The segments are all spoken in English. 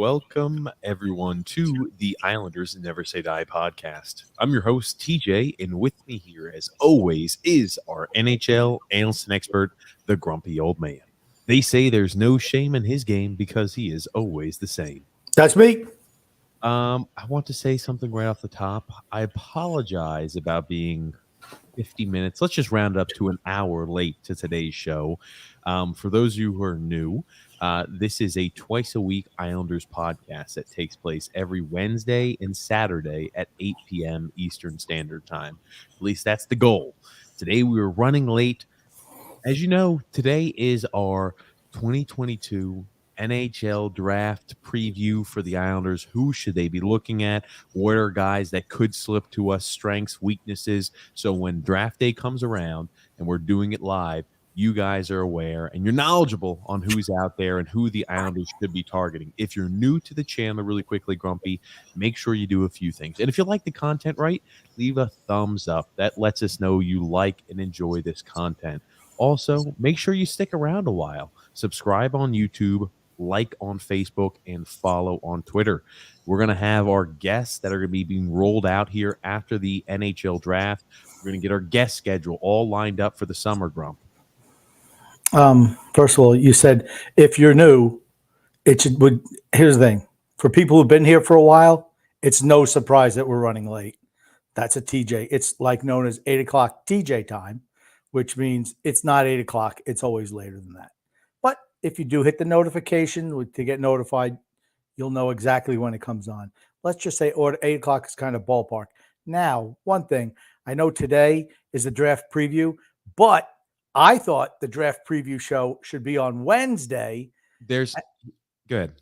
welcome everyone to the Islanders Never Say Die podcast. I'm your host, TJ, and with me here, as always, is our NHL analyst and expert, the grumpy old man. They say there's no shame in his game because he is always the same. That's me. I want to say something right off the top. I apologize about being 50 minutes. Let's just round up to an hour late to today's show. For those of you who are new, this is a twice a week Islanders podcast that takes place every Wednesday and Saturday at 8 p.m. Eastern Standard Time. At least that's the goal. Today we were running late. As you know, today is our 2022 NHL Draft preview for the Islanders. Who should they be looking at? What are guys that could slip to us? Strengths, weaknesses. So when draft day comes around and we're doing it live, you guys are aware and you're knowledgeable on who's out there and who the Islanders should be targeting. If you're new to the channel, really quickly, Grumpy, make sure you do a few things. And if you like the content, right, leave a thumbs up. That lets us know you like and enjoy this content. Also, make sure you stick around a while. Subscribe on YouTube, like on Facebook, and follow on Twitter. We're going to have our guests that are going to be being rolled out here after the NHL Draft. We're going to get our guest schedule all lined up for the summer, Grump. First of all, you said if you're new, here's the thing. For people who've been here for a while, it's no surprise that we're running late. That's a TJ. It's like known as 8 o'clock TJ time, which means it's not 8 o'clock. It's always later than that. But if you do hit the notification to get notified, you'll know exactly when it comes on. Let's just say 8 o'clock is kind of ballpark. Now, one thing, I know today is the draft preview, but I thought the draft preview show should be on Wednesday. Good.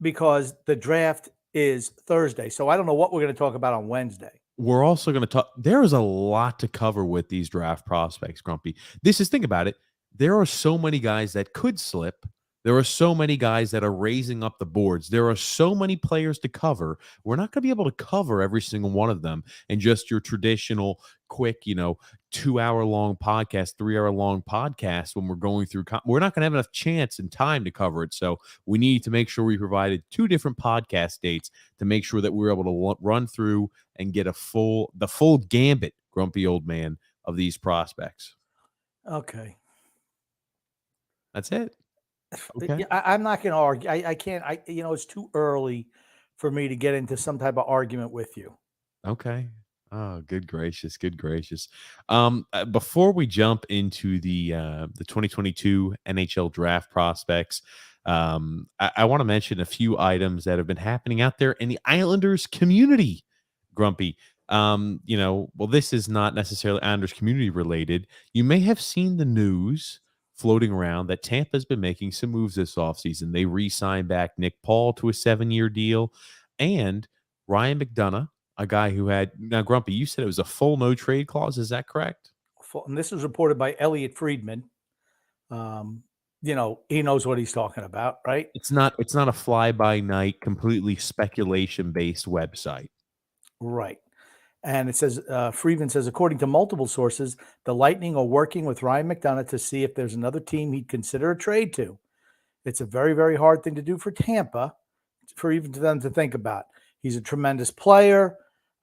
Because the draft is Thursday. So I don't know what we're going to talk about on Wednesday. We're also going to talk. There is a lot to cover with these draft prospects, Grumpy. Think about it. There are so many guys that could slip. There are so many guys that are raising up the boards. There are so many players to cover. We're not going to be able to cover every single one of them in just your traditional quick, 2-hour-long podcast, 3-hour-long podcast when we're going through. We're not going to have enough chance and time to cover it. So we need to make sure we provided 2 different podcast dates to make sure that we're able to run through and get the full gambit, grumpy old man, of these prospects. Okay. That's it. Okay. I'm not going to argue. I can't. It's too early for me to get into some type of argument with you. Okay. Oh, good gracious, good gracious. Before we jump into the 2022 NHL Draft prospects, I want to mention a few items that have been happening out there in the Islanders community. Grumpy. This is not necessarily Islanders community related. You may have seen the news floating around that Tampa's been making some moves this offseason. They re-signed back Nick Paul to a 7-year deal, and Ryan Mcdonough, a guy who had – now, Grumpy, you said it was a full no-trade clause. Is that correct? And this was reported by Elliot Friedman. He knows what he's talking about, right? It's not a fly-by-night, completely speculation-based website. Right. And it says, Friedman says, according to multiple sources, the Lightning are working with Ryan Mcdonough to see if there's another team he'd consider a trade to. It's a very, very hard thing to do for Tampa, for even to them to think about. He's a tremendous player,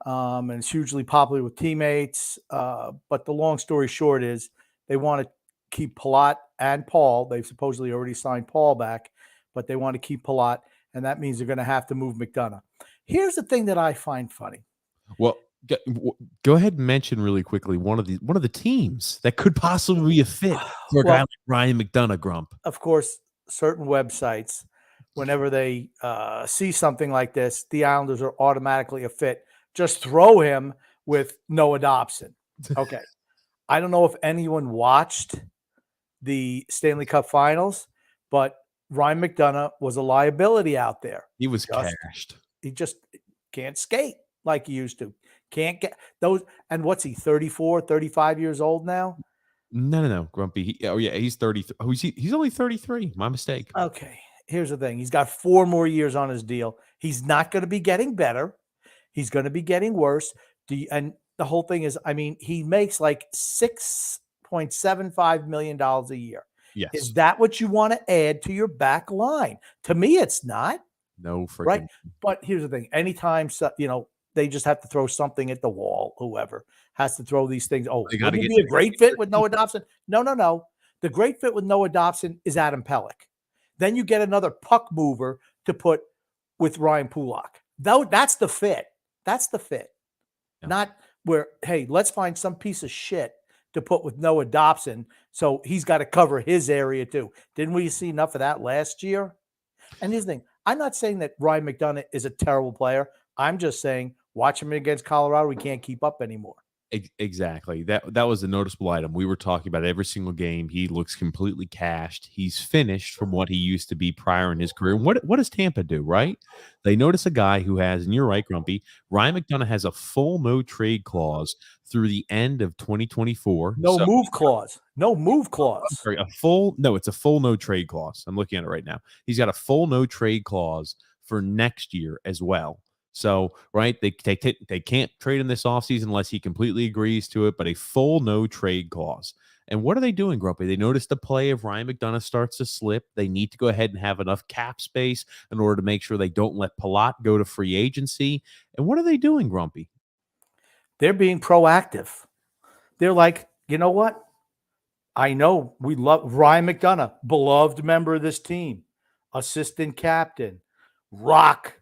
and is hugely popular with teammates. But the long story short is they want to keep Palat and Paul. They've supposedly already signed Paul back, but they want to keep Palat, and that means they're going to have to move Mcdonough. Here's the thing that I find funny. Well, go ahead and mention really quickly one of the teams that could possibly be a fit for a guy like Ryan Mcdonough, Grump. Of course, certain websites, whenever they see something like this, the Islanders are automatically a fit. Just throw him with Noah Dobson. Okay. I don't know if anyone watched the Stanley Cup Finals, but Ryan Mcdonough was a liability out there. He was cashed. He just can't skate like he used to. Can't get those. And what's he, 34, 35 years old now? No, Grumpy. He's 30. He's only 33. My mistake. Okay. Here's the thing. He's got 4 more years on his deal. He's not going to be getting better. He's going to be getting worse. And the whole thing is, he makes like $6.75 million a year. Yes. Is that what you want to add to your back line? To me, it's not. No freaking. right? But here's the thing: anytime they just have to throw something at the wall. Whoever has to throw these things. Oh, They gotta wouldn't it get be a great fit with Noah Dobson? No, no, no. The great fit with Noah Dobson is Adam Pelech. Then you get another puck mover to put with Ryan Pulak. That's the fit. That's the fit. Yeah. Not where, hey, let's find some piece of shit to put with Noah Dobson, so he's got to cover his area too. Didn't we see enough of that last year? And here's the thing: I'm not saying that Ryan McDonough is a terrible player. I'm just saying, watch him against Colorado, we can't keep up anymore. Exactly. That was a noticeable item. We were talking about every single game. He looks completely cashed. He's finished from what he used to be prior in his career. What does Tampa do, right? They notice a guy who has, and you're right, Grumpy, Ryan McDonough has a full no trade clause through the end of 2024. No move clause. No move I'm clause. sorry, it's a full no trade clause. I'm looking at it right now. He's got a full no trade clause for next year as well. So, right, they can't trade him this offseason unless he completely agrees to it, but a full no trade clause. And what are they doing, Grumpy? They notice the play of Ryan McDonough starts to slip. They need to go ahead and have enough cap space in order to make sure they don't let Palat go to free agency. And what are they doing, Grumpy? They're being proactive. They're like, you know what? I know we love Ryan McDonough, beloved member of this team, assistant captain, rock,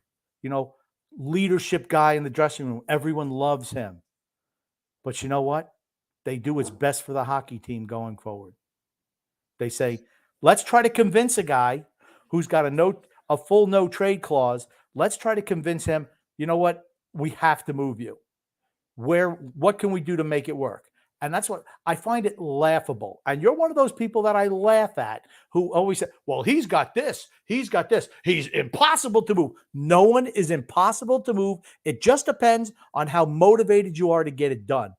leadership guy in the dressing room. Everyone loves him. But you know what? They do what's best for the hockey team going forward. They say, let's try to convince a guy who's got a full no trade clause. Let's try to convince him, you know what? We have to move you. What can we do to make it work? And that's what I find it laughable. And you're one of those people that I laugh at who always say, well, he's got this. He's got this. He's impossible to move. No one is impossible to move. It just depends on how motivated you are to get it done.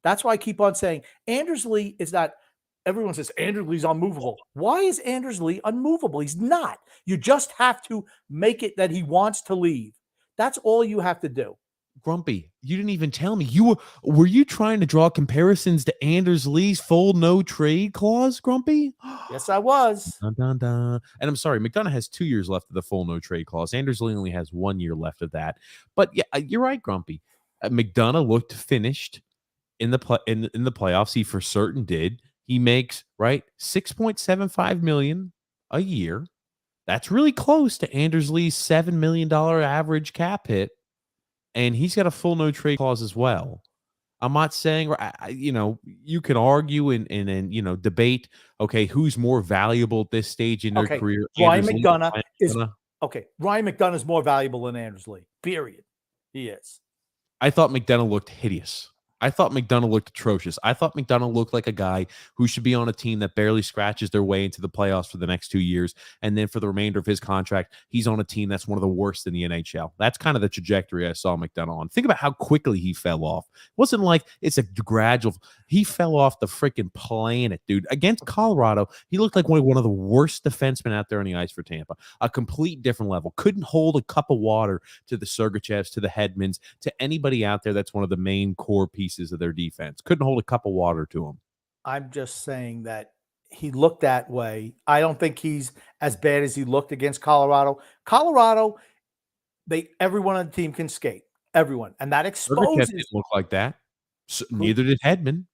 That's why I keep on saying Anders Lee is not. Everyone says Anders Lee's unmovable. Why is Anders Lee unmovable? He's not. You just have to make it that he wants to leave. That's all you have to do. Grumpy, you didn't even tell me. Were you trying to draw comparisons to Anders Lee's full no trade clause, Grumpy? Yes, I was. Dun, dun, dun. And I'm sorry, McDonough has 2 years left of the full no trade clause. Anders Lee only has 1 year left of that. But yeah, you're right, Grumpy. McDonough looked finished in the playoffs. He for certain did. He makes $6.75 million a year. That's really close to Anders Lee's $7 million average cap hit. And he's got a full no trade clause as well. I'm not saying, you can argue and debate, okay, who's more valuable at this stage in their career? Ryan McDonough Ryan McDonough is more valuable than Anders Lee, period. He is. I thought McDonough looked hideous. I thought McDonough looked atrocious. I thought McDonough looked like a guy who should be on a team that barely scratches their way into the playoffs for the next 2 years. And then for the remainder of his contract, he's on a team that's one of the worst in the NHL. That's kind of the trajectory I saw McDonough on. Think about how quickly he fell off. It wasn't like it's a gradual. He fell off the freaking planet, dude. Against Colorado, he looked like one of the worst defensemen out there on the ice for Tampa. A complete different level. Couldn't hold a cup of water to the Sergachevs, to the Hedmans, to anybody out there that's one of the main core pieces of their defense. Couldn't hold a cup of water to him. I'm just saying that he looked that way. I don't think he's as bad as he looked against Colorado. Colorado, everyone on the team can skate. Everyone. And that exposes. Didn't look like that. So, neither did Hedman.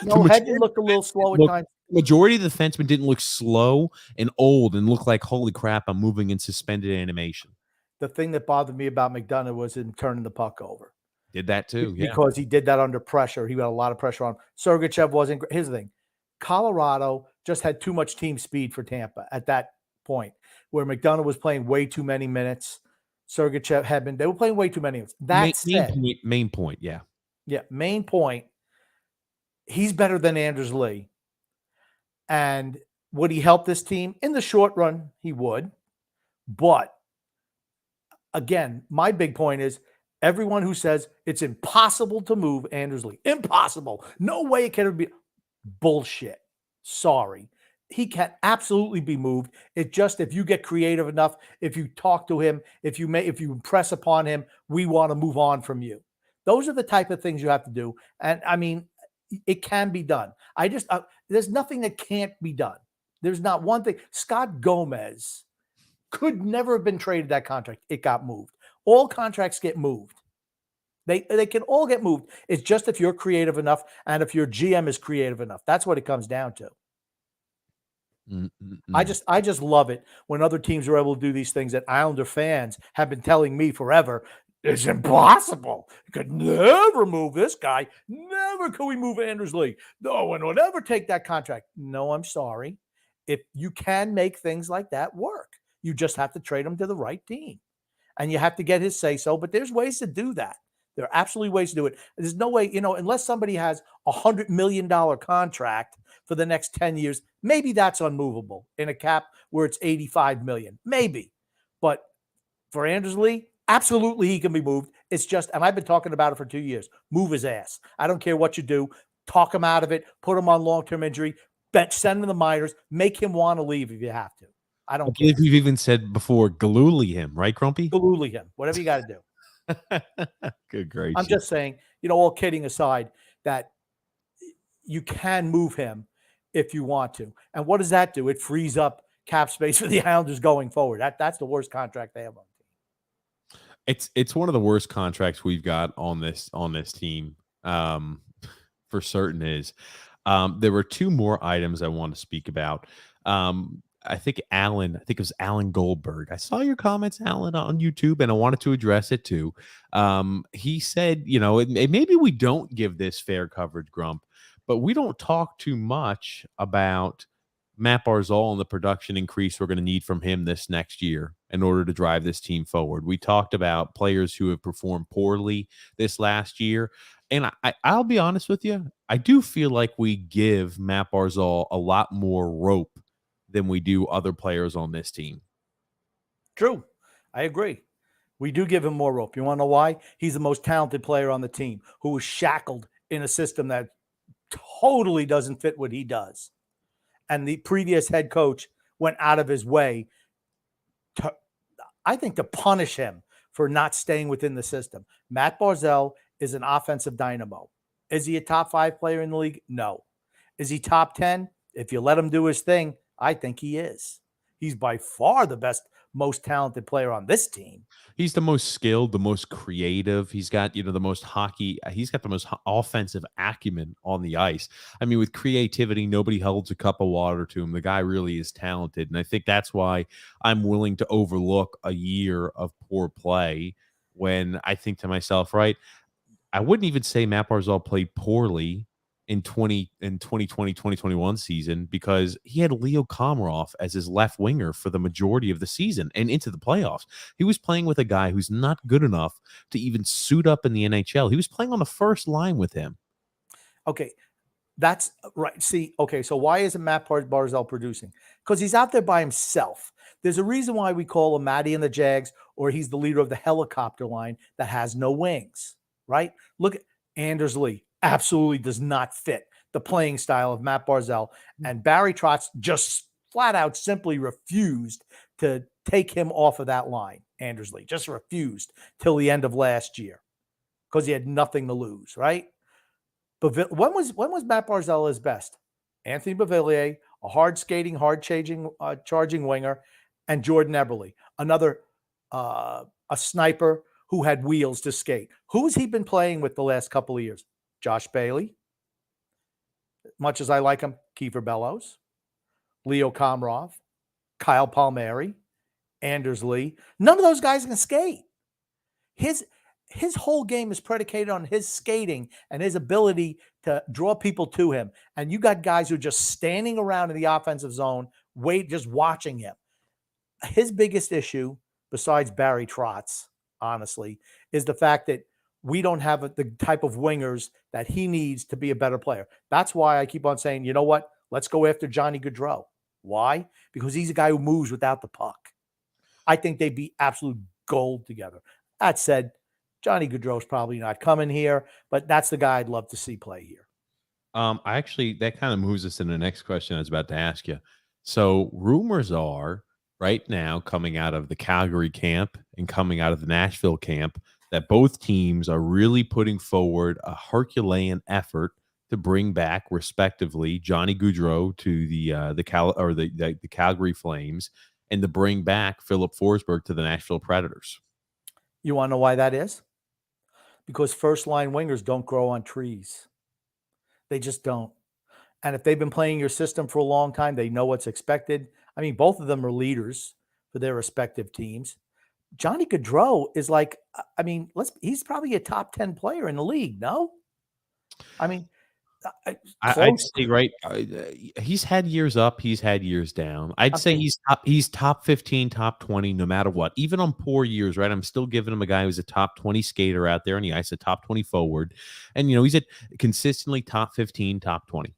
No, Hedman looked a little slow at times. The majority of the defensemen didn't look slow and old and look like, holy crap, I'm moving in suspended animation. The thing that bothered me about McDonough was him turning the puck over. Did that too, yeah. Because he did that under pressure. He got a lot of pressure on him. Sergachev wasn't. Here's the thing. Colorado just had too much team speed for Tampa at that point, where McDonough was playing way too many minutes. Sergachev had been. They were playing way too many minutes. Main point, yeah. Yeah, main point. He's better than Anders Lee. And would he help this team? In the short run, he would. But, again, my big point is, everyone who says it's impossible to move Anders Lee, impossible, no way it can ever be, bullshit. Sorry. He can absolutely be moved. It just, if you get creative enough, if you talk to him, if you impress upon him, we want to move on from you. Those are the type of things you have to do. And I mean, it can be done. There's nothing that can't be done. There's not one thing. Scott Gomez could never have been traded that contract. It got moved. All contracts get moved. They can all get moved. It's just if you're creative enough and if your GM is creative enough. That's what it comes down to. I just love it when other teams are able to do these things that Islander fans have been telling me forever. It's impossible. You could never move this guy. Never could we move Anders Lee. No one would ever take that contract. No, I'm sorry. If you can make things like that work, you just have to trade him to the right team. And you have to get his say-so, but there's ways to do that. There are absolutely ways to do it. There's no way, unless somebody has $100 million contract for the next 10 years, maybe that's unmovable in a cap where it's $85 million. Maybe. But for Anders Lee, absolutely he can be moved. It's just, and I've been talking about it for 2 years, move his ass. I don't care what you do. Talk him out of it. Put him on long-term injury. Send him to the minors. Make him want to leave if you have to. I don't care. You've even said before, galooly him, right, Grumpy? Galooly him. Whatever you got to do. Good gracious. I'm just saying, all kidding aside, that you can move him if you want to. And what does that do? It frees up cap space for the Islanders going forward. That's the worst contract they have on the team. It's one of the worst contracts we've got on this team. For certain is. There were two more items I want to speak about. I think it was Alan Goldberg. I saw your comments, Alan, on YouTube, and I wanted to address it too. He said, maybe we don't give this fair coverage, Grump, but we don't talk too much about Matt Barzal and the production increase we're going to need from him this next year in order to drive this team forward. We talked about players who have performed poorly this last year. And I'll be honest with you, I do feel like we give Matt Barzal a lot more rope than we do other players on this team. True. I agree. We do give him more rope. You want to know why? He's the most talented player on the team who was shackled in a system that totally doesn't fit what he does. And the previous head coach went out of his way to punish him for not staying within the system. Matt Barzal is an offensive dynamo. Is he a top 5 player in the league? No. Is he top 10? If you let him do his thing, I think he is. He's by far the best, most talented player on this team. He's the most skilled, the most creative. He's got, the most hockey. He's got the most offensive acumen on the ice. I mean, with creativity, nobody holds a cup of water to him. The guy really is talented. And I think that's why I'm willing to overlook a year of poor play when I think to myself, right, I wouldn't even say Matt Barzal played poorly in 2020-2021 season because he had Leo Komarov as his left winger for the majority of the season and into the playoffs. He was playing with a guy who's not good enough to even suit up in the NHL. He was playing on the first line with him. Okay, that's right. See, okay, so why isn't Matt Barzal producing? Because he's out there by himself. There's a reason why we call him Matty and the Jags, or he's the leader of the helicopter line that has no wings, right? Look at Anders Lee. Absolutely does not fit the playing style of Matt Barzal. And Barry Trotz just flat out simply refused to take him off of that line. Anders Lee just refused till the end of last year because he had nothing to lose, right? But when was Matt Barzal his best? Anthony Beauvillier, a hard skating, hard charging winger, and Jordan Eberle, another a sniper who had wheels to skate. Who's he been playing with the last couple of years? Josh Bailey, much as I like him, Kiefer Bellows, Leo Komarov, Kyle Palmieri, Anders Lee. None of those guys can skate. His whole game is predicated on his skating and his ability to draw people to him. And you got guys who are just standing around in the offensive zone, just watching him. His biggest issue, besides Barry Trotz, honestly, is the fact that we don't have the type of wingers that he needs to be a better player. That's why I keep on saying, you know what? Let's go after Johnny Gadreau. Why? Because he's a guy who moves without the puck. I think they'd be absolute gold together. That said, Johnny Gaudreau's probably not coming here, but that's the guy I'd love to see play here. That kind of moves us into the next question I was about to ask you. So rumors are right now coming out of the Calgary camp and coming out of the Nashville camp that both teams are really putting forward a Herculean effort to bring back, respectively, Johnny Gaudreau to the Calgary Flames and to bring back Philip Forsberg to the Nashville Predators. You want to know why that is? Because first-line wingers don't grow on trees. They just don't. And if they've been playing your system for a long time, they know what's expected. I mean, both of them are leaders for their respective teams. Johnny Gadreau is like, I mean, he's probably a top 10 player in the league, no? I mean, I'd say he's had years up, he's had years down. I'd say he's top 15, top 20, no matter what. Even on poor years, right? I'm still giving him a guy who's a top 20 skater out there on the ice, a top 20 forward. And, he's at consistently top 15, top 20.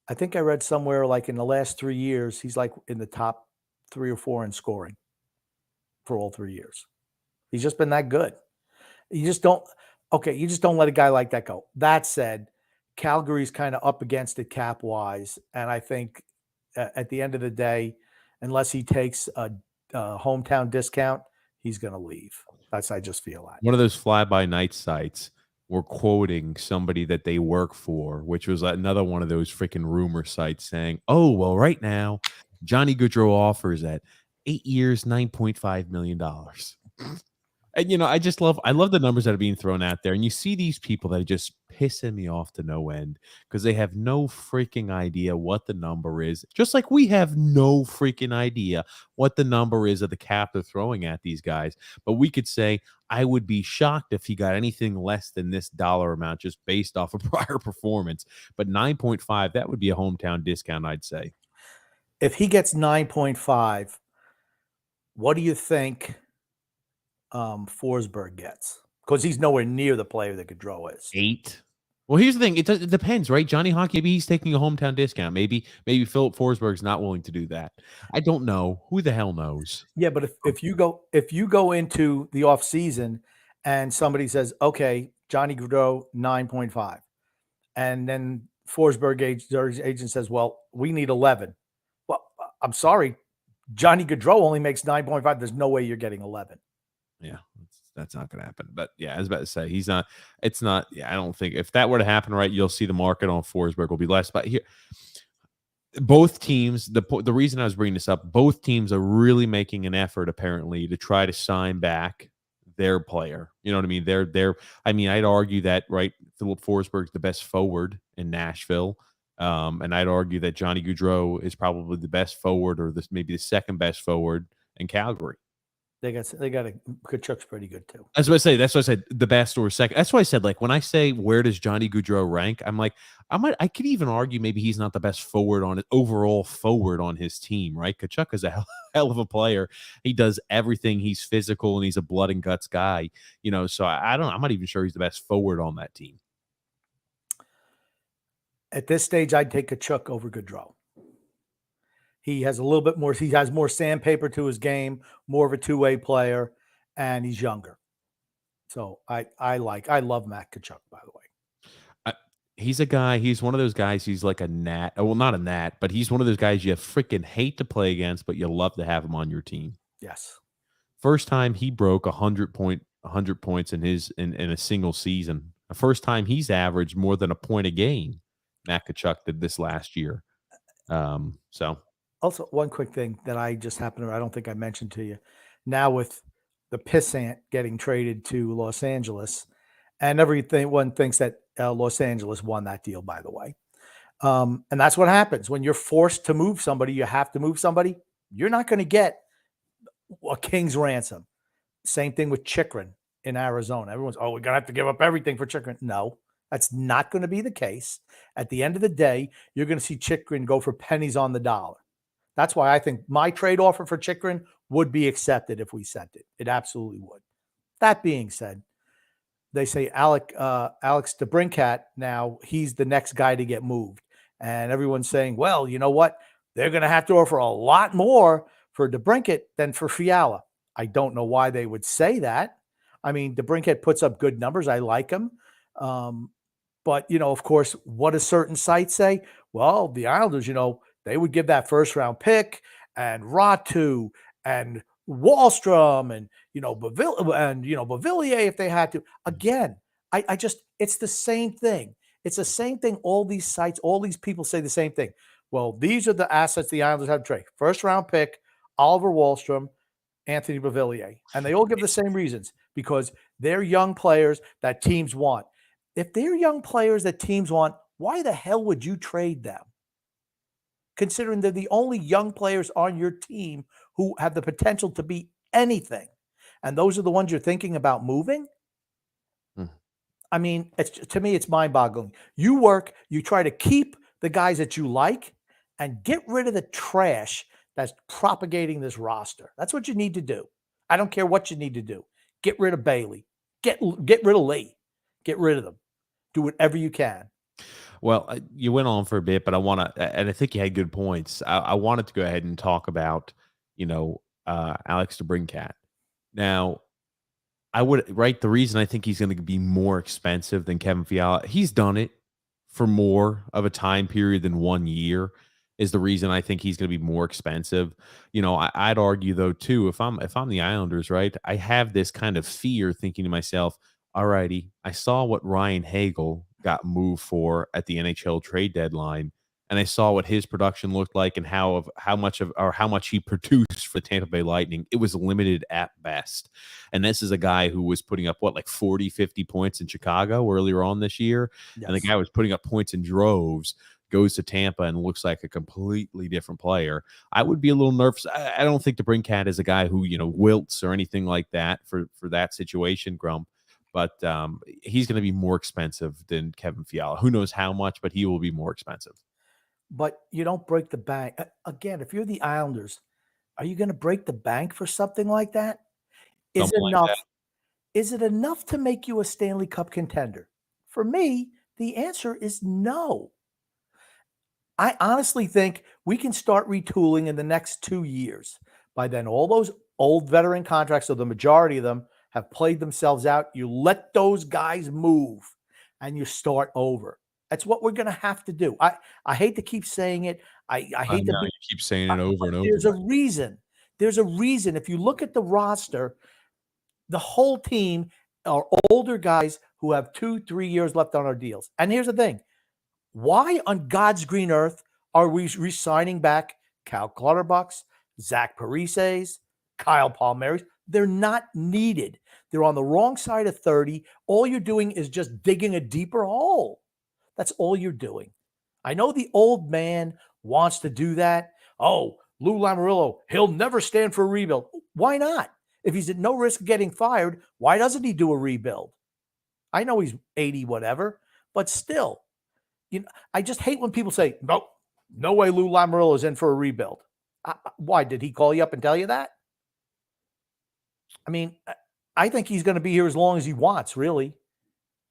I think I read somewhere like in the last 3 years, he's like in the top 3 or 4 in scoring for all 3 years. He's just been that good. You just don't let a guy like that go. That said, Calgary's kind of up against it cap-wise, and I think at the end of the day, unless he takes a hometown discount, he's going to leave. I just feel that. One of those fly-by-night sites were quoting somebody that they work for, which was another one of those freaking rumor sites saying, oh, well, right now, Johnny Gaudreau offers at 8 years, $9.5 million. And, I love the numbers that are being thrown out there. And you see these people that are just pissing me off to no end because they have no freaking idea what the number is. Just like we have no freaking idea what the number is of the cap they're throwing at these guys. But we could say, I would be shocked if he got anything less than this dollar amount just based off of prior performance. But 9.5, that would be a hometown discount, I'd say. If he gets 9.5, what do you think Forsberg gets? Because he's nowhere near the player that Gadreau is. 8. Well, here's the thing. It depends, right? Johnny Hockey, maybe he's taking a hometown discount. Maybe Philip Forsberg's not willing to do that. I don't know. Who the hell knows? Yeah, but if you go into the offseason and somebody says, okay, Johnny Gadreau, 9.5, and then Forsberg agent says, well, we need 11. Well, I'm sorry. Johnny Gadreau only makes 9.5. There's no way you're getting 11. Yeah, that's not going to happen. But yeah, I was about to say it's not. Yeah, I don't think if that were to happen, right, you'll see the market on Forsberg will be less. But here, both teams, the reason I was bringing this up, both teams are really making an effort apparently to try to sign back their player. You know what I mean? I'd argue that, right, Philip Forsberg's the best forward in Nashville. And I'd argue that Johnny Gaudreau is probably the best forward or maybe the second best forward in Calgary. They got Kachuk's pretty good too. That's what I say. That's what I said. The best or second. That's why I said, like, when I say where does Johnny Gaudreau rank, I'm like, I could even argue maybe he's not the best forward on it, overall forward on his team, right? Tkachuk is a hell of a player. He does everything. He's physical and he's a blood and guts guy. So I'm not even sure he's the best forward on that team. At this stage, I'd take Tkachuk over Gadreau. He has a little bit more. He has more sandpaper to his game, more of a two-way player, and he's younger. So I love Matt Tkachuk, by the way. He's a guy. He's one of those guys. He's like a gnat. Well, not a gnat, but he's one of those guys you freaking hate to play against, but you love to have him on your team. Yes. First time he broke 100 points in a single season. The first time he's averaged more than a point a game. Matt Tkachuk did this last year. So. Also, one quick thing that I just happened to, I don't think I mentioned to you. Now with the Pissant getting traded to Los Angeles, and everyone thinks that Los Angeles won that deal, by the way. And that's what happens. When you're forced to move somebody, you have to move somebody. You're not going to get a king's ransom. Same thing with Chychrun in Arizona. Everyone's, we're going to have to give up everything for Chychrun. No, that's not going to be the case. At the end of the day, you're going to see Chychrun go for pennies on the dollar. That's why I think my trade offer for Chychrun would be accepted if we sent it. It absolutely would. That being said, they say Alex DeBrincat now, he's the next guy to get moved. And everyone's saying, well, you know what? They're going to have to offer a lot more for DeBrincat than for Fiala. I don't know why they would say that. I mean, DeBrincat puts up good numbers. I like him. But, of course, what does certain sites say? Well, the Islanders, they would give that first round pick and Ratu and Wallstrom and, Beauvillier if they had to. Again, it's the same thing. It's the same thing. All these sites, all these people say the same thing. Well, these are the assets the Islanders have to trade. First round pick, Oliver Wahlstrom, Anthony Beauvillier. And they all give the same reasons because they're young players that teams want. If they're young players that teams want, why the hell would you trade them? Considering they're the only young players on your team who have the potential to be anything. And those are the ones you're thinking about moving? I mean, to me, it's mind-boggling. You work, you try to keep the guys that you like and get rid of the trash that's propagating this roster. That's what you need to do. I don't care what you need to do. Get rid of Bailey. Get rid of Lee. Get rid of them. Do whatever you can. Well, you went on for a bit, but I want to, and I think you had good points. I wanted to go ahead and talk about, Alex DeBrincat. Now, I would, right? The reason I think he's going to be more expensive than Kevin Fiala, he's done it for more of a time period than 1 year, is the reason I think he's going to be more expensive. I'd argue though too, if I'm the Islanders, right, I have this kind of fear thinking to myself, all righty, I saw what Ryan Hagel got moved for at the NHL trade deadline, and I saw what his production looked like and how much he produced for the Tampa Bay Lightning. It was limited at best. And this is a guy who was putting up 40, 50 points in Chicago earlier on this year. Yes. And the guy was putting up points in droves, goes to Tampa and looks like a completely different player. I would be a little nervous. I don't think DeBrincat is a guy who, wilts or anything like that for that situation, Grump. But he's going to be more expensive than Kevin Fiala. Who knows how much, but he will be more expensive. But you don't break the bank. Again, if you're the Islanders, are you going to break the bank for something like that? Is it enough to make you a Stanley Cup contender? For me, the answer is no. I honestly think we can start retooling in the next 2 years. By then, all those old veteran contracts, so the majority of them have played themselves out. You let those guys move and you start over. That's what we're going to have to do. I hate to keep saying it. I hate to keep saying it over and over. There's a reason. There's a reason. If you look at the roster, the whole team are older guys who have 2-3 years left on our deals. And here's the thing. Why on God's green earth are we re-signing back Cal Clutterbucks, Zach Parises, Kyle Palmieri? They're not needed. They're on the wrong side of 30. All you're doing is just digging a deeper hole. That's all you're doing. I know the old man wants to do that. Oh, Lou Lamoriello, he'll never stand for a rebuild. Why not? If he's at no risk of getting fired, why doesn't he do a rebuild? I know he's 80, whatever, but still, I just hate when people say, no way Lou Lamoriello is in for a rebuild. Why? Did he call you up and tell you that? I mean, I think he's going to be here as long as he wants, really.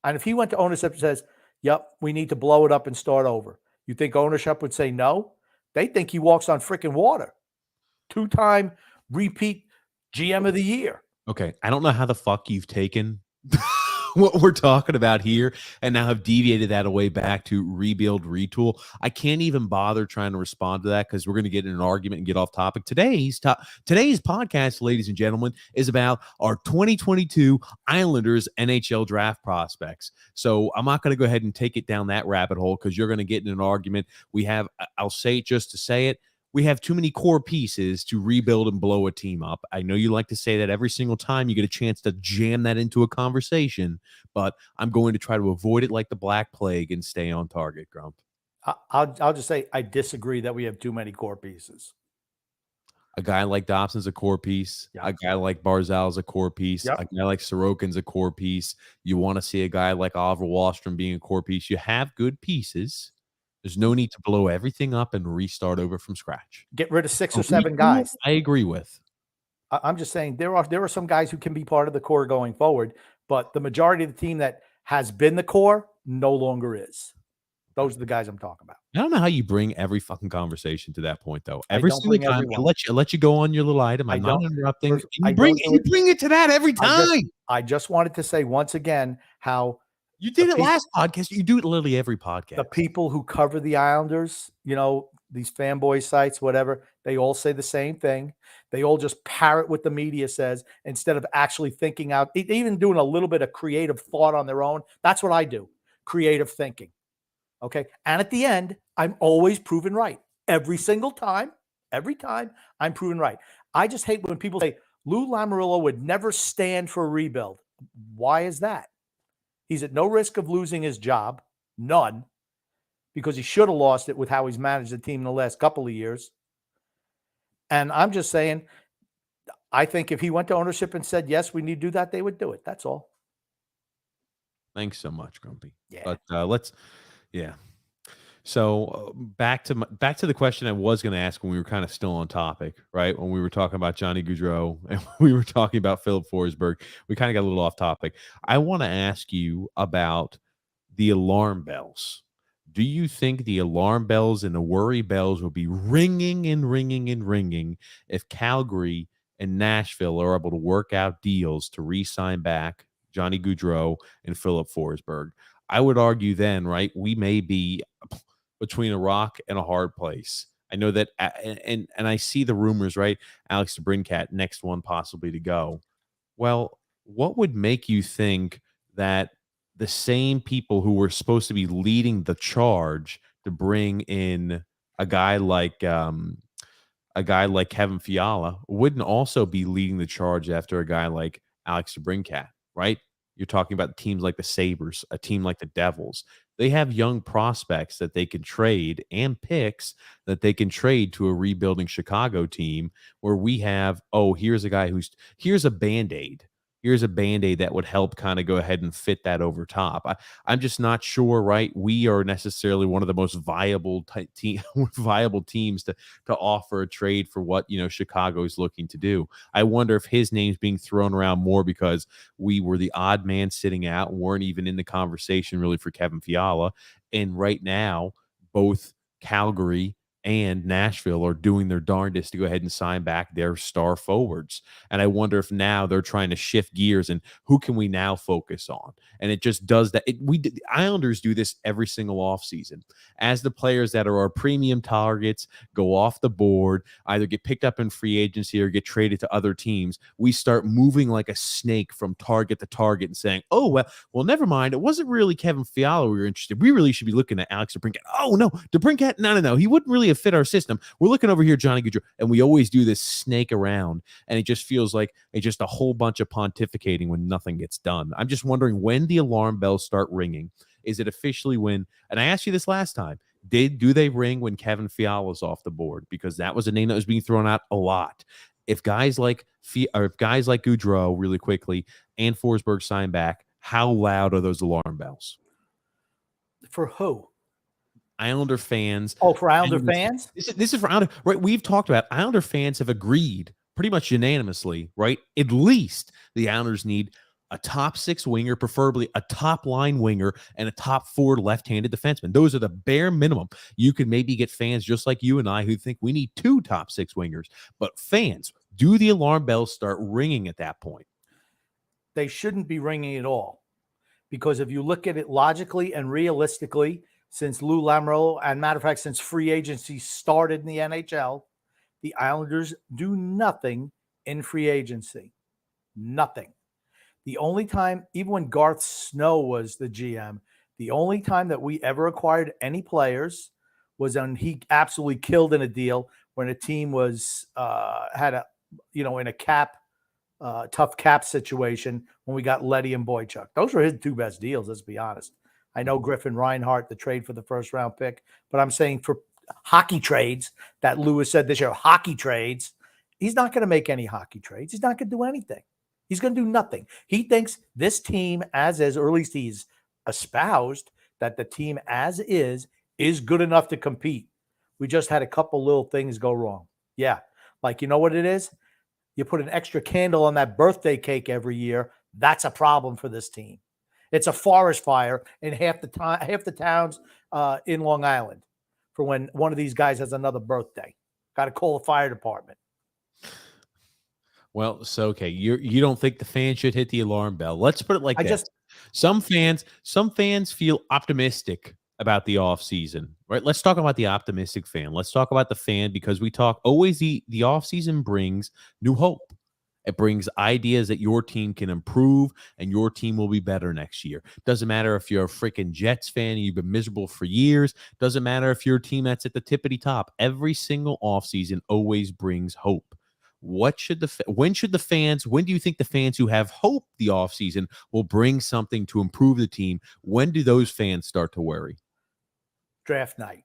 And if he went to ownership and says, yep, we need to blow it up and start over, you think ownership would say no? They think he walks on freaking water. 2-time repeat GM of the year. Okay, I don't know how the fuck you've taken what we're talking about here and now have deviated that away back to rebuild, retool. I can't even bother trying to respond to that because we're going to get in an argument and get off topic. Today's podcast, ladies and gentlemen, is about our 2022 Islanders NHL draft prospects. So I'm not going to go ahead and take it down that rabbit hole because you're going to get in an argument. I'll say it just to say it. We have too many core pieces to rebuild and blow a team up. I know you like to say that every single time you get a chance to jam that into a conversation, but I'm going to try to avoid it like the Black Plague and stay on target, Grump. I'll just say I disagree that we have too many core pieces. A guy like Dobson's a core piece. Yep. A guy like Barzal's a core piece. Yep. A guy like Sorokin's a core piece. You want to see a guy like Oliver Wahlstrom being a core piece. You have good pieces. There's no need to blow everything up and restart over from scratch. Get rid of 6 or 7 guys. I agree with. I'm just saying there are some guys who can be part of the core going forward, but the majority of the team that has been the core no longer is. Those are the guys I'm talking about. I don't know how you bring every fucking conversation to that point, though. Every single time, I let you go on your little item. I'm not interrupting. You bring it to that every time. I just wanted to say once again how you did it last podcast. You do it literally every podcast. The people who cover the Islanders, these fanboy sites, whatever, they all say the same thing. They all just parrot what the media says instead of actually thinking out, even doing a little bit of creative thought on their own. That's what I do. Creative thinking. Okay. And at the end, I'm always proven right. every single time. Every time I'm proven right. I just hate when people say Lou Lamoriello would never stand for a rebuild. Why is that? He's at no risk of losing his job, none, because he should have lost it with how he's managed the team in the last couple of years. And I'm just saying, I think if he went to ownership and said, yes, we need to do that, they would do it. That's all. Thanks so much, Grumpy. Yeah. But yeah. So back to the question I was going to ask when we were kind of still on topic, right? When we were talking about Johnny Gaudreau and we were talking about Philip Forsberg, we kind of got a little off topic. I want to ask you about the alarm bells. Do you think the alarm bells and the worry bells will be ringing and ringing and ringing if Calgary and Nashville are able to work out deals to re-sign back Johnny Gaudreau and Philip Forsberg? I would argue then, right, we may be between a rock and a hard place. I know that, and I see the rumors, right? Alex DeBrincat, next one possibly to go. Well, what would make you think that the same people who were supposed to be leading the charge to bring in a guy like Kevin Fiala wouldn't also be leading the charge after a guy like Alex DeBrincat, right? You're talking about teams like the Sabres, a team like the Devils. They have young prospects that they can trade and picks that they can trade to a rebuilding Chicago team where we have, here's a guy here's a Band-Aid. Here's a Band-Aid that would help kind of go ahead and fit that over top. I'm just not sure, right? We are necessarily one of the most viable teams to offer a trade for what, Chicago is looking to do. I wonder if his name's being thrown around more because we were the odd man sitting out and weren't even in the conversation really for Kevin Fiala. And right now, both Calgary and Nashville are doing their darndest to go ahead and sign back their star forwards. And I wonder if now they're trying to shift gears and who can we now focus on? And it just does that. The Islanders do this every single offseason. As the players that are our premium targets go off the board, either get picked up in free agency or get traded to other teams, we start moving like a snake from target to target and saying, well, never mind. It wasn't really Kevin Fiala we were interested. We really should be looking at Alex DeBrincat. Oh, no, DeBrincat, no. He wouldn't really fit our system. We're looking over here, Johnny Gaudreau, and we always do this snake around, and it just feels like it's just a whole bunch of pontificating when nothing gets done. I'm just wondering when the alarm bells start ringing. Is it officially when? And I asked you this last time. Do they ring when Kevin Fiala's off the board? Because that was a name that was being thrown out a lot. If guys like Gaudreau really quickly and Forsberg sign back, how loud are those alarm bells? For who? Islander fans. Oh, for Islander fans? This is for Islander, right? We've talked about Islander fans have agreed pretty much unanimously, right? At least the Islanders need a top 6 winger, preferably a top line winger, and a top 4 left-handed defenseman. Those are the bare minimum. You can maybe get fans just like you and I who think we need 2 top 6 wingers. But fans, do the alarm bells start ringing at that point? They shouldn't be ringing at all. Because if you look at it logically and realistically, since Lou Lamoriello, and matter of fact, since free agency started in the NHL, the Islanders do nothing in free agency. Nothing. The only time, even when Garth Snow was the GM, the only time that we ever acquired any players was when he absolutely killed in a deal when a team was in a tough cap situation when we got Leddy and Boychuk. Those were his 2 best deals, let's be honest. I know Griffin Reinhart, the trade for the first round pick, but I'm saying for hockey trades that Lewis said this year, hockey trades, he's not going to make any hockey trades. He's not going to do anything. He's going to do nothing. He thinks this team as is, or at least he's espoused that the team as is good enough to compete. We just had a couple little things go wrong. Yeah. Like, you know what it is? You put an extra candle on that birthday cake every year. That's a problem for this team. It's a forest fire in half the towns in Long Island for when one of these guys has another birthday. Got to call the fire department. Well, so okay, you don't think the fans should hit the alarm bell? Let's put it like this: some fans feel optimistic about the offseason, right? Let's talk about the optimistic fan. Let's talk about the fan because we talk always the offseason brings new hope. It brings ideas that your team can improve and your team will be better next year. Doesn't matter if you're a freaking Jets fan and you've been miserable for years. Doesn't matter if you're a team that's at the tippity top. Every single offseason always brings hope. When do you think the fans who have hope the offseason will bring something to improve the team? When do those fans start to worry? Draft night.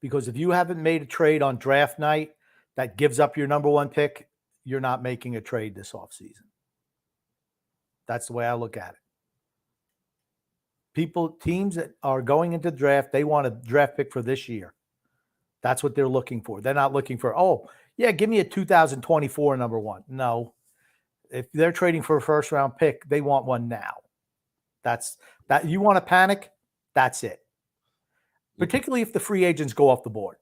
Because if you haven't made a trade on draft night that gives up your number one pick, you're not making a trade this offseason. That's the way I look at it. Teams that are going into the draft, they want a draft pick for this year. That's what they're looking for. They're not looking for, oh, yeah, give me a 2024 number one. No. If they're trading for a first round pick, they want one now. That's that. You want to panic? That's it. Particularly if the free agents go off the board.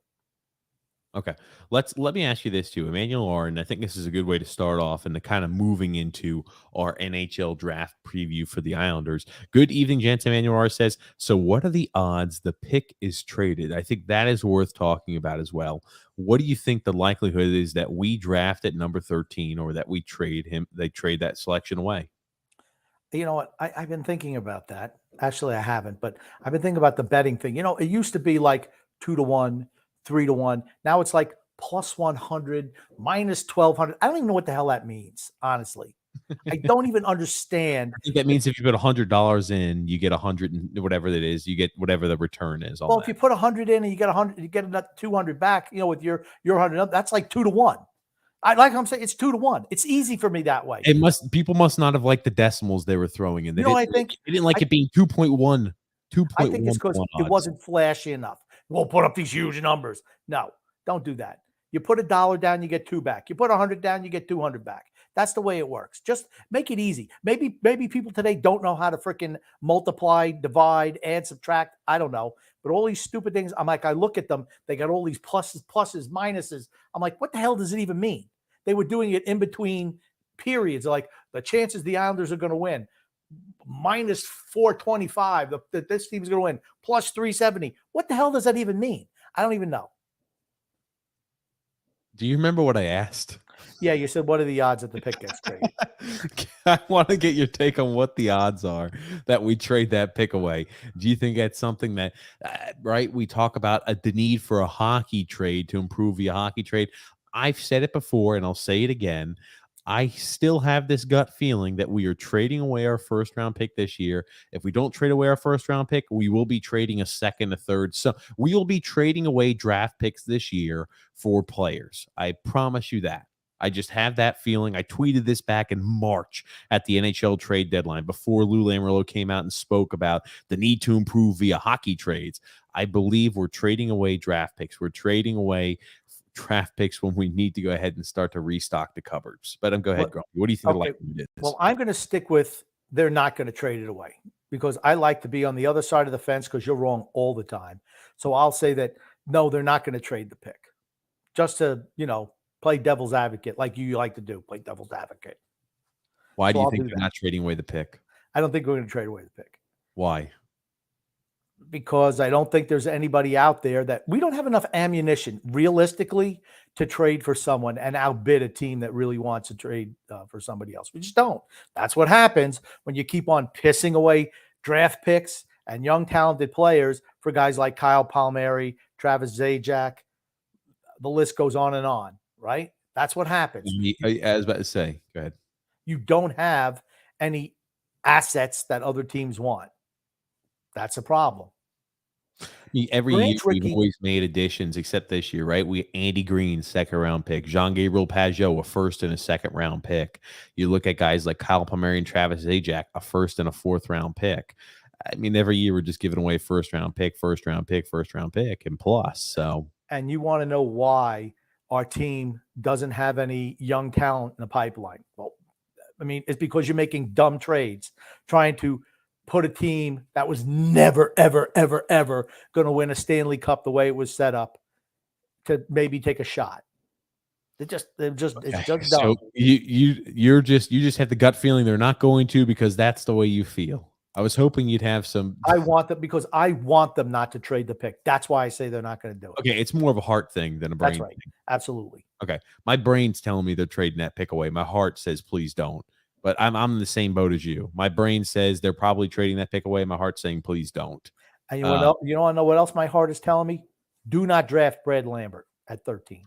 Okay. Let me ask you this too. Emmanuel R, and I think this is a good way to start off and to kind of moving into our NHL draft preview for the Islanders. Good evening, gents. Emmanuel R says, so what are the odds the pick is traded? I think that is worth talking about as well. What do you think the likelihood is that we draft at number 13 or that we trade that selection away? You know what? I've been thinking about that. Actually, I haven't, but I've been thinking about the betting thing. It used to be like 2-1, 3-1. Now it's like plus 100, minus 1,200. I don't even know what the hell that means, honestly. I don't even understand. I think that means if you put $100 in, you get 100 and whatever that is, you get whatever the return is. Well, if you put 100 in and you get 100, you get another 200 back, with your 100 up, that's like 2-1. I'm saying it's 2-1. It's easy for me that way. People must not have liked the decimals they were throwing in. They didn't like it being 2.1. I think it's because it wasn't flashy enough. We'll put up these huge numbers. No, don't do that. You put $1 down, you get 2 back. You put 100 down, you get 200 back. That's the way it works. Just make it easy. Maybe people today don't know how to freaking multiply, divide, add, subtract. I don't know. But all these stupid things, I look at them. They got all these pluses, minuses. I'm like, what the hell does it even mean? They were doing it in between periods. Like the chances the Islanders are going to win, minus 425. This team's going to win, plus 370. What the hell does that even mean? I don't even know. Do you remember what I asked? Yeah, you said, what are the odds that the pick gets traded? I want to get your take on what the odds are that we trade that pick away. Do you think that's something that, right? We talk about the need for a hockey trade to improve via hockey trade. I've said it before and I'll say it again. I still have this gut feeling that we are trading away our first round pick this year. If we don't trade away our first round pick, we will be trading a second, a third. So we will be trading away draft picks this year for players. I promise you that. I just have that feeling. I tweeted this back in March at the NHL trade deadline before Lou Lamoriello came out and spoke about the need to improve via hockey trades. I believe we're trading away draft picks. We're trading away draft picks when we need to go ahead and start to restock the cupboards. But go ahead, Grumpy. What do you think? Okay. Well, I'm going to stick with they're not going to trade it away because I like to be on the other side of the fence because you're wrong all the time. So I'll say that, no, they're not going to trade the pick just to, play devil's advocate like you like to do, play devil's advocate. Why do you think they're not trading away the pick? I don't think we're going to trade away the pick. Why? Because I don't think there's anybody out there that we don't have enough ammunition realistically to trade for someone and outbid a team that really wants to trade for somebody else. We just don't. That's what happens when you keep on pissing away draft picks and young talented players for guys like Kyle Palmieri, Travis Zajac. The list goes on, right? That's what happens. I was about to say, go ahead. You don't have any assets that other teams want. That's a problem. Every year we've always made additions, except this year, right? Andy Green, second round pick, Jean-Gabriel Pageau, a first and a second round pick. You look at guys like Kyle Palmieri and Travis Zajac, a first and a fourth round pick. I mean, every year we're just giving away first round pick, and plus. So, and you want to know why our team doesn't have any young talent in the pipeline? Well, I mean, it's because you're making dumb trades, trying to put a team that was never, ever, ever, ever going to win a Stanley Cup the way it was set up to maybe take a shot. It's just dumb. So you just have the gut feeling they're not going to because that's the way you feel. I was hoping you'd have some. I want them because I want them not to trade the pick. That's why I say they're not going to do it. Okay, it's more of a heart thing than a brain That's right. thing. Absolutely. Okay, my brain's telling me they're trading that pick away. My heart says please don't. But I'm in the same boat as you. My brain says they're probably trading that pick away. My heart's saying please don't. And you want to know what else my heart is telling me? Do not draft Brad Lambert at 13.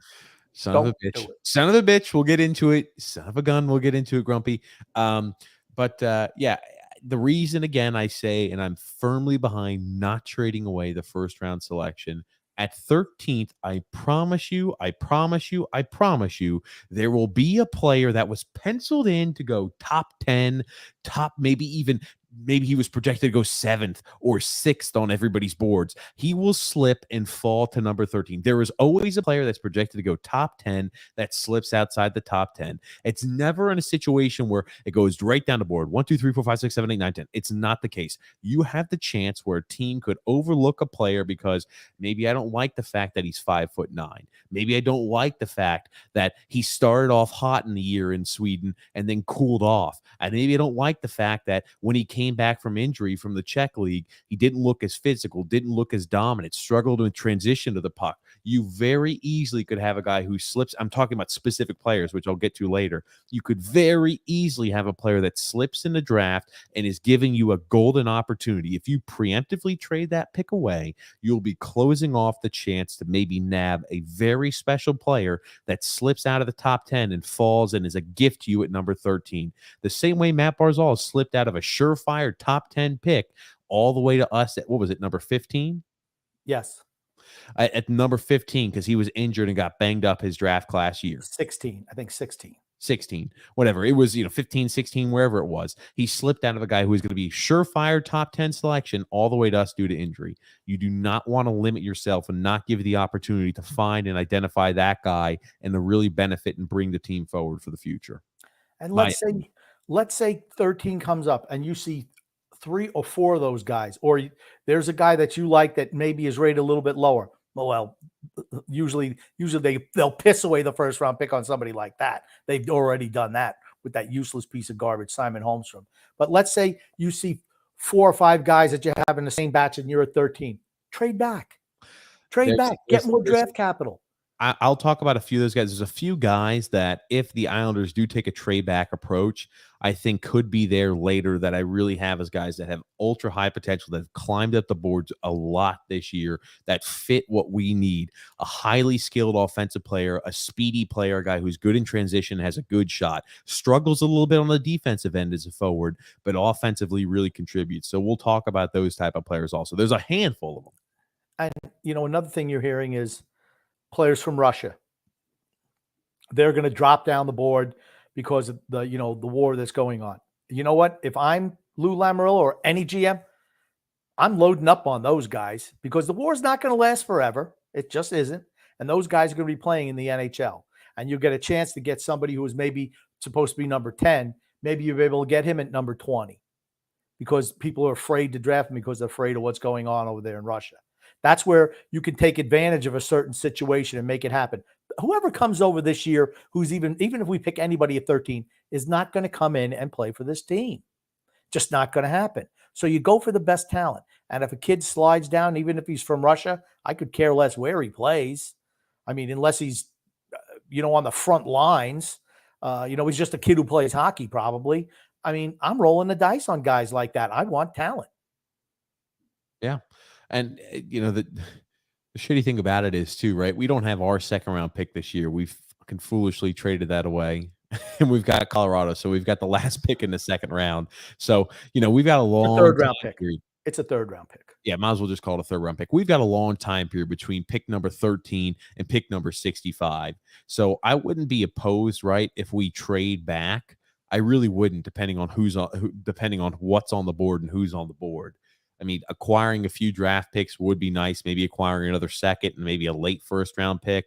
Son of a bitch. Son of a bitch. We'll get into it. Son of a gun. We'll get into it, Grumpy. Yeah, the reason, again, I say, and I'm firmly behind not trading away the first round selection. At 13th, I promise you, there will be a player that was penciled in to go top 10, maybe he was projected to go 7th or 6th on everybody's boards. He will slip and fall to number 13. There is always a player that's projected to go top 10 that slips outside the top 10. It's never in a situation where it goes right down the board. 1, 2, 3, 4, 5, 6, 7, 8, 9, 10. It's not the case. You have the chance where a team could overlook a player because maybe I don't like the fact that he's 5'9". Maybe I don't like the fact that he started off hot in the year in Sweden and then cooled off. And maybe I don't like the fact that when he came back from injury from the Czech league, he didn't look as physical, didn't look as dominant, struggled in transition to the puck. You very easily could have a guy who slips. I'm talking about specific players, which I'll get to later. You could very easily have a player that slips in the draft and is giving you a golden opportunity. If you preemptively trade that pick away, you'll be closing off the chance to maybe nab a very special player that slips out of the top 10 and falls and is a gift to you at number 13. The same way Matt Barzal slipped out of a surefire top 10 pick all the way to us at, what was it, number 15? Yes. At number 15 because he was injured and got banged up his draft class year. 16. I think 16. 16, whatever. It was, 15, 16, wherever it was. He slipped out of a guy who was going to be surefire top 10 selection all the way to us due to injury. You do not want to limit yourself and not give the opportunity to find and identify that guy and to really benefit and bring the team forward for the future. And let's say 13 comes up and you see 3 or 4 of those guys, or there's a guy that you like that maybe is rated a little bit lower. Well, usually they'll piss away the first round pick on somebody like that. They've already done that with that useless piece of garbage, Simon Holmstrom. But let's say you see 4 or 5 guys that you have in the same batch and you're at 13. Trade back. Get more draft capital. I'll talk about a few of those guys. There's a few guys that if the Islanders do take a trade back approach, I think could be there later that I really have as guys that have ultra high potential, that have climbed up the boards a lot this year, that fit what we need. A highly skilled offensive player, a speedy player, a guy who's good in transition, has a good shot, struggles a little bit on the defensive end as a forward, but offensively really contributes. So we'll talk about those type of players also. There's a handful of them. And, another thing you're hearing is players from Russia. They're going to drop down the board because of the war that's going on. You know what? If I'm Lou Lamoriello or any GM, I'm loading up on those guys because the war is not going to last forever. It just isn't. And those guys are going to be playing in the NHL. And you get a chance to get somebody who is maybe supposed to be number 10. Maybe you'll be able to get him at number 20 because people are afraid to draft him because they're afraid of what's going on over there in Russia. That's where you can take advantage of a certain situation and make it happen. Whoever comes over this year, who's even if we pick anybody at 13, is not going to come in and play for this team. Just not going to happen. So you go for the best talent. And if a kid slides down, even if he's from Russia, I could care less where he plays. I mean, unless he's, on the front lines, he's just a kid who plays hockey probably. I mean, I'm rolling the dice on guys like that. I want talent. Yeah. And, the shitty thing about it is too, right? We don't have our second round pick this year. We've fucking foolishly traded that away. And we've got Colorado. So we've got the last pick in the second round. So, we've got a long third round pick. Period. It's a third round pick. Yeah, might as well just call it a third round pick. We've got a long time period between pick number 13 and pick number 65. So I wouldn't be opposed, right, if we trade back. I really wouldn't, depending on depending on what's on the board and who's on the board. I mean, acquiring a few draft picks would be nice. Maybe acquiring another second and maybe a late first round pick.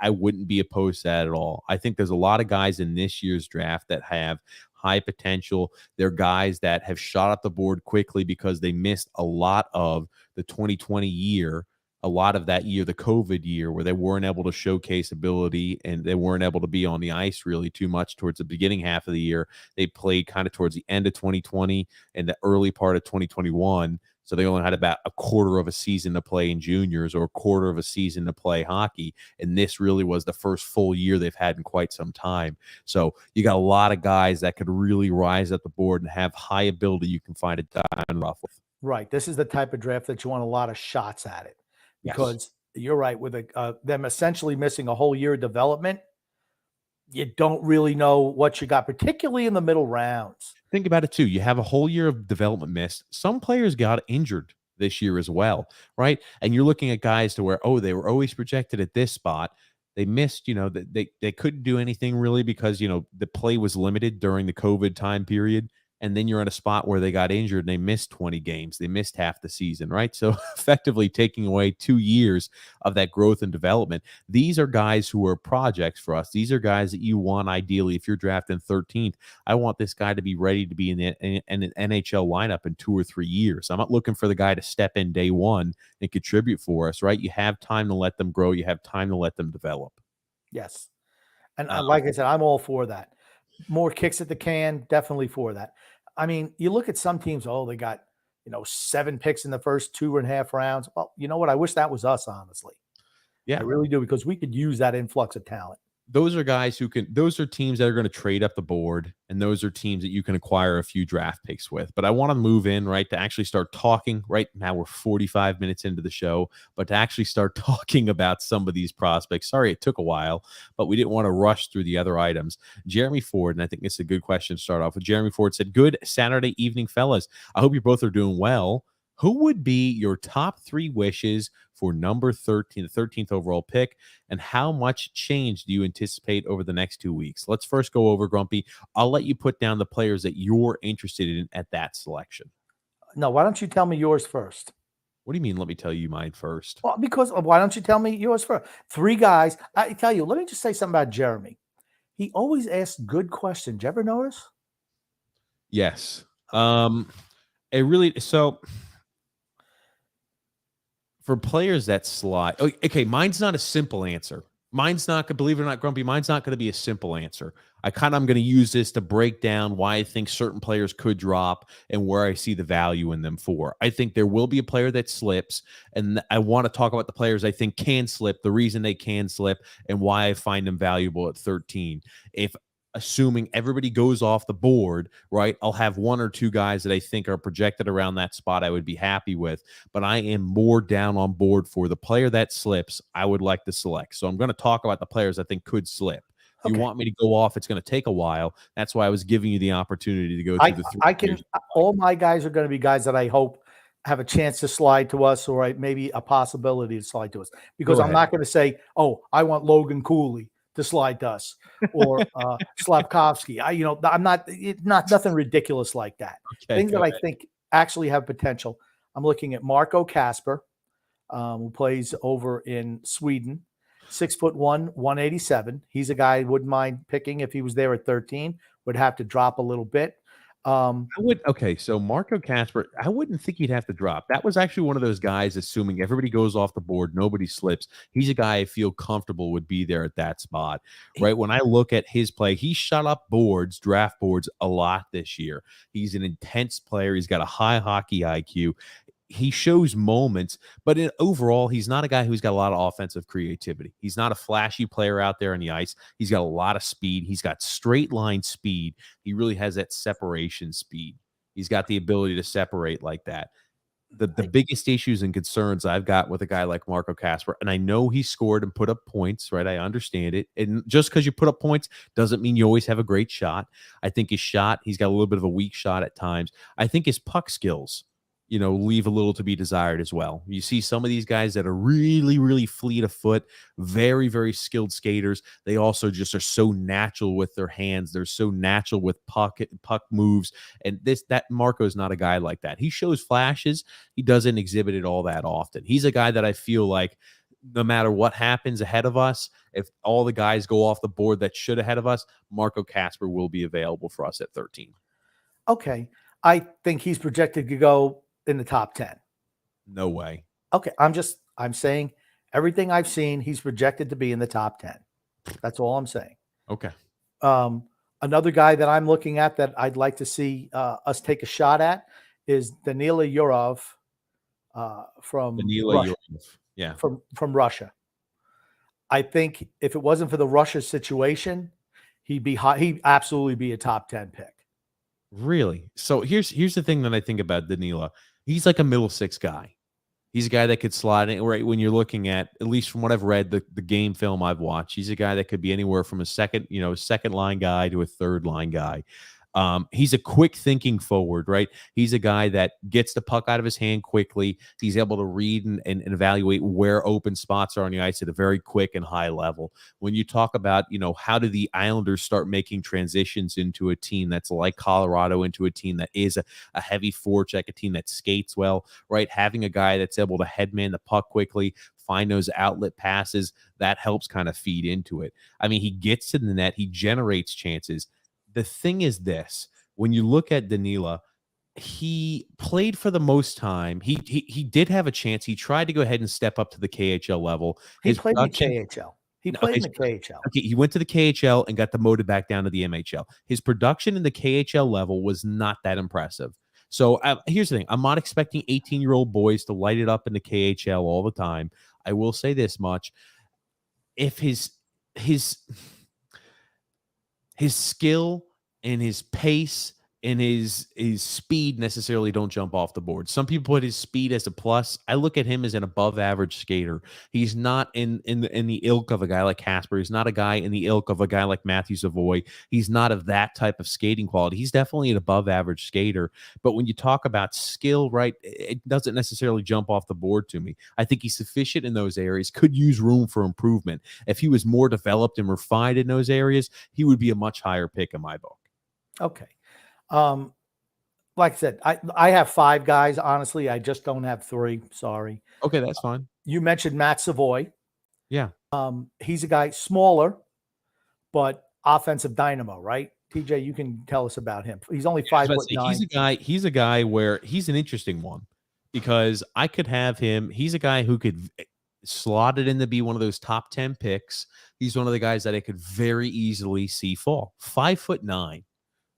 I wouldn't be opposed to that at all. I think there's a lot of guys in this year's draft that have high potential. They're guys that have shot up the board quickly because they missed a lot of the 2020 year a lot of that year, the COVID year, where they weren't able to showcase ability and they weren't able to be on the ice really too much towards the beginning half of the year. They played kind of towards the end of 2020 and the early part of 2021. So they only had about a quarter of a season to play in juniors or a quarter of a season to play hockey. And this really was the first full year they've had in quite some time. So you got a lot of guys that could really rise up the board and have high ability you can find a diamond rough with. Right. This is the type of draft that you want a lot of shots at it, because you're right, with them essentially missing a whole year of development. You don't really know what you got, particularly in the middle rounds. Think about it too. You have a whole year of development missed. Some players got injured this year as well, right? And you're looking at guys to where, oh, they were always projected at this spot. They missed, they couldn't do anything really because, the play was limited during the COVID time period. And then you're at a spot where they got injured and they missed 20 games. They missed half the season, right? So effectively taking away 2 years of that growth and development. These are guys who are projects for us. These are guys that you want ideally. If you're drafting 13th, I want this guy to be ready to be in an NHL lineup in 2 or 3 years. I'm not looking for the guy to step in day one and contribute for us, right? You have time to let them grow. You have time to let them develop. Yes. And like I said, I'm all for that. More kicks at the can, definitely for that. I mean, you look at some teams, they got, 7 picks in the first 2.5 rounds. Well, you know what? I wish that was us, honestly. Yeah, I really do, because we could use that influx of talent. Those are guys those are teams that are going to trade up the board, and those are teams that you can acquire a few draft picks with. But I want to move in, right, to actually start talking. Right now, we're 45 minutes into the show, but to actually start talking about some of these prospects. Sorry, it took a while, but we didn't want to rush through the other items. Jeremy Ford, and I think this is a good question to start off with. Jeremy Ford said, "Good Saturday evening, fellas. I hope you both are doing well. Who would be your top 3 wishes for number 13, the 13th overall pick, and how much change do you anticipate over the next 2 weeks?" Let's first go over, Grumpy. I'll let you put down the players that you're interested in at that selection. No, why don't you tell me yours first? What do you mean, let me tell you mine first? Well, because why don't you tell me yours first? 3 guys. I tell you, let me just say something about Jeremy. He always asks good questions. You ever notice? Yes. For players that slide, okay, mine's not a simple answer. Mine's not, believe it or not, Grumpy, mine's not going to be a simple answer. I'm going to use this to break down why I think certain players could drop and where I see the value in them for. I think there will be a player that slips, and I want to talk about the players I think can slip, the reason they can slip, and why I find them valuable at 13. Assuming everybody goes off the board, right, I'll have 1 or 2 guys that I think are projected around that spot I would be happy with, but I am more down on board for the player that slips I would like to select. So I'm going to talk about the players I think could slip. If you want me to go off, it's going to take a while. That's why I was giving you the opportunity to go through the 3 all my guys are going to be guys that I hope have a chance to slide to us, or maybe a possibility to slide to us, because I'm not going to say, I want Logan Cooley to slide to us, or Slavkovsky. I'm not nothing ridiculous like that. Okay, Things that I think actually have potential. I'm looking at Marco Casper, who plays over in Sweden, 6'1", 187. He's a guy I wouldn't mind picking if he was there at 13. Would have to drop a little bit. So Marco Casper, I wouldn't think he'd have to drop. That was actually one of those guys, assuming everybody goes off the board, nobody slips. He's a guy I feel comfortable would be there at that spot, right? When I look at his play, he shut up draft boards a lot this year. He's an intense player. He's got a high hockey IQ. He shows moments, but overall, he's not a guy who's got a lot of offensive creativity. He's not a flashy player out there on the ice. He's got a lot of speed. He's got straight line speed. He really has that separation speed. He's got the ability to separate like that. The biggest issues and concerns I've got with a guy like Marco Casper, and I know he scored and put up points, right? I understand it. And just because you put up points doesn't mean you always have a great shot. I think his shot, he's got a little bit of a weak shot at times. I think his puck skills, leave a little to be desired as well. You see some of these guys that are really, really fleet of foot, very, very skilled skaters. They also just are so natural with their hands. They're so natural with puck moves. And that Marco's not a guy like that. He shows flashes. He doesn't exhibit it all that often. He's a guy that I feel like no matter what happens ahead of us, if all the guys go off the board that should ahead of us, Marco Casper will be available for us at 13. Okay. I think he's projected to go in the top 10. No way. Okay. I'm saying everything I've seen, he's projected to be in the top 10. That's all I'm saying. Okay. Another guy that I'm looking at that I'd like to see us take a shot at is Danila Yurov from Danila Russia. Yurov. Yeah. From Russia. I think if it wasn't for the Russia situation, he'd absolutely be a top 10 pick. Really? So here's the thing that I think about Danila. He's like a middle six guy. He's a guy that could slide in, right? When you're looking at least from what I've read, the game film I've watched, he's a guy that could be anywhere from a second line guy to a third line guy. He's a quick thinking forward, right? He's a guy that gets the puck out of his hand quickly. He's able to read and evaluate where open spots are on the ice at a very quick and high level. When you talk about, how do the Islanders start making transitions into a team that's like Colorado, into a team that is a heavy forecheck, a team that skates well, right? Having a guy that's able to headman the puck quickly, find those outlet passes, that helps kind of feed into it. I mean, he gets to the net, he generates chances. The thing is this, when you look at Danila, he played for the most time. He did have a chance. He tried to go ahead and step up to the KHL level. He played in the KHL. He played in the KHL. Okay, he went to the KHL and got demoted back down to the MHL. His production in the KHL level was not that impressive. So here's the thing. I'm not expecting 18-year-old boys to light it up in the KHL all the time. I will say this much. If his skill and his pace and his speed necessarily don't jump off the board. Some people put his speed as a plus. I look at him as an above average skater. He's not in the ilk of a guy like Casper. He's not a guy in the ilk of a guy like Matthew Savoy. He's not of that type of skating quality. He's definitely an above average skater. But when you talk about skill, right, it doesn't necessarily jump off the board to me. I think he's sufficient in those areas, could use room for improvement. If he was more developed and refined in those areas, he would be a much higher pick in my book. Okay. Like I said, I have 5 guys. Honestly, I just don't have 3. Sorry. Okay, that's fine. You mentioned Matt Savoy. Yeah. He's a guy smaller, but offensive dynamo, right? TJ, you can tell us about him. He's only 5'9". He's a guy where he's an interesting one because I could have him. He's a guy who could slot it in to be one of those top 10 picks. He's one of the guys that I could very easily see fall. 5'9".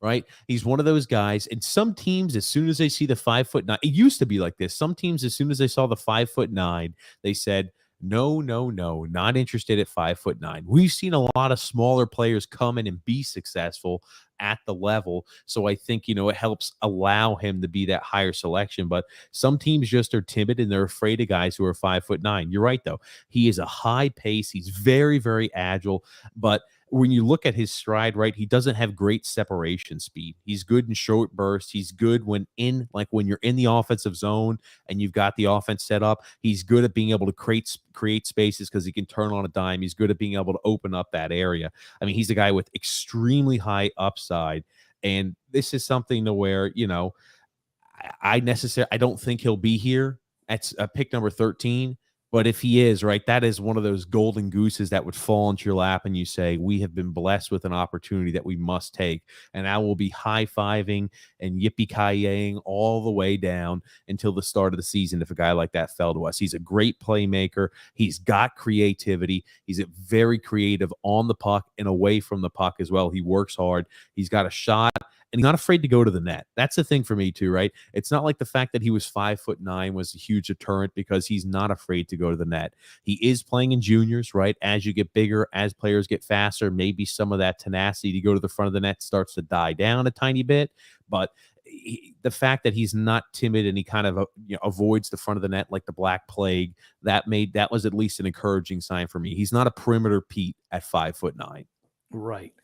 Right? He's one of those guys. And some teams, as soon as they see the 5'9", it used to be like this. Some teams, as soon as they saw the 5'9", they said, no, not interested at 5'9". We've seen a lot of smaller players come in and be successful at the level. So I think, it helps allow him to be that higher selection. But some teams just are timid and they're afraid of guys who are 5'9". You're right, though. He is a high pace. He's very, very agile. But when you look at his stride, right, he doesn't have great separation speed. He's good in short bursts. He's good when you're in the offensive zone and you've got the offense set up. He's good at being able to create spaces because he can turn on a dime. He's good at being able to open up that area. I mean, he's a guy with extremely high upside. And this is something to where, I don't think he'll be here at pick number 13. But if he is, right, that is one of those golden gooses that would fall into your lap and you say, we have been blessed with an opportunity that we must take. And I will be high-fiving and yippee-ki-yaying all the way down until the start of the season if a guy like that fell to us. He's a great playmaker. He's got creativity. He's very creative on the puck and away from the puck as well. He works hard. He's got a shot. And he's not afraid to go to the net. That's the thing for me too, right? It's not like the fact that he was 5'9" was a huge deterrent because he's not afraid to go to the net. He is playing in juniors, right? As you get bigger, as players get faster, maybe some of that tenacity to go to the front of the net starts to die down a tiny bit. But the fact that he's not timid and he kind of avoids the front of the net like the Black Plague, that was at least an encouraging sign for me. He's not a perimeter Pete at 5'9". Right.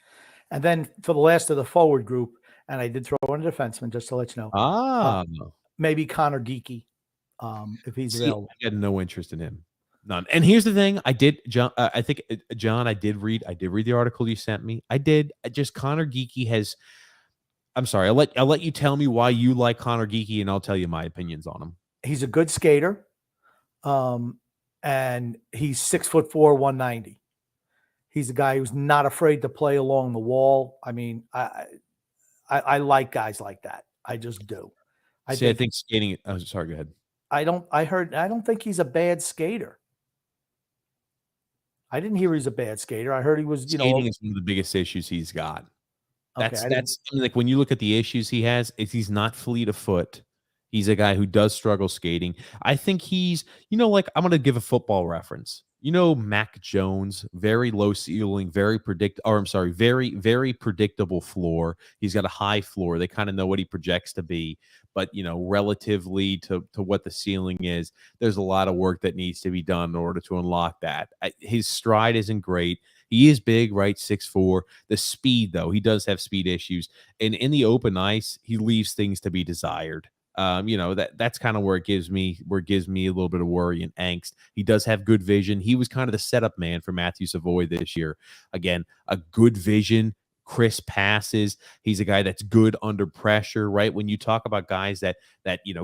And then for the last of the forward group, and I did throw in a defenseman just to let you know. Maybe Connor Geekie, if he's available. I had no interest in him. None. And here's the thing: I did, John. I think John. I did read the article you sent me. I did. Connor Geekie has. I'm sorry. I'll let you tell me why you like Connor Geekie, and I'll tell you my opinions on him. He's a good skater, and he's 6'4", 190. He's a guy who's not afraid to play along the wall. I mean, I like guys like that. I just do. I think skating. Oh, sorry. Go ahead. I don't think he's a bad skater. I didn't hear he's a bad skater. I heard he was, Skating is one of the biggest issues he's got. okay. I didn't, Like when you look at the issues he has, he's not fleet of foot. He's a guy who does struggle skating. I think he's, like I'm going to give a football reference. Mac Jones, very low ceiling, very very predictable floor. He's got a high floor. They kind of know what he projects to be, but relatively to what the ceiling is, there's a lot of work that needs to be done in order to unlock that. His stride isn't great. He is big, right? 6'4". The speed, though, he does have speed issues. And in the open ice, he leaves things to be desired. That's kind of where it gives me a little bit of worry and angst. He does have good vision. He was kind of the setup man for Matthew Savoy this year. Again, a good vision, crisp passes. He's a guy that's good under pressure, right? When you talk about guys that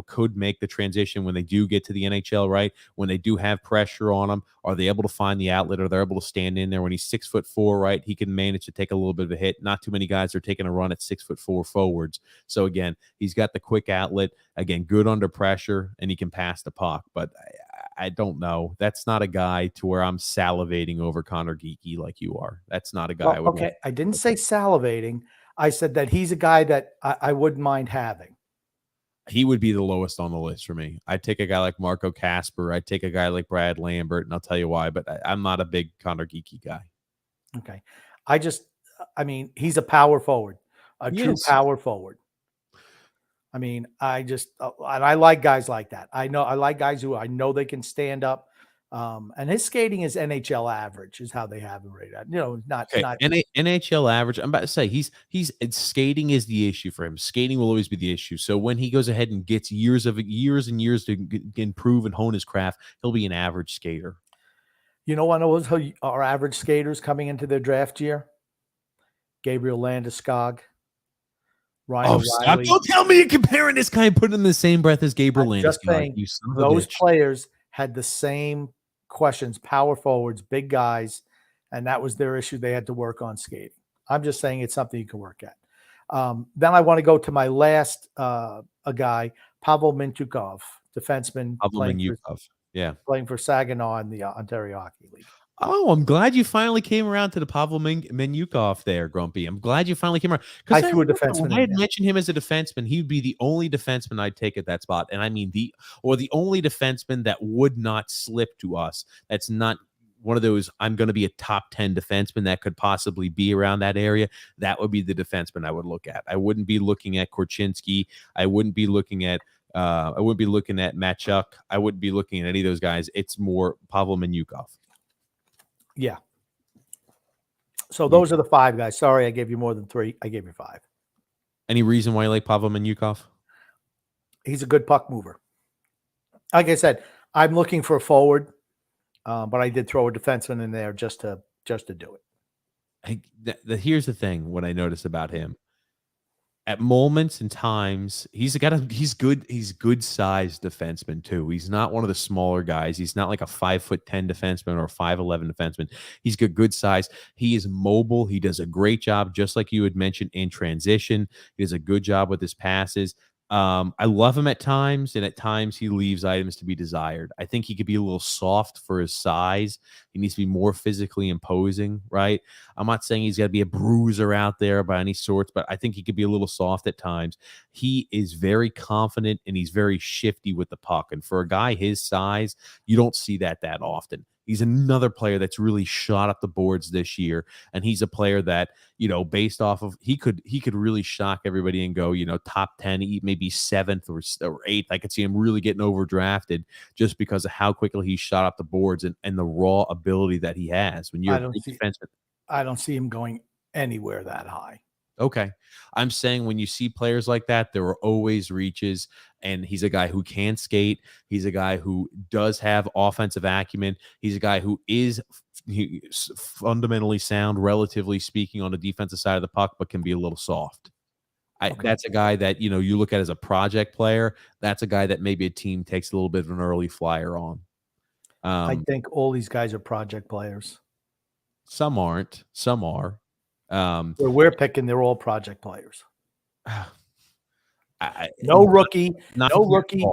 could make the transition when they do get to the NHL, right? When they do have pressure on them, are they able to find the outlet? Are they able to stand in there? When he's 6'4", right? He can manage to take a little bit of a hit. Not too many guys are taking a run at 6'4" forwards. So again, he's got the quick outlet. Again, good under pressure, and he can pass the puck. But I don't know. That's not a guy to where I'm salivating over Connor Geeky like you are. That's not a guy. okay. I didn't say salivating. I said that he's a guy that I wouldn't mind having. He would be the lowest on the list for me. I'd take a guy like Marco Casper. I'd take a guy like Brad Lambert, and I'll tell you why. But I'm not a big Connor Geeky guy. Okay. He's a power forward, true power forward. And I like guys like that. I like guys who I know they can stand up. And his skating is NHL average, is how they have him rated. Not NHL average. I'm about to say skating is the issue for him. Skating will always be the issue. So when he goes ahead and gets years and years to improve and hone his craft, he'll be an average skater. One of those our average skaters coming into their draft year? Gabriel Landeskog. Ryan O'Reilly. Don't tell me you're comparing this guy and putting him in the same breath as Gabriel Landeskog. Those players had the same questions, power forwards, big guys, and that was their issue. They had to work on skating. I'm just saying it's something you can work at. Then I want to go to my last a guy, Pavel Mintyukov, defenseman. Playing for Saginaw in the Ontario Hockey League. Oh, I'm glad you finally came around to the Pavel Mintyukov there, Grumpy. I'm glad you finally came around. I threw a defenseman. I had mentioned him as a defenseman. He would be the only defenseman I'd take at that spot. And I mean the only defenseman that would not slip to us. That's not one of those, I'm going to be a top 10 defenseman that could possibly be around that area. That would be the defenseman I would look at. I wouldn't be looking at Korchinski. I wouldn't be looking at Matchuk. I wouldn't be looking at any of those guys. It's more Pavel Mintyukov. Yeah. So those are the five guys. Sorry, I gave you more than three. I gave you five. Any reason why you like Pavel Mintyukov? He's a good puck mover. Like I said, I'm looking for a forward, but I did throw a defenseman in there just to do it. Here's the thing. What I noticed about him, at moments and times, he's good. He's good sized defenseman too. He's not one of the smaller guys. He's not like a 5'10" defenseman or a 5'11" defenseman. He's good size. He is mobile. He does a great job, just like you had mentioned, in transition. He does a good job with his passes. I love him at times, and at times he leaves items to be desired. I think he could be a little soft for his size. He needs to be more physically imposing, right? I'm not saying he's got to be a bruiser out there by any sorts, but I think he could be a little soft at times. He is very confident, and he's very shifty with the puck. And for a guy his size, you don't see that often. He's another player that's really shot up the boards this year, and he's a player that, based off of, he could really shock everybody and go, top 10, maybe 7th or 8th. I could see him really getting overdrafted just because of how quickly he shot up the boards and the raw ability that he has. When you're a defenseman, I don't see him going anywhere that high. Okay. I'm saying when you see players like that, there are always reaches, and he's a guy who can skate. He's a guy who does have offensive acumen. He's a guy who is fundamentally sound, relatively speaking, on the defensive side of the puck, but can be a little soft. That's a guy that, you look at as a project player. That's a guy that maybe a team takes a little bit of an early flyer on. I think all these guys are project players. Some aren't. Some are. Where we're picking, they're all project players. No No rookie.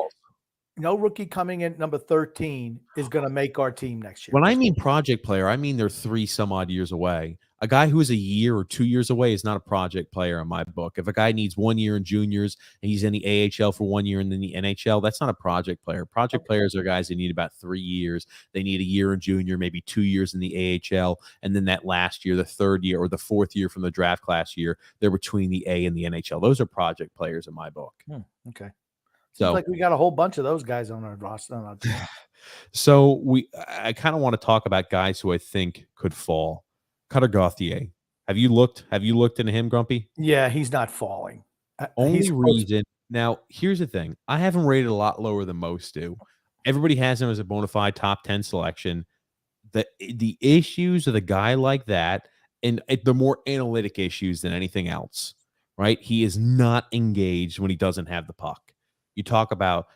no rookie coming in at number 13 is going to make our team next year. When I mean project player, I mean they're 3 some odd years away. A guy who is a year or 2 years away is not a project player in my book. If a guy needs 1 year in juniors and he's in the AHL for 1 year and then the NHL, that's not a project player. Project players are guys that need about 3 years. They need a year in junior, maybe 2 years in the AHL, and then that last year, the third year or the fourth year from the draft class year, they're between the A and the NHL. Those are project players in my book. Okay. Seems So like we got a whole bunch of those guys on our roster. On our team. So I kind of want to talk about guys who I think could fall. Cutter Gauthier. Have you looked into him, Grumpy? Yeah, he's not falling. Only reason. Now, here's the thing. I have him rated a lot lower than most do. Everybody has him as a bona fide top 10 selection. The issues of the guy like that, and the more analytic issues than anything else, right? He is not engaged when he doesn't have the puck. You talk about,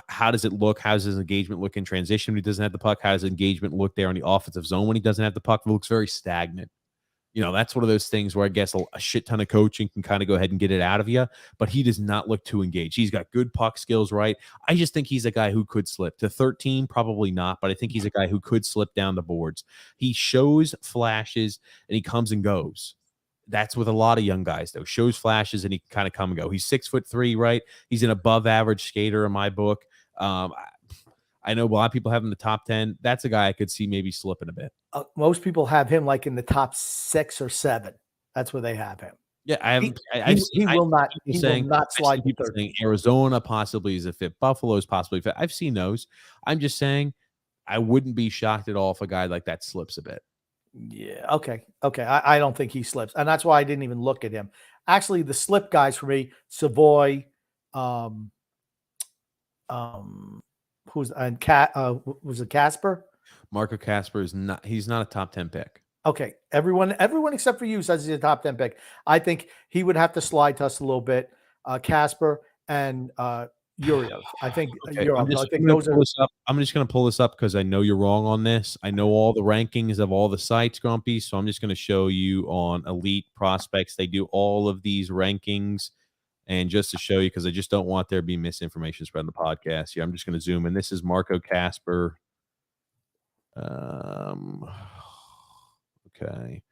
how does it look? How does his engagement look in transition when he doesn't have the puck? How does engagement look there in the offensive zone when he doesn't have the puck? It looks very stagnant. That's one of those things where I guess a shit ton of coaching can kind of go ahead and get it out of you, but he does not look too engaged. He's got good puck skills, right? I just think he's a guy who could slip to 13, probably not, but I think he's a guy who could slip down the boards. He shows flashes and he comes and goes. That's with a lot of young guys, though. Shows flashes and he can kind of come and go. He's 6'3", right? He's an above average skater in my book. I know a lot of people have him in the top 10. That's a guy I could see maybe slipping a bit. Most people have him like in the top 6 or 7. That's where they have him. Yeah, He will not slide to 13. Arizona possibly is a fit. Buffalo's possibly a fit. I've seen those. I'm just saying I wouldn't be shocked at all if a guy like that slips a bit. Yeah. Okay. I don't think he slips, and that's why I didn't even look at him. Actually, the slip guys for me: Savoy, was it Casper? Marco Casper is not. He's not a top 10 pick. Okay. Everyone except for you says he's a top 10 pick. I think he would have to slide to us a little bit. Casper and Urich. I think okay, Yurov. I think those are. I'm just going to pull this up because I know you're wrong on this. I know all the rankings of all the sites, Grumpy. So I'm just going to show you on Elite Prospects. They do all of these rankings, and just to show you, because I just don't want there to be misinformation spread on the podcast here. I'm just going to zoom in. This is Marco Casper. Okay,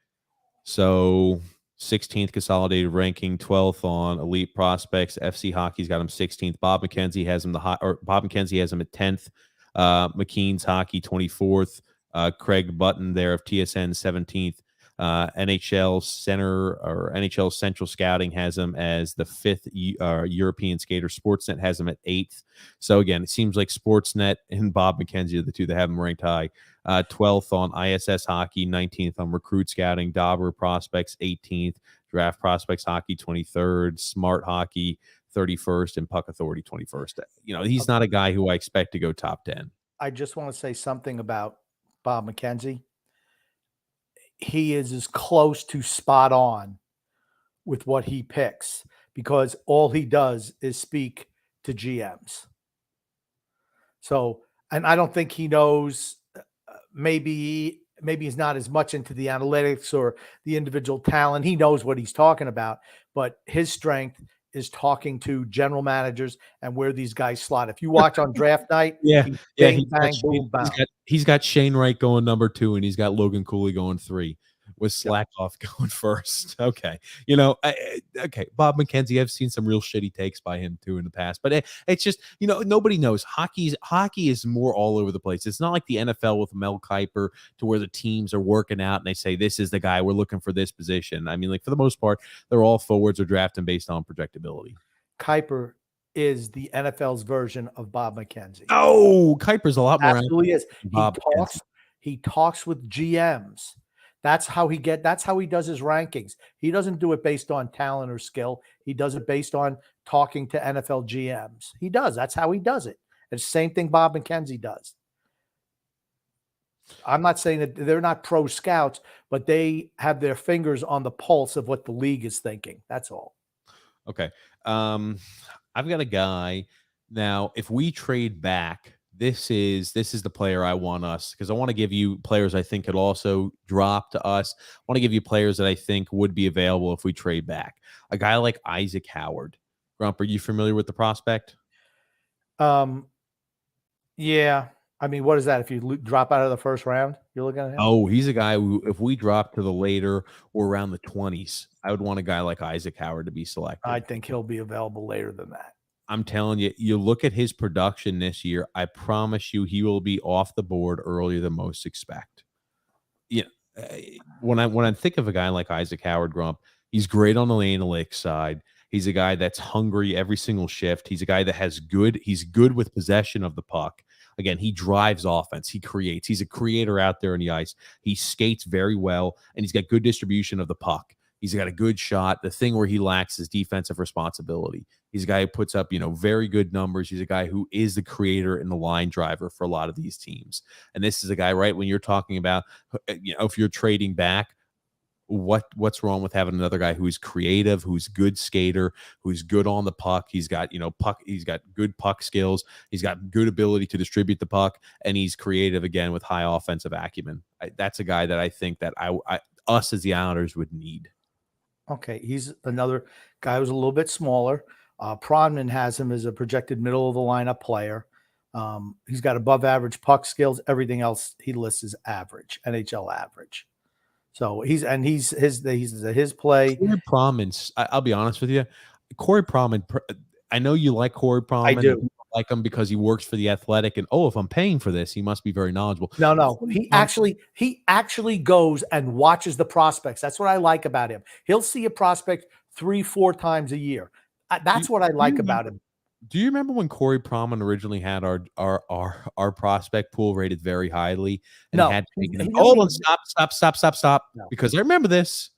so 16th consolidated ranking, 12th on Elite Prospects. FC Hockey's got him 16th. Bob McKenzie has him Bob McKenzie has him at 10th. McKean's Hockey 24th. Craig Button there of TSN 17th. NHL Center or NHL Central Scouting has him as the 5th European skater. Sportsnet has him at 8th. So again, it seems like Sportsnet and Bob McKenzie are the two that have him ranked high. 12th on ISS Hockey, 19th on Recruit Scouting, Dauber Prospects 18th, Draft Prospects Hockey 23rd, Smart Hockey 31st, and Puck Authority 21st. He's not a guy who I expect to go top 10. I just want to say something about Bob McKenzie. He is as close to spot on with what he picks because all he does is speak to GMs. So, and I don't think he knows, maybe he's not as much into the analytics or the individual talent. He knows what he's talking about, but his strength is talking to general managers and where these guys slot. If you watch on draft night, he's got Shane Wright going number 2, and he's got Logan Cooley going 3, with Slackoff going first. Okay, okay. Bob McKenzie, I've seen some real shitty takes by him too in the past, but it's just nobody knows. Hockey is more all over the place. It's not like the NFL with Mel Kiper to where the teams are working out and they say this is the guy we're looking for this position. I mean, like for the most part, they're all forwards or drafting based on projectability. Kiper is the NFL's version of Bob McKenzie. Oh, Kiper's a lot more. Absolutely is. He talks with GMs. That's how he does his rankings. He doesn't do it based on talent or skill. He does it based on talking to NFL GMs. He does. That's how he does it. It's the same thing Bob McKenzie does. I'm not saying that they're not pro scouts, but they have their fingers on the pulse of what the league is thinking. That's all. Okay. I've got a guy now. If we trade back, this is the player I want us, because I want to give you players I think could also drop to us. I want to give you players that I think would be available if we trade back. A guy like Isaac Howard. Grump, are you familiar with the prospect? Yeah. I mean, what is that? If you drop out of the first round, you're looking at him? Oh, he's a guy who, if we drop to the later or around the 20s, I would want a guy like Isaac Howard to be selected. I think he'll be available later than that. I'm telling you, you look at his production this year, I promise you he will be off the board earlier than most expect. Yeah. When I think of a guy like Isaac Howard, Grump, he's great on the analytics side. He's a guy that's hungry every single shift. He's a guy that he's good with possession of the puck. Again, he drives offense. He creates. He's a creator out there on the ice. He skates very well, and he's got good distribution of the puck. He's got a good shot. The thing where he lacks is defensive responsibility. He's a guy who puts up, very good numbers. He's a guy who is the creator and the line driver for a lot of these teams. And this is a guy, right, when you're talking about, if you're trading back, what's wrong with having another guy who's creative, who's good skater, who's good on the puck. He's got, he's got good puck skills. He's got good ability to distribute the puck, and he's creative again with high offensive acumen. That's a guy that I think that us as the Islanders would need. Okay, he's another guy who's a little bit smaller. Pronman has him as a projected middle of the lineup player. He's got above average puck skills. Everything else he lists as average, NHL average. So his play. Corey Pronman, I'll be honest with you. Corey Pronman, I know you like Corey Pronman. I do. You like him because he works for the Athletic, and if I'm paying for this, he must be very knowledgeable. No, he actually goes and watches the prospects. That's what I like about him. He'll see a prospect 3-4 times a year. That's what I like about him. Do you remember when Corey Pronman originally had our prospect pool rated very highly? And No. had stop. No. Because I remember this.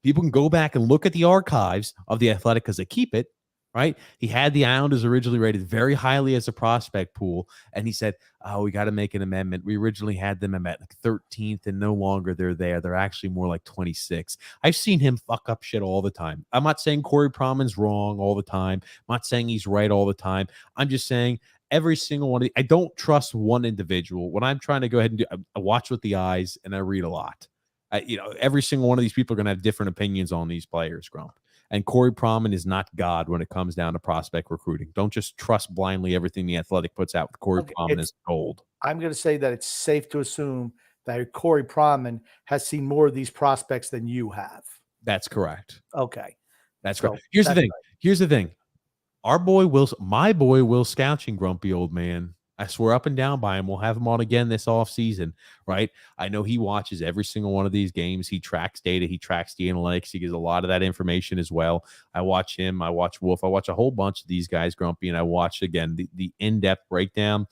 People can go back and look at the archives of the Athletic because they keep it, right? He had the Islanders originally rated very highly as a prospect pool, and he said, we got to make an amendment. We originally had them at like 13th, and no longer they're there. They're actually more like 26. I've seen him fuck up shit all the time. I'm not saying Corey Pronman's wrong all the time. I'm not saying he's right all the time. I'm just saying every single one I don't trust one individual. When I'm trying to go ahead and I watch with the eyes, and I read a lot. Every single one of these people are going to have different opinions on these players, Grump. And Corey Pronman is not God when it comes down to prospect recruiting. Don't just trust blindly everything the Athletic puts out with Corey Pronman as gold. I'm going to say that it's safe to assume that Corey Pronman has seen more of these prospects than you have. That's correct. Okay. That's correct. Here's the thing. Right. Here's the thing. My boy Will Scouching, grumpy old man. I swear up and down by him. We'll have him on again this offseason, right? I know he watches every single one of these games. He tracks data. He tracks the analytics. He gives a lot of that information as well. I watch him. I watch Wolf. I watch a whole bunch of these guys, Grumpy, and I watch, again, the in-depth breakdown.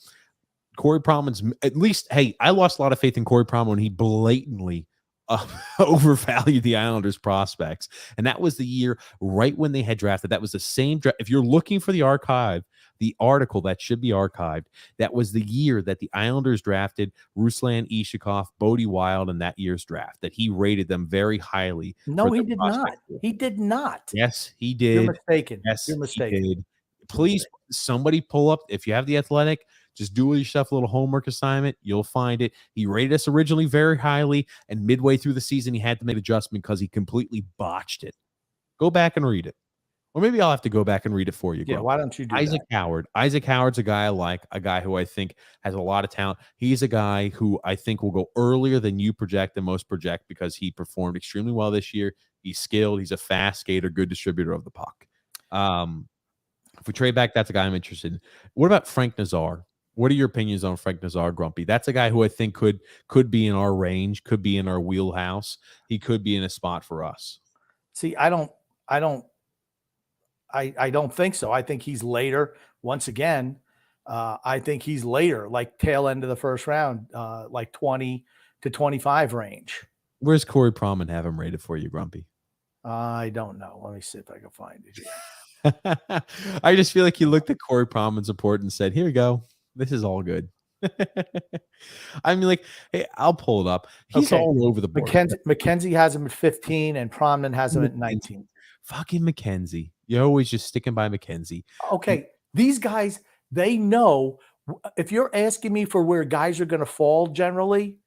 Corey Pronman's, at least, hey, I lost a lot of faith in Corey Pronman when he blatantly overvalued the Islanders prospects. And that was the year right when they had drafted. That was the same draft. If you're looking for the article that should be archived, that was the year that the Islanders drafted Ruslan Ishikov, Bodie Wild in that year's draft, that he rated them very highly. No, he did not. He did not. Yes, he did. You're mistaken. Yes, you're mistaken. He did. Please, somebody pull up, if you have the Athletic, just do yourself a little homework assignment. You'll find it. He rated us originally very highly, and midway through the season, he had to make an adjustment because he completely botched it. Go back and read it. Or maybe I'll have to go back and read it for you. Yeah, why don't you do Isaac that? Howard. Isaac Howard's a guy I like, a guy who I think has a lot of talent. He's a guy who I think will go earlier than you project and most project because he performed extremely well this year. He's skilled. He's a fast skater, good distributor of the puck. If we trade back, that's a guy I'm interested in. What about Frank Nazar? What are your opinions on Frank Nazar, Grumpy? That's a guy who I think could be in our range, could be in our wheelhouse. He could be in a spot for us. See, I don't think so. I think he's later. Once again, I think he's later, like tail end of the first round, like 20 to 25 range. Where's Corey Pronman have him rated for you, Grumpy? I don't know. Let me see if I can find it. I just feel like you looked at Corey Pronman's report and said, here we go. This is all good. I mean, like, hey, I'll pull it up. He's all over the board. McKenzie has him at 15 and Pronman has him at 19. Fucking McKenzie. You're always just sticking by McKenzie. Okay. These guys, they know. If you're asking me for where guys are going to fall generally,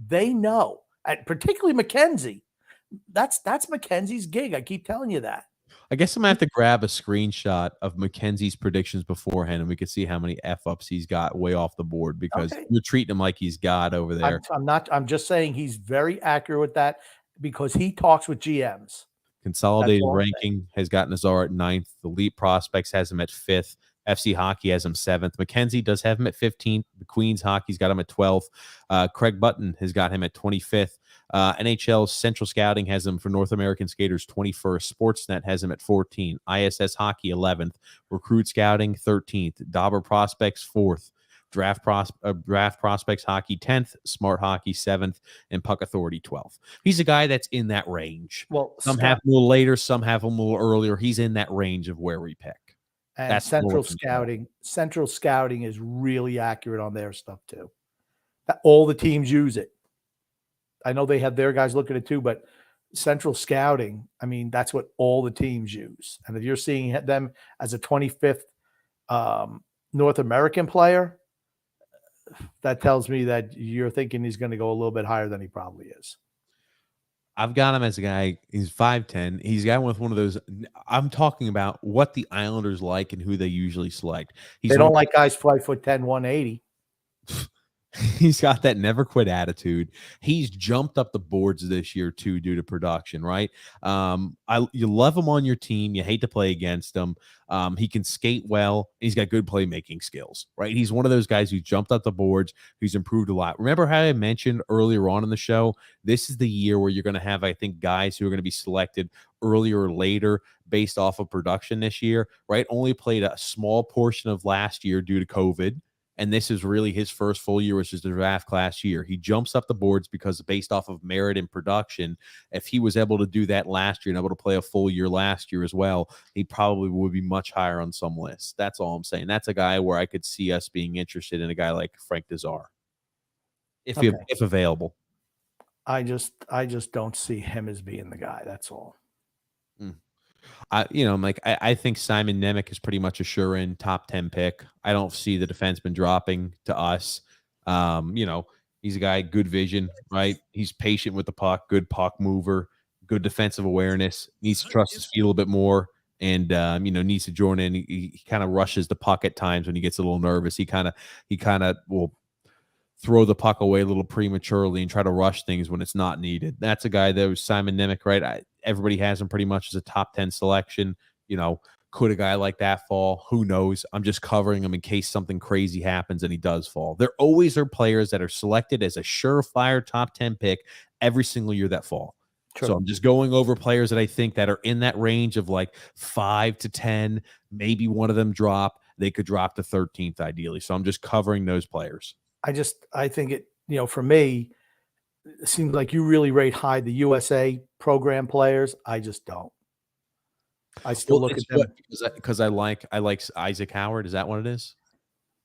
they know. And particularly McKenzie. That's McKenzie's gig. I keep telling you that. I guess I'm gonna have to grab a screenshot of Mackenzie's predictions beforehand, and we can see how many f ups he's got way off the board because Okay. you're treating him like he's God over there. I'm not. I'm just saying he's very accurate with that because he talks with GMs. Consolidated all I'm saying. ranking has got Nazar at 9th. The Elite Prospects has him at 5th. FC Hockey has him 7th. Mackenzie does have him at 15th. The Queens Hockey's got him at 12th. Craig Button has got him at 25th. NHL Central Scouting has him for North American Skaters 21st. Sportsnet has him at 14th. ISS Hockey 11th. Recruit Scouting 13th. Dauber Prospects 4th. Draft Prospects Hockey 10th, Smart Hockey 7th, and Puck Authority 12th. He's a guy that's in that range. Well, some have him a little later, some have him a little earlier. He's in that range of where we pick. And That's Central Scouting is really accurate on their stuff too. All the teams use it. I know they have their guys look at it too, but Central Scouting, I mean, that's what all the teams use. And if you're seeing them as a 25th North American player, that tells me that you're thinking he's going to go a little bit higher than he probably is. I've got him as a guy. He's 5'10". He's got with one of those. I'm talking about what the Islanders like and who they usually select. They don't like guys 5'10", 180. He's got that never quit attitude. He's jumped up the boards this year too due to production, right? You love him on your team. You hate to play against him. He can skate well. He's got good playmaking skills, right? He's one of those guys who jumped up the boards, who's improved a lot. Remember how I mentioned earlier on in the show, this is the year where you're going to have, I think, guys who are going to be selected earlier or later based off of production this year, right? Only played a small portion of last year due to COVID. And this is really his first full year, which is the draft class year. He jumps up the boards because based off of merit and production, if he was able to do that last year and able to play a full year last year as well, he probably would be much higher on some lists. That's all I'm saying. That's a guy where I could see us being interested in a guy like Frank Nazar, if available. I just don't see him as being the guy. That's all. I think Simon Nemec is pretty much a sure-in top 10 pick. I don't see the defenseman dropping to us. He's a guy, good vision, right? He's patient with the puck, good puck mover, good defensive awareness, needs to trust his feet a little bit more, and needs to join in. He kind of rushes the puck at times when he gets a little nervous. He kind of will throw the puck away a little prematurely and try to rush things when it's not needed. That's a guy that was Simon Nemec, right? Everybody has him pretty much as a top 10 selection. Could a guy like that fall? Who knows? I'm just covering him in case something crazy happens and he does fall. There always are players that are selected as a surefire top 10 pick every single year that fall. True. So I'm just going over players that I think that are in that range of like 5 to 10. Maybe one of them drop. They could drop to 13th ideally. So I'm just covering those players. I think it, for me, it seems like you really rate high the USA program players. I just don't. I still look at them because I like Isaac Howard. Is that what it is?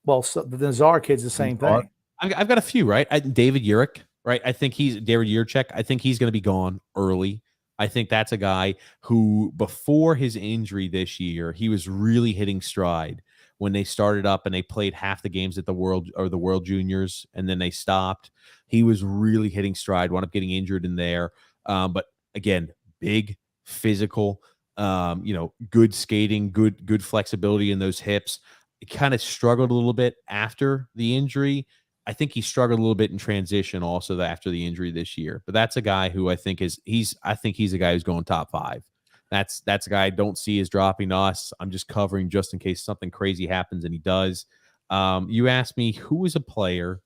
Well, so the Nazar kid's the same thing. I've got a few, right? David Urich, right? I think David Urich. I think he's going to be gone early. I think that's a guy who, before his injury this year, he was really hitting stride when they started up and they played half the games at the World Juniors and then they stopped. He was really hitting stride, wound up getting injured in there. But again, big, physical, good skating, good flexibility in those hips. He kind of struggled a little bit after the injury. I think he struggled a little bit in transition also after the injury this year. But that's a guy who I think he's a guy who's going top 5. That's a guy I don't see as dropping us. I'm just covering just in case something crazy happens, and he does. You asked me who is a player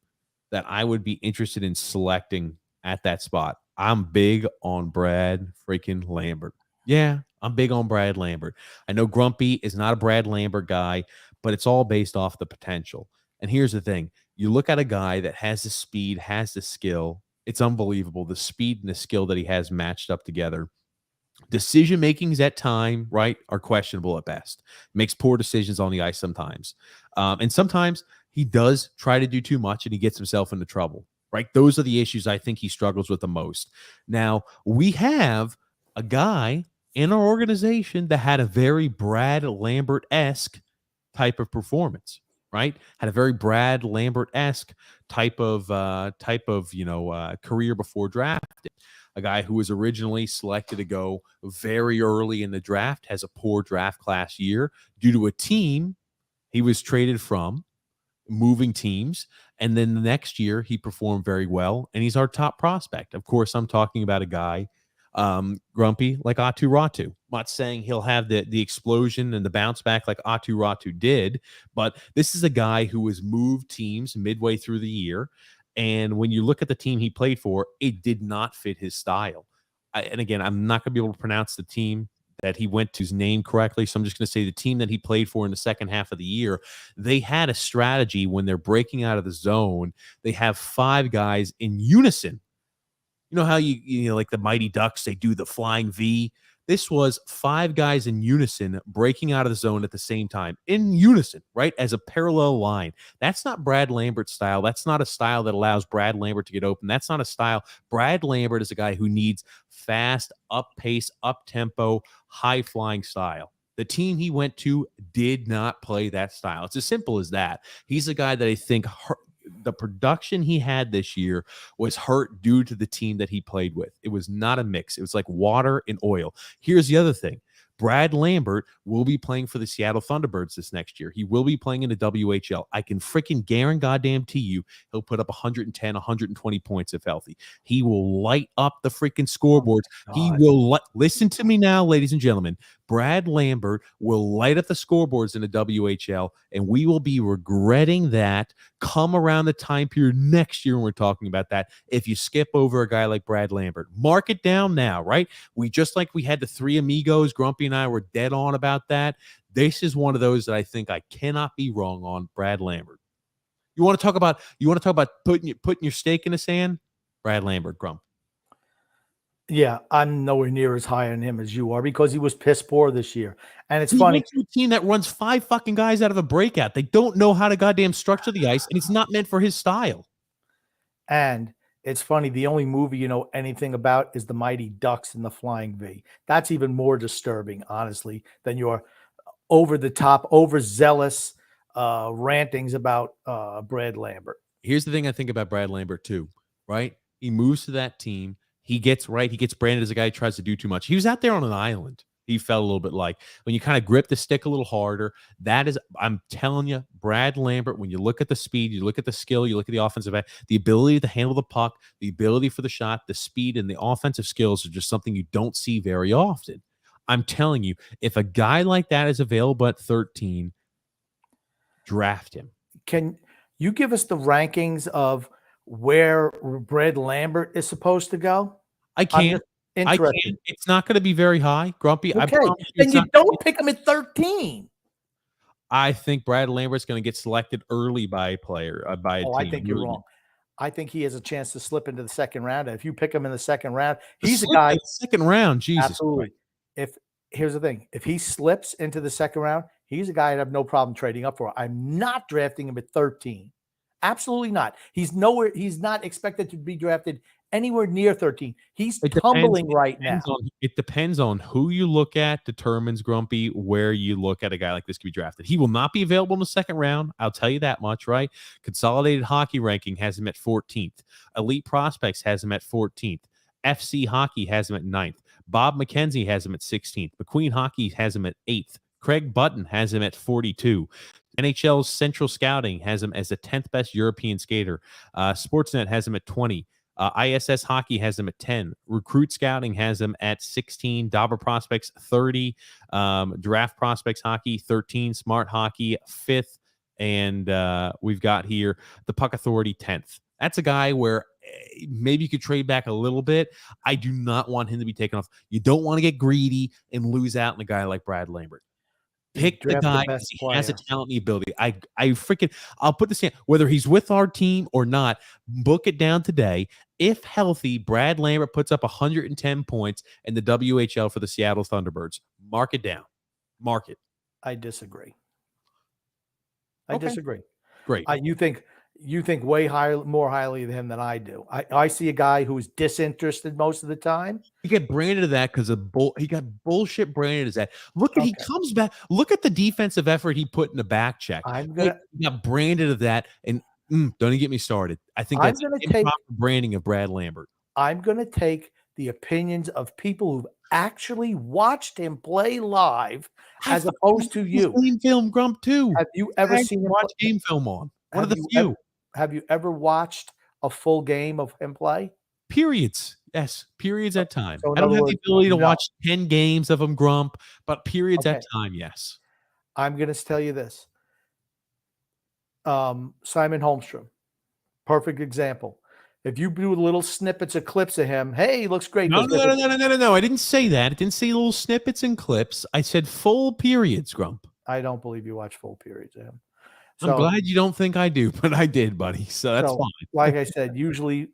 that I would be interested in selecting at that spot. I'm big on Brad freaking Lambert. Yeah, I'm big on Brad Lambert. I know Grumpy is not a Brad Lambert guy, but it's all based off the potential. And here's the thing. You look at a guy that has the speed, has the skill. It's unbelievable. The speed and the skill that he has matched up together. Decision makings at time, right, are questionable at best. Makes poor decisions on the ice sometimes. And sometimes he does try to do too much and he gets himself into trouble, right? Those are the issues I think he struggles with the most. Now, we have a guy in our organization that had a very Brad Lambert-esque type of performance, right? Had a very Brad Lambert-esque type of career before drafting. a guy who was originally selected to go very early in the draft, has a poor draft class year due to a team he was traded from, moving teams, and then the next year he performed very well, and he's our top prospect. Of course, I'm talking about a guy, Grumpy, like Atu Ratu. I'm not saying he'll have the explosion and the bounce back like Atu Ratu did, but this is a guy who was moved teams midway through the year, and when you look at the team he played for, it did not fit his style. And again, I'm not going to be able to pronounce the team that he went to's name correctly, so I'm just going to say the team that he played for in the second half of the year, they had a strategy when they're breaking out of the zone. They have 5 guys in unison. You know how you know, like the Mighty Ducks, they do the flying V. This was 5 guys in unison breaking out of the zone at the same time, in unison, right, as a parallel line. That's not Brad Lambert's style. That's not a style that allows Brad Lambert to get open. That's not a style. Brad Lambert is a guy who needs fast, up pace, up tempo, high flying style. The team he went to did not play that style. It's as simple as that. He's a guy that I think the production he had this year was hurt due to the team that he played with. It was not a mix. It was like water and oil. Here's the other thing. Brad Lambert will be playing for the Seattle Thunderbirds this next year. He will be playing in the WHL. I can freaking guarantee you he'll put up 110, 120 points if healthy. He will light up the freaking scoreboards. He will listen to me now, ladies and gentlemen. Brad Lambert will light up the scoreboards in the WHL, and we will be regretting that come around the time period next year when we're talking about that if you skip over a guy like Brad Lambert. Mark it down now, right? We just like we had the 3 amigos, Grumpy and I were dead on about that. This is one of those that I think I cannot be wrong on, Brad Lambert. You want to talk about putting your stake in the sand? Brad Lambert, Grump. Yeah, I'm nowhere near as high on him as you are because he was piss poor this year. And it's he funny. Went to a team that runs 5 fucking guys out of a breakout. They don't know how to goddamn structure the ice, and it's not meant for his style. And it's funny. The only movie you know anything about is the Mighty Ducks and the Flying V. That's even more disturbing, honestly, than your over-the-top, overzealous rantings about Brad Lambert. Here's the thing I think about Brad Lambert, too, right? He moves to that team. He gets branded as a guy who tries to do too much. He was out there on an island. He felt a little bit like when you kind of grip the stick a little harder. That is, I'm telling you, Brad Lambert, when you look at the speed, you look at the skill, you look at the offensive, the ability to handle the puck, the ability for the shot, the speed, and the offensive skills are just something you don't see very often. I'm telling you, if a guy like that is available at 13, draft him. Can you give us the rankings of where Brad Lambert is supposed to go? I can't. It's not going to be very high, Grumpy. Okay, then you don't pick him at 13. I think Brad Lambert's going to get selected early by a player. By a team. I think you're wrong. I think he has a chance to slip into the second round. And if you pick him in the second round, he's a guy. Second round, Jesus. Absolutely. Here's the thing: if he slips into the second round, he's a guy I'd have no problem trading up for. I'm not drafting him at 13. Absolutely not. He's nowhere. He's not expected to be drafted anywhere near 13. He's tumbling right now. It depends on who you look at, determines, Grumpy, where you look at a guy like this could be drafted. He will not be available in the second round. I'll tell you that much, right? Consolidated Hockey Ranking has him at 14th. Elite Prospects has him at 14th. FC Hockey has him at 9th. Bob McKenzie has him at 16th. McQueen Hockey has him at 8th. Craig Button has him at 42. NHL's Central Scouting has him as the 10th best European skater. Sportsnet has him at 20. ISS Hockey has him at 10. Recruit Scouting has him at 16. Dobber Prospects 30. Draft Prospects Hockey 13. Smart Hockey 5th. And we've got here the Puck Authority 10th. That's a guy where maybe you could trade back a little bit. I do not want him to be taken off. You don't want to get greedy and lose out on a guy like Brad Lambert. Pick the guy because he has a talent and the ability. I'll put this in, whether he's with our team or not, book it down today. If healthy, Brad Lambert puts up 110 points in the WHL for the Seattle Thunderbirds. Mark it down. Mark it. I disagree. I disagree. Great. You think way more highly of him than I do. I see a guy who is disinterested most of the time. He got branded of that because he got bullshit branded as that. He comes back. Look at the defensive effort he put in the back check. He got branded of that, and don't even get me started. I think that's improper branding of Brad Lambert. I'm going to take the opinions of people who've actually watched him play live, as opposed to you. Game film, Grump, too. Have you ever seen him watch game film on? One of the few. Have you ever watched a full game of him play? Periods. Yes, periods at time. So in I don't other have words, the ability to no. watch 10 games of him, Grump, but periods at Okay. time, yes. I'm going to tell you this. Simon Holmstrom, perfect example. If you do little snippets of clips of him, hey, he looks great. No. I didn't say that. I didn't say little snippets and clips. I said full periods, Grump. I don't believe you watch full periods of him. I'm glad you don't think I do, but I did, buddy. So that's fine. Like I said, usually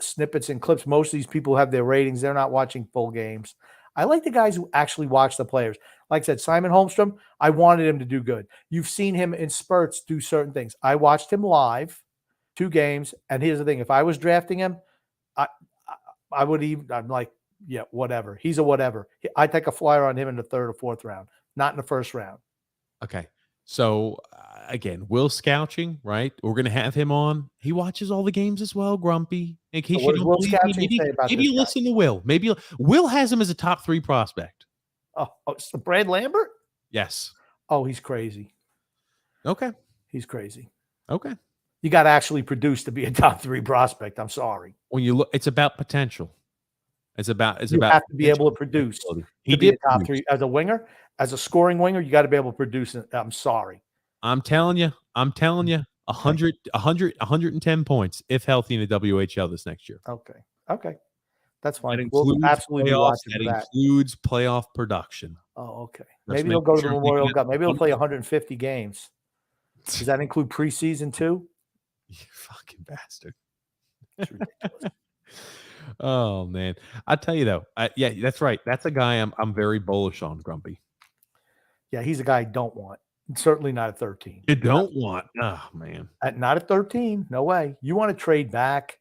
snippets and clips. Most of these people have their ratings. They're not watching full games. I like the guys who actually watch the players. Like I said, Simon Holmstrom, I wanted him to do good. You've seen him in spurts do certain things. I watched him live, 2 games. And here's the thing. If I was drafting him, I would even, I'm like, yeah, whatever. He's a whatever. I take a flyer on him in the 3rd or 4th round, not in the 1st round. Okay. So again, Will Scouching, right? We're going to have him on. He watches all the games as well, Grumpy. In case you don't believe me, maybe you listen to Will. Maybe Will has him as a top 3 prospect. Oh, so Brad Lambert? Yes. Oh, he's crazy. Okay. He's crazy. Okay. You got to actually produce to be a top 3 prospect. I'm sorry. When you look, it's about potential. It's about you have to be able to produce. He did a top 3 as a winger, as a scoring winger. You got to be able to produce it. I'm sorry. I'm telling you. 110 points if healthy in the WHL this next year. Okay. That's fine. That includes we'll absolutely playoffs. That includes playoff production. Oh, okay. Maybe they'll go to the Memorial Cup. Maybe they'll play 150 games. Does that include preseason too? You fucking bastard. It's ridiculous. Oh man, I tell you though, yeah, that's right. That's a guy I'm very bullish on, Grumpy. Yeah, he's a guy I don't want. Certainly not at 13. You don't want? Oh man, not at 13. No way. You want to trade back,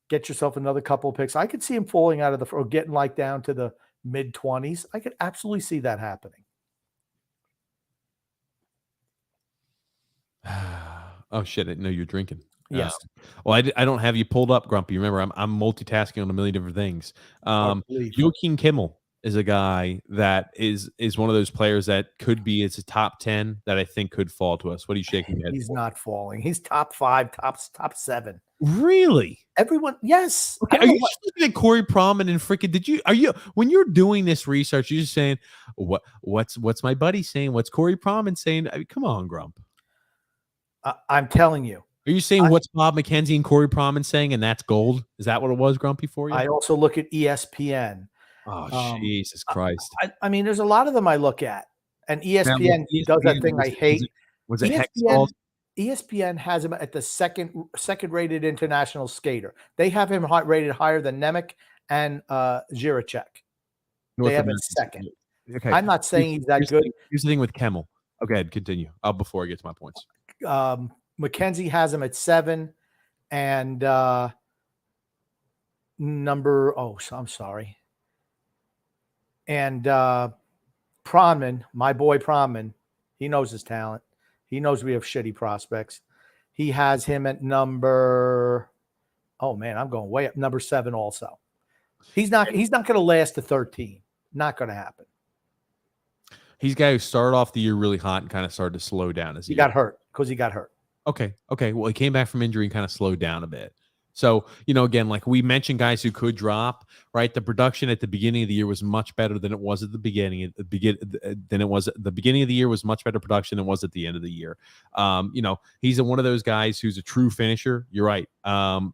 get yourself another couple of picks. I could see him falling out of or getting like down to the mid-20s. I could absolutely see that happening. Oh shit! I didn't know you're drinking. Yes. Well, I don't have you pulled up, Grumpy. Remember, I'm multitasking on a million different things. Joakim Kimmel is a guy that is one of those players that could be it's a top 10 that I think could fall to us. What are you shaking your head? He's not falling. He's top 5, top 7. Really? Everyone, yes. Okay. Are you just looking at Corey Proman and freaking? When you're doing this research, you're just saying what's my buddy saying? What's Corey Proman saying? I mean, come on, Grump. I'm telling you. Are you saying what's Bob McKenzie and Corey Proman saying, and that's gold? Is that what it was, Grumpy, for you? I also look at ESPN. Oh, Jesus Christ. I mean, there's a lot of them I look at. And ESPN does that thing I hate. Was it Hexball? ESPN has him at the second-rated international skater. They have him rated higher than Nemec and Urich. They have him second. Okay. I'm not saying he's that good. Here's the thing with Kimmel. Okay, continue. Before I get to my points. McKenzie has him at 7, and I'm sorry. And Pronman, my boy Pronman, he knows his talent. He knows we have shitty prospects. He has him at number. Oh man, I'm going way up. Number 7 also. He's not going to last to 13. Not going to happen. He's a guy who started off the year really hot and kind of started to slow down as he got hurt because he got hurt. Okay. Well, he came back from injury and kind of slowed down a bit. So, again, like we mentioned guys who could drop, right? The production at the beginning of the year was much better than it was at the beginning. Than it was at the beginning of the year was much better production than it was at the end of the year. He's one of those guys who's a true finisher. You're right.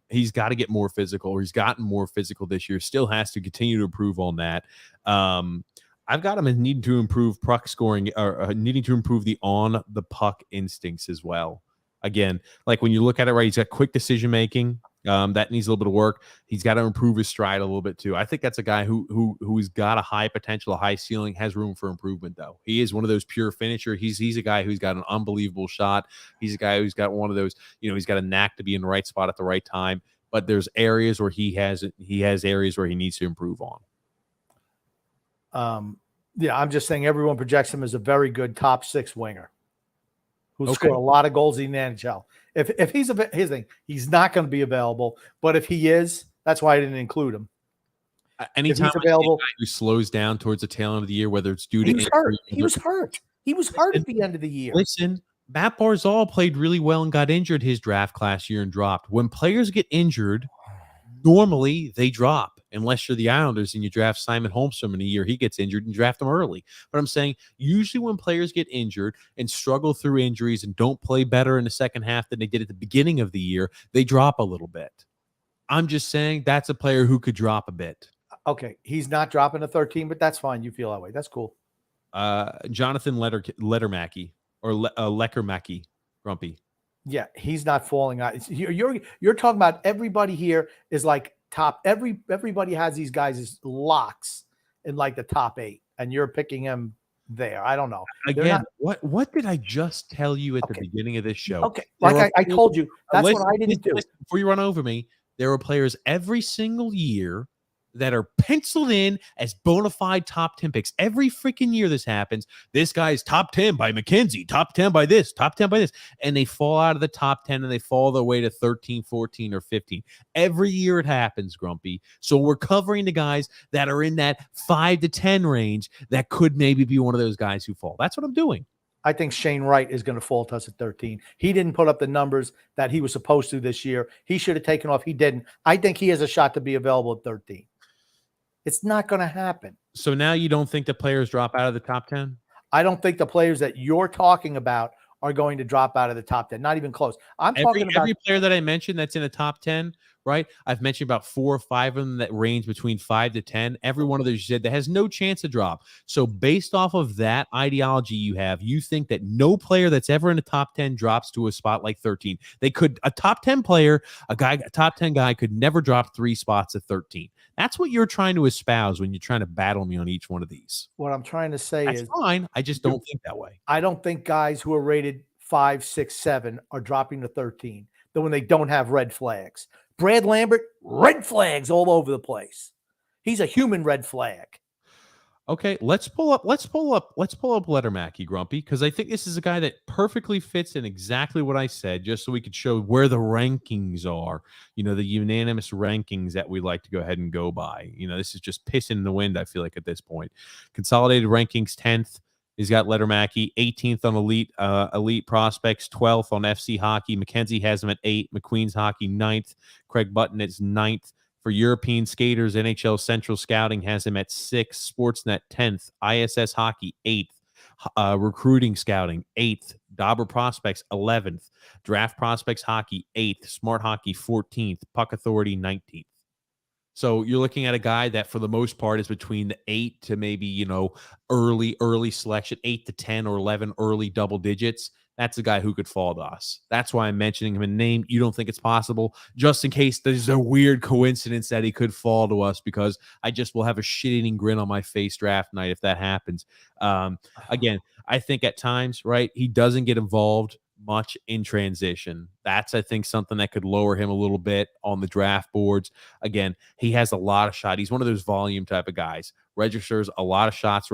He's got to get more physical, or he's gotten more physical this year. Still has to continue to improve on that. I've got him as needing to improve puck scoring, or needing to improve the on the puck instincts as well. Again, like when you look at it, right, he's got quick decision making. That needs a little bit of work. He's got to improve his stride a little bit too. I think that's a guy who's got a high potential, a high ceiling, has room for improvement though. He is one of those pure finisher. He's a guy who's got an unbelievable shot. He's a guy who's got one of those, he's got a knack to be in the right spot at the right time. But there's areas where he has areas where he needs to improve on. Yeah, I'm just saying everyone projects him as a very good top 6 winger who's scored a lot of goals in the NHL. If he's his thing, he's not going to be available. But if he is, that's why I didn't include him. Anytime he's I see a available, guy who slows down towards the tail end of the year, whether it's due to he was hurt. injury, He was hurt. He was hurt at the end of the year. Listen, Matt Barzal played really well and got injured his draft class year and dropped. When players get injured, normally they drop, unless you're the Islanders and you draft Simon Holmstrom in a year he gets injured and draft him early. But I'm saying usually when players get injured and struggle through injuries and don't play better in the second half than they did at the beginning of the year, they drop a little bit. I'm just saying that's a player who could drop a bit. Okay, he's not dropping to 13, but that's fine. You feel that way. That's cool. Jonathan Lettermacky or Leckermacky, Grumpy. Yeah, he's not falling out. You're talking about everybody here is like top. Everybody has these guys as locks in like the top 8, and you're picking him there. I don't know. Again, what did I just tell you at the beginning of this show? Okay, like I told you, that's what I didn't do. Before you run over me, there are players every single year that are penciled in as bona fide top 10 picks. Every freaking year this happens. This guy's top 10 by McKenzie, top 10 by this, top 10 by this. And they fall out of the top 10 and they fall their way to 13, 14, or 15. Every year it happens, Grumpy. So we're covering the guys that are in that 5 to 10 range that could maybe be one of those guys who fall. That's what I'm doing. I think Shane Wright is going to fall to us at 13. He didn't put up the numbers that he was supposed to this year. He should have taken off. He didn't. I think he has a shot to be available at 13. It's not going to happen. So now you don't think the players drop out of the top 10? I don't think the players that you're talking about are going to drop out of the top 10. Not even close. I'm talking about every player that I mentioned that's in the top 10, right? I've mentioned about 4 or 5 of them that range between 5 to 10. Every one of those you said that has no chance to drop. So based off of that ideology you have, you think that no player that's ever in the top 10 drops to a spot like 13. They could, a top 10 player, a top 10 guy could never drop 3 spots at 13. That's what you're trying to espouse when you're trying to battle me on each one of these. What I'm trying to say That's is fine. I just don't think that way. I don't think guys who are rated 5, 6, 7 are dropping to 13. Then when they don't have red flags. Brad Lambert, red flags all over the place. He's a human red flag. Okay, let's pull up Lettermacky, Grumpy, because I think this is a guy that perfectly fits in exactly what I said, just so we could show where the rankings are. You know, the unanimous rankings that we like to go ahead and go by. You know, this is just pissing in the wind, I feel like, at this point. Consolidated rankings, 10th. He's got Lettermacky, 18th on Elite Prospects, 12th on FC Hockey. McKenzie has him at 8. McQueen's Hockey, 9th. Craig Button is 9th. For European skaters, NHL Central Scouting has him at 6th. Sportsnet, 10th. ISS Hockey, 8th. Recruiting Scouting, 8th. Dauber Prospects, 11th. Draft Prospects Hockey, 8th. Smart Hockey, 14th. Puck Authority, 19th. So you're looking at a guy that for the most part is between the 8 to maybe, you know, early selection, 8 to 10 or 11 early double digits. That's a guy who could fall to us. That's why I'm mentioning him in name. You don't think it's possible, just in case there's a weird coincidence that he could fall to us, because I just will have a shit-eating grin on my face draft night if that happens. Again, I think at times, right, he doesn't get involved much in transition. That's, I think, something that could lower him a little bit on the draft boards. Again, he has a lot of shots. He's one of those volume type of guys. Registers a lot of shots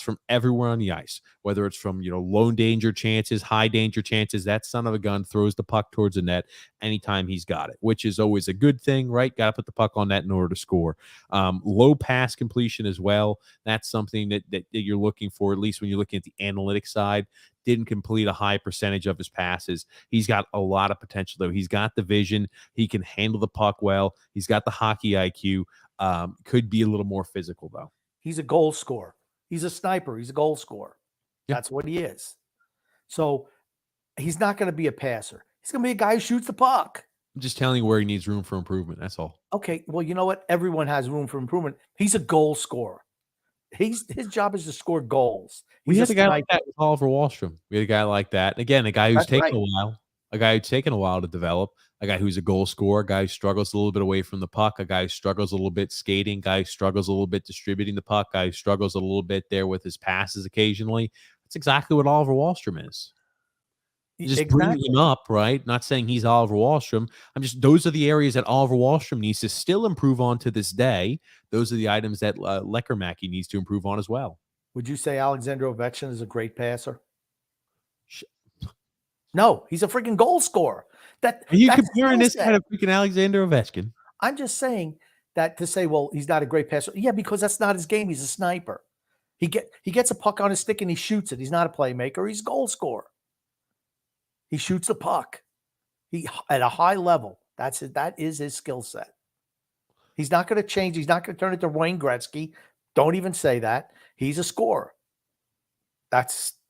from everywhere on the ice, whether it's from, you know, low danger chances, high danger chances. That son of a gun throws the puck towards the net anytime he's got it, which is always a good thing, right? Got to put the puck on net in order to score. Low pass completion as well. That's something that you're looking for, at least when you're looking at the analytics side. Didn't complete a high percentage of his passes. He's got a lot of potential, though. He's got the vision. He can handle the puck well. He's got the hockey IQ. Could be a little more physical, though. He's a goal scorer. He's a sniper. He's a goal scorer. Yep. That's what he is. So he's not going to be a passer. He's going to be a guy who shoots the puck. I'm just telling you where he needs room for improvement. That's all. Okay. Well, you know what? Everyone has room for improvement. He's a goal scorer. His job is to score goals. We had a guy like that with Oliver Wahlstrom. We had a guy like that. Again, a guy who's taken a while. A guy who's taken a while to develop. A guy who's a goal scorer. A guy who struggles a little bit away from the puck. A guy who struggles a little bit skating. A guy who struggles a little bit distributing the puck. A guy who struggles a little bit there with his passes occasionally. That's exactly what Oliver Wahlstrom is. Just bringing him up, right? Not saying he's Oliver Wahlstrom. Those are the areas that Oliver Wahlstrom needs to still improve on to this day. Those are the items that Leckermacky needs to improve on as well. Would you say Alexander Ovechkin is a great passer? No, he's a freaking goal scorer. Are you comparing this kind of freaking Alexander Ovechkin? I'm just saying that to say, well, he's not a great passer. Yeah, because that's not his game. He's a sniper. He gets a puck on his stick and he shoots it. He's not a playmaker. He's a goal scorer. He shoots the puck. He at a high level. That is his skill set. He's not going to change. He's not going to turn into Wayne Gretzky. Don't even say that. He's a scorer.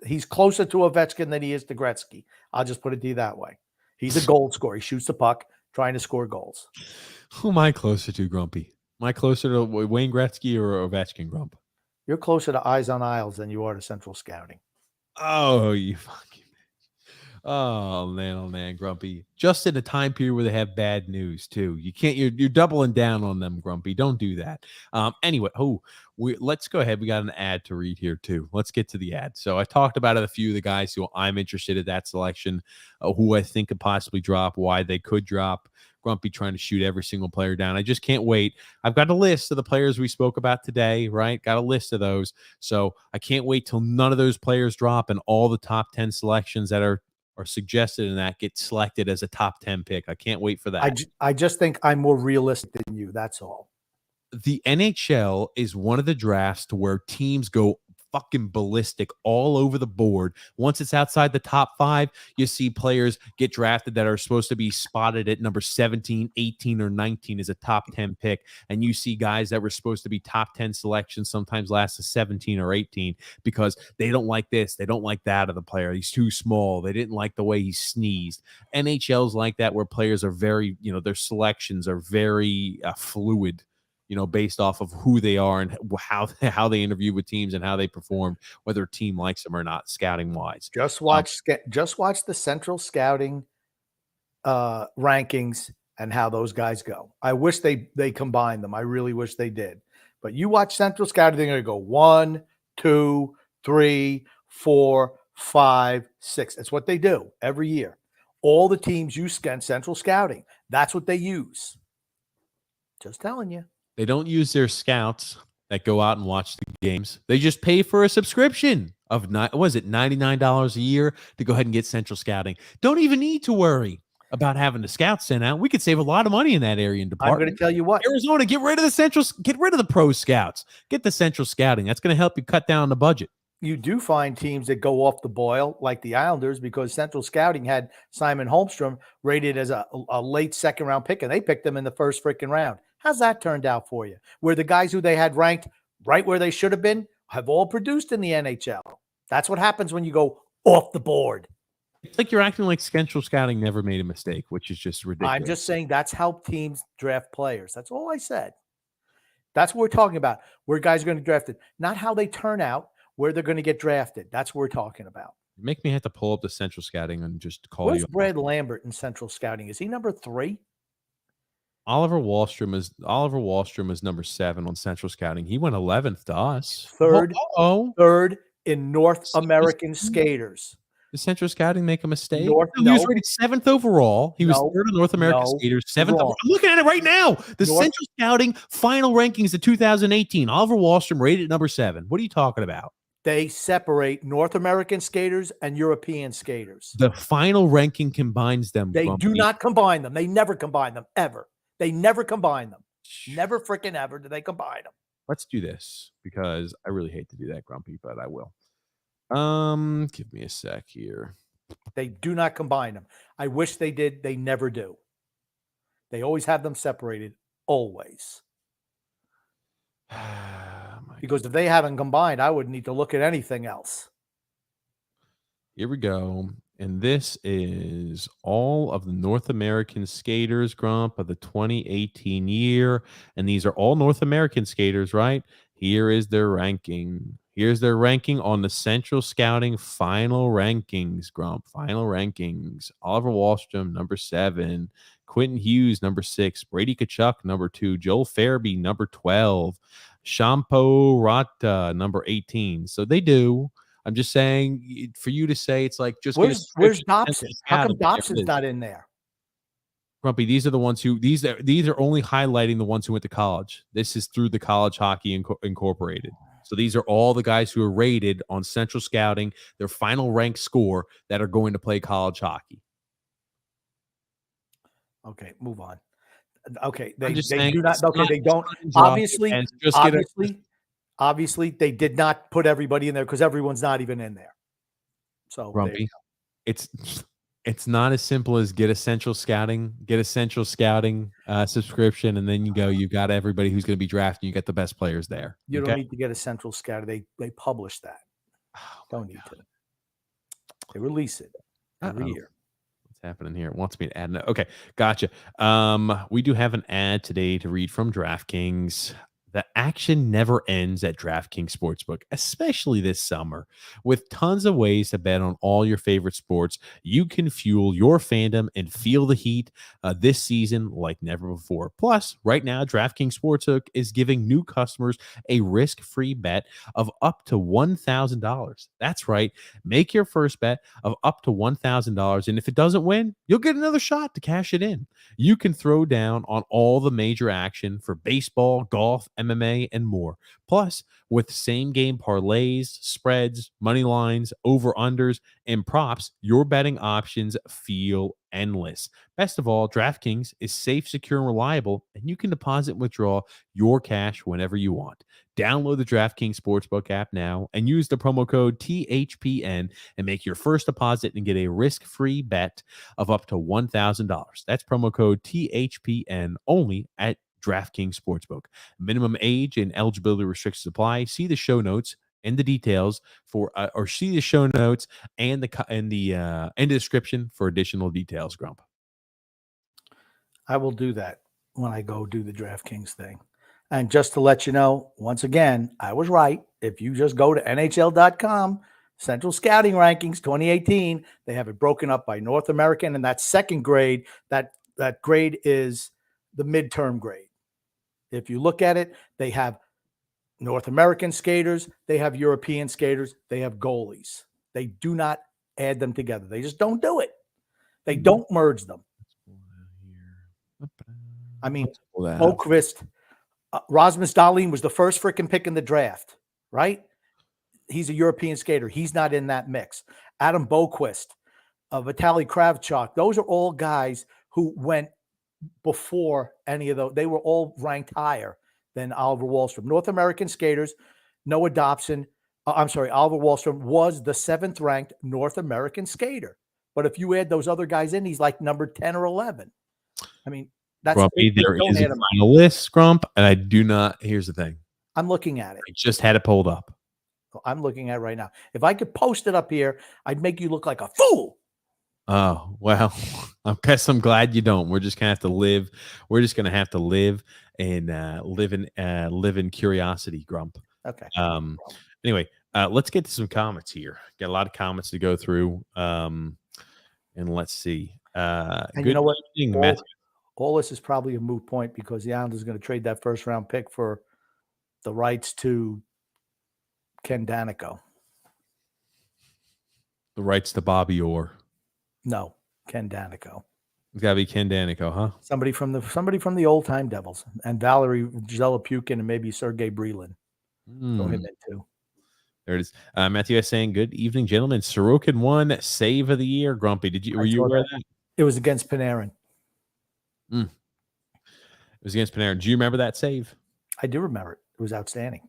He's closer to Ovechkin than he is to Gretzky. I'll just put it to you that way. He's a goal scorer. He shoots the puck, trying to score goals. Who am I closer to, Grumpy? Am I closer to Wayne Gretzky or Ovechkin, Grump? You're closer to Eyes on Isles than you are to Central Scouting. Oh, you fucking. Oh man, Grumpy. Just in a time period where they have bad news too. You can't. You're doubling down on them, Grumpy. Don't do that. Anyway, let's go ahead. We got an ad to read here too. Let's get to the ad. So I talked about it, a few of the guys who I'm interested in that selection, who I think could possibly drop, why they could drop. Grumpy trying to shoot every single player down. I just can't wait. I've got a list of the players we spoke about today, right? Got a list of those. So I can't wait till none of those players drop and all the top 10 selections that are suggested in that get selected as a top 10 pick. I can't wait for that. I just think I'm more realistic than you. That's all. The NHL is one of the drafts to where teams go fucking ballistic all over the board. Once it's outside the top 5, you see players get drafted that are supposed to be spotted at number 17, 18, or 19 as a top 10 pick. And you see guys that were supposed to be top 10 selections sometimes last to 17 or 18 because they don't like this, they don't like that of the player. He's too small. They didn't like the way he sneezed. NHL's like that, where players are very, their selections are very fluid, based off of who they are and how they interview with teams and how they perform, whether a team likes them or not, scouting wise. Just watch the Central Scouting rankings and how those guys go. I wish they combined them. I really wish they did. But you watch Central Scouting, they're going to go 1, 2, 3, 4, 5, 6. That's what they do every year. All the teams use Central Scouting. That's what they use. Just telling you. They don't use their scouts that go out and watch the games. They just pay for a subscription of $99 a year to go ahead and get Central Scouting. Don't even need to worry about having the scouts sent out. We could save a lot of money in that area and department. I'm going to tell you what. Arizona, get rid of the pro scouts. Get the Central Scouting. That's going to help you cut down the budget. You do find teams that go off the boil, like the Islanders, because Central Scouting had Simon Holmstrom rated as a late second-round pick, and they picked him in the first freaking round. How's that turned out for you? Where the guys who they had ranked right where they should have been have all produced in the NHL. That's what happens when you go off the board. It's like you're acting like Central Scouting never made a mistake, which is just ridiculous. I'm just saying that's how teams draft players. That's all I said. That's what we're talking about. Where guys are going to get drafted. Not how they turn out, where they're going to get drafted. That's what we're talking about. You make me have to pull up the Central Scouting and just call Where's you. Brad Lambert in Central Scouting? Is he number 3? Oliver Wahlstrom is number 7 on Central Scouting. He went 11th to us. Third in North American skaters. Did Central Scouting make a mistake? No. He was rated 7th overall. He was 3rd in North American skaters, 7th. I'm looking at it right now. The Central Scouting final rankings of 2018. Oliver Wahlstrom rated number 7. What are you talking about? They separate North American skaters and European skaters. The final ranking combines them. They do not combine them. They never combine them, ever. They never combine them. Never freaking ever do they combine them. Let's do this because I really hate to do that, Grumpy, but I will. Give me a sec here. They do not combine them. I wish they did. They never do. They always have them separated. Always. Because if they haven't combined, I wouldn't need to look at anything else. Here we go. And this is all of the North American skaters, Grump, of the 2018 year. And these are all North American skaters, right? Here is their ranking. Here's their ranking on the Central Scouting final rankings, Grump. Final rankings. Oliver Wahlstrom, number 7. Quentin Hughes, number 6. Brady Tkachuk, number 2. Joel Farabee, number 12. Shampo Rata, number 18. So they do. I'm just saying, for you to say it's like just where's Dobson? How come Dobson's not in there? Grumpy, these are the ones who these are only highlighting the ones who went to college. This is through the College Hockey Incorporated. So these are all the guys who are rated on Central Scouting, their final rank score, that are going to play college hockey. Okay, move on. Okay, I'm they just they saying do not. it's Okay, not they don't. cut and dry, Obviously, and just get a obviously, they did not put everybody in there because everyone's not even in there. So there you grumpy. It's not as simple as get essential scouting subscription, and then you've got everybody who's going to be drafting. You get the best players there. You Okay? don't need to get a central scatter. They publish that. Oh, Don't need to. They release it every Uh-oh. year. What's happening here? It wants me to add. Okay, gotcha. We do have an ad today to read from DraftKings. The action never ends at DraftKings Sportsbook, especially this summer. With tons of ways to bet on all your favorite sports, you can fuel your fandom and feel the heat this season like never before. Plus, right now, DraftKings Sportsbook is giving new customers a risk-free bet of up to $1,000. That's right. Make your first bet of up to $1,000, and if it doesn't win, you'll get another shot to cash it in. You can throw down on all the major action for baseball, golf, MMA, and more. Plus, with same game parlays, spreads, money lines, over-unders, and props, your betting options feel endless. Best of all, DraftKings is safe, secure, and reliable, and you can deposit and withdraw your cash whenever you want. Download the DraftKings Sportsbook app now and use the promo code THPN and make your first deposit and get a risk-free bet of up to $1,000. That's promo code THPN only at DraftKings Sportsbook. Minimum age and eligibility restrictions apply. See the show notes and the details or see the show notes and the description for additional details. Grump. I will do that when I go do the DraftKings thing. And just to let you know, once again, I was right. If you just go to NHL.com, Central Scouting Rankings 2018, they have it broken up by North American, and that second grade, that grade is the midterm grade. If you look at it, they have North American skaters, they have European skaters, they have goalies. They do not add them together. They just don't do it. They don't merge them. I mean, Boquist, Rasmus Dahlin was the first freaking pick in the draft, right? He's a European skater. He's not in that mix. Adam Boquist, Vitaly Kravchuk, those are all guys who went before any of those. They were all ranked higher than Oliver Wahlstrom. North American skaters, Noah Dobson. Oliver Wahlstrom was the 7th ranked North American skater. But if you add those other guys in, he's like number 10 or 11. I mean, that's Grumpy. There is a final list, Grump, and I do not. Here's the thing. I'm looking at it. I just had it pulled up. I'm looking at it right now. If I could post it up here, I'd make you look like a fool. Oh, well, I guess I'm glad you don't. We're just gonna have to live. We're just gonna have to live and live in curiosity, Grump. Okay. Anyway, let's get to some comments here. Got a lot of comments to go through. And let's see. And you know what? All this is probably a moot point because the Islanders are going to trade that first round pick for the rights to Ken Danico. The rights to Bobby Orr. No, Ken Danico. It's got to be Ken Danico, huh? Somebody from the old time Devils, and Valerie Zelapukin and maybe Sergei Brelin. Throw him in too. There it is. Matthew is saying, "Good evening, gentlemen. Sorokin won save of the year." Grumpy, were you aware of that? It was against Panarin. It was against Panarin. Do you remember that save? I do remember it. It was outstanding.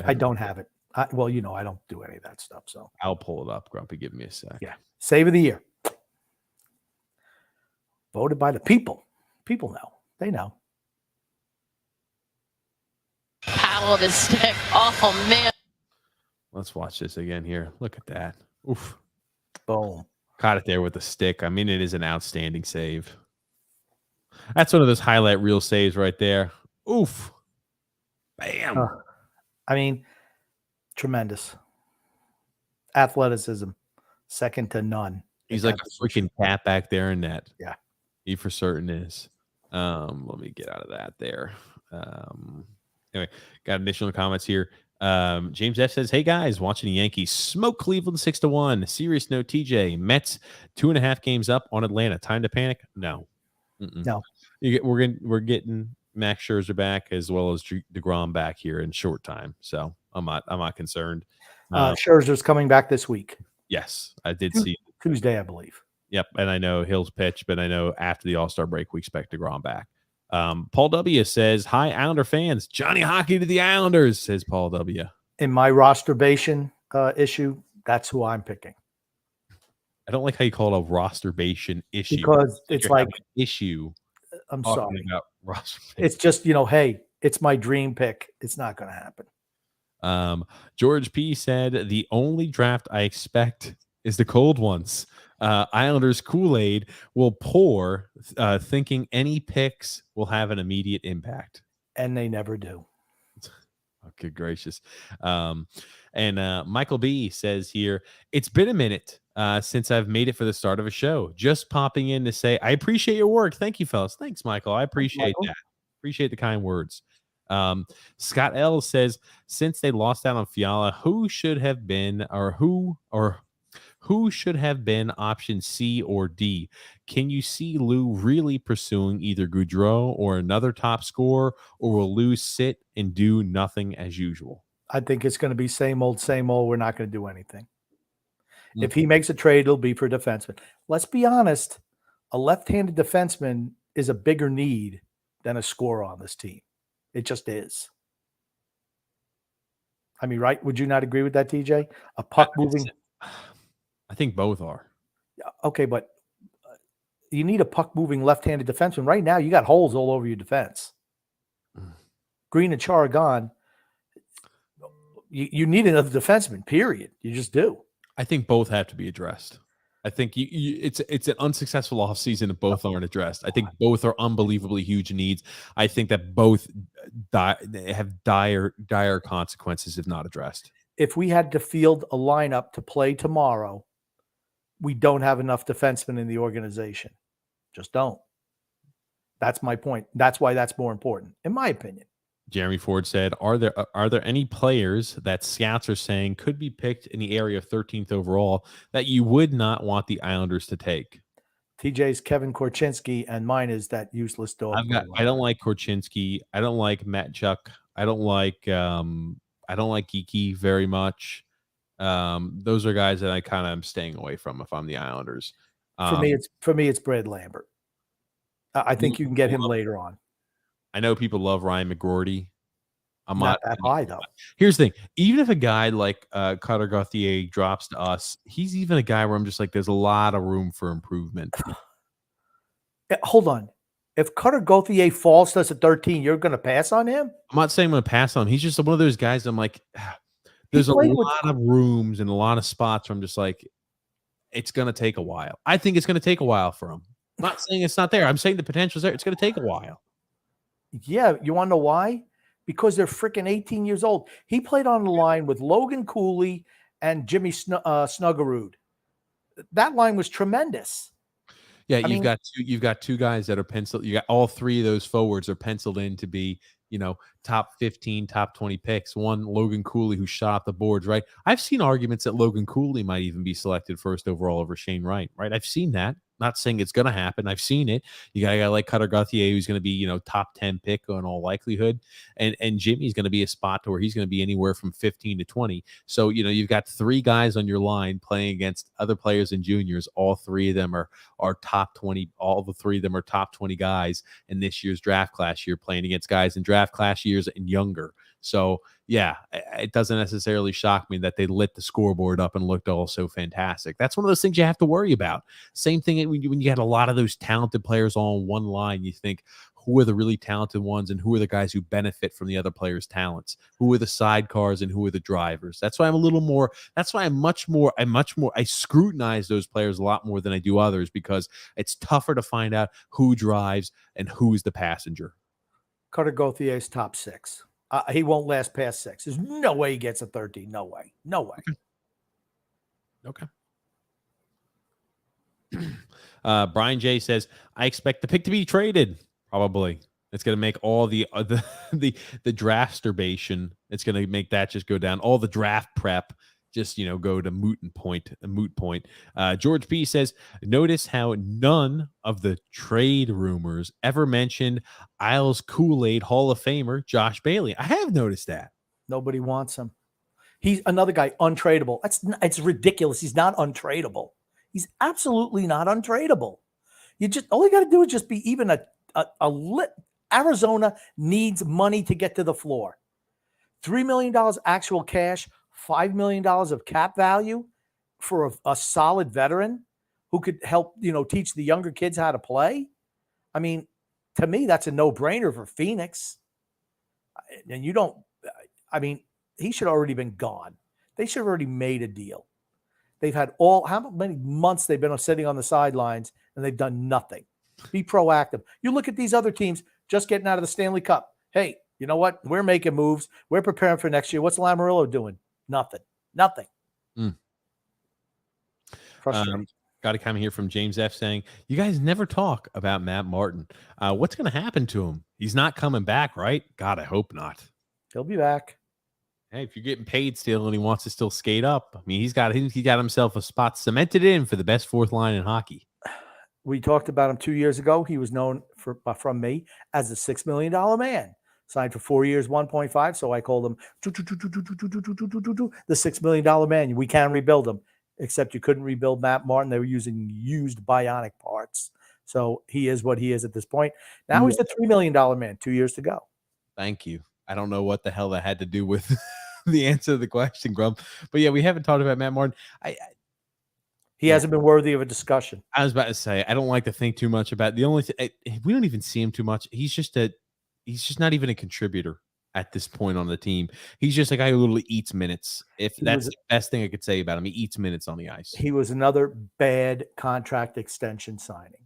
I don't have it. I don't do any of that stuff. So I'll pull it up. Grumpy, give me a sec. Yeah, save of the year. Voted by the people. People know. They know. Power the stick. Oh, man. Let's watch this again here. Look at that. Oof. Boom. Caught it there with the stick. I mean, it is an outstanding save. That's one of those highlight reel saves right there. Oof. Bam. I mean, tremendous. Athleticism, second to none. He's like a freaking cat back there in net. Yeah. He for certain is. Let me get out of that there. Anyway, got additional comments here. James F says, "Hey guys, watching the Yankees smoke Cleveland 6-1. Serious note, TJ. Mets 2.5 games up on Atlanta. Time to panic? No. No. We're getting Max Scherzer back as well as DeGrom back here in short time. So I'm not concerned. Scherzer's coming back this week. Yes, I did see Tuesday, I believe. Yep, and I know Hill's pitch, but I know after the All-Star break we expect DeGrom back. Paul W. says, hi, Islander fans. Johnny Hockey to the Islanders, says Paul W. In my rosterbation issue, that's who I'm picking. I don't like how you call it a rosterbation issue. Because it's like an issue. I'm sorry. About roster. It's just, hey, it's my dream pick. It's not going to happen. George P. said, the only draft I expect is the cold ones. Islanders Kool-Aid will pour, thinking any picks will have an immediate impact. And they never do. Oh, good gracious. And Michael B. says here, it's been a minute since I've made it for the start of a show. Just popping in to say, I appreciate your work. Thank you, fellas. Thanks, Michael. I appreciate that. Appreciate the kind words. Scott L. says, since they lost out on Fiala, who should have been who should have been option C or D? Can you see Lou really pursuing either Gadreau or another top scorer, or will Lou sit and do nothing as usual? I think it's going to be same old, same old. We're not going to do anything. If he makes a trade, it'll be for defenseman. Let's be honest. A left-handed defenseman is a bigger need than a scorer on this team. It just is. I mean, right? Would you not agree with that, TJ? A puck moving. I think both are. Okay, but you need a puck moving left-handed defenseman. Right now, you got holes all over your defense. Green and Chara gone. You need another defenseman, period. You just do. I think both have to be addressed. I think it's an unsuccessful offseason if both aren't addressed. I think both are unbelievably huge needs. I think that both have dire consequences if not addressed. If we had to field a lineup to play tomorrow, we don't have enough defensemen in the organization. Just don't. That's my point. That's why that's more important, in my opinion. Jeremy Ford said, are there any players that scouts are saying could be picked in the area of 13th overall that you would not want the Islanders to take? TJ's Kevin Korchinski, and mine is that useless dog. I don't like Korchinski. I don't like Matt Chuck. I don't like Geeky very much. Those are guys that I kind of am staying away from if I'm the Islanders. For me, it's Brad Lambert. I think you can get him later on. I know people love Ryan McGroarty. I'm not that high, though. Here's the thing. Even if a guy like Cutter Gauthier drops to us, he's even a guy where I'm just like, there's a lot of room for improvement. Hold on. If Cutter Gauthier falls to us at 13, you're going to pass on him? I'm not saying I'm going to pass on him. He's just one of those guys I'm like, there's a lot of rooms and a lot of spots where I'm just like, it's going to take a while. I think it's going to take a while for him. I'm not saying it's not there. I'm saying the potential's there. It's going to take a while. Yeah, you want to know why? Because they're freaking 18 years old. He played on the line with Logan Cooley and Jimmy Snuggerud. That line was tremendous. Yeah, you've got two guys that are penciled. You got all three of those forwards are penciled in to be, top 15, top 20 picks. One, Logan Cooley, who shot off the boards, right? I've seen arguments that Logan Cooley might even be selected first overall over Shane Wright, right? I've seen that. Not saying it's going to happen. I've seen it. You got a guy like Cutter Gauthier who's going to be, top 10 pick in all likelihood. And Jimmy's going to be a spot to where he's going to be anywhere from 15 to 20. So, you've got three guys on your line playing against other players and juniors. All three of them are top 20. All the three of them are top 20 guys in this year's draft class year, playing against guys in draft class years and younger. So, yeah, it doesn't necessarily shock me that they lit the scoreboard up and looked all so fantastic. That's one of those things you have to worry about. Same thing when you had a lot of those talented players all on one line. You think, who are the really talented ones and who are the guys who benefit from the other players' talents? Who are the sidecars and who are the drivers? That's why I scrutinize those players a lot more than I do others, because it's tougher to find out who drives and who's the passenger. Cutter Gauthier's top 6. He won't last past 6. There's no way he gets a 13. No way. No way. Okay. Brian J says, I expect the pick to be traded. Probably. It's going to make all the draftsturbation. It's going to make that just go down. All the draft prep just, go to moot point. George B says, notice how none of the trade rumors ever mentioned Isles Kool-Aid Hall of Famer Josh Bailey. I have noticed that. Nobody wants him. He's another guy, untradeable. It's ridiculous. He's not untradeable. He's absolutely not untradeable. All you got to do is just be even Arizona needs money to get to the floor. $3 million actual cash, $5 million of cap value for a solid veteran who could help, teach the younger kids how to play. I mean, to me, that's a no-brainer for Phoenix. And he should have already been gone. They should have already made a deal. They've had how many months they've been sitting on the sidelines and they've done nothing. Be proactive. You look at these other teams just getting out of the Stanley Cup. Hey, you know what? We're making moves. We're preparing for next year. What's Lamoriello doing? Nothing. Frustrating. Got a comment here from James F saying, you guys never talk about Matt Martin. What's going to happen to him? He's not coming back, right? God, I hope not. He'll be back. Hey, if you're getting paid still and he wants to still skate up, I mean, he got himself a spot cemented in for the best fourth line in hockey. We talked about him 2 years ago. He was known from me as the $6 million man. Signed for 4 years, 1.5. So I called him the $6 million man. We can rebuild him, except you couldn't rebuild Matt Martin. They were using used bionic parts. So he is what he is at this point. Now he's the $3 million man. 2 years to go. Thank you. I don't know what the hell that had to do with the answer to the question, Grump. But yeah, we haven't talked about Matt Martin. He hasn't been worthy of a discussion. I was about to say, I don't like to think too much about the only thing. We don't even see him too much. He's just not even a contributor at this point on the team. He's just a guy who literally eats minutes. That's the best thing I could say about him. He eats minutes on the ice. He was another bad contract extension signing.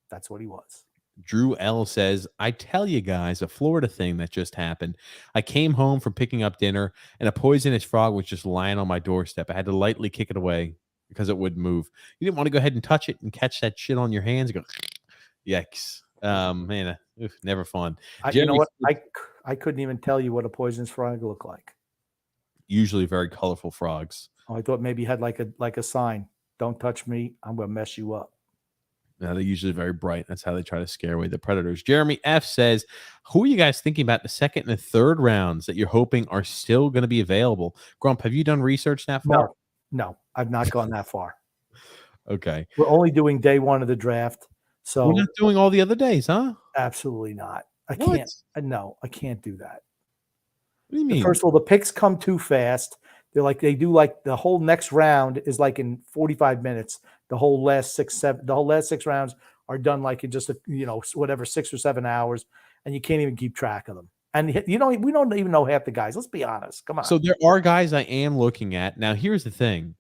That's what he was. Drew L says, I tell you guys, a Florida thing that just happened. I came home from picking up dinner and a poisonous frog was just lying on my doorstep. I had to lightly kick it away because it wouldn't move. You didn't want to go ahead and touch it and catch that shit on your hands. Go, yikes. Man, never fun. You know what? I couldn't even tell you what a poisonous frog looked like. Usually very colorful frogs. Oh, I thought maybe he had like a sign. Don't touch me. I'm going to mess you up. No, they're usually very bright. That's how they try to scare away the predators. Jeremy F says, who are you guys thinking about the second and the third rounds that you're hoping are still going to be available? Grump, have you done research that far? No, I've not gone that far. Okay. We're only doing day one of the draft. So we're not doing all the other days, huh? Absolutely not. I can't do that. What do you mean? First of all, the picks come too fast. They do the whole next round is like in 45 minutes. The whole last six rounds are done like in just 6 or 7 hours, and you can't even keep track of them. And we don't even know half the guys. Let's be honest. Come on. So there are guys I am looking at. Now, here's the thing.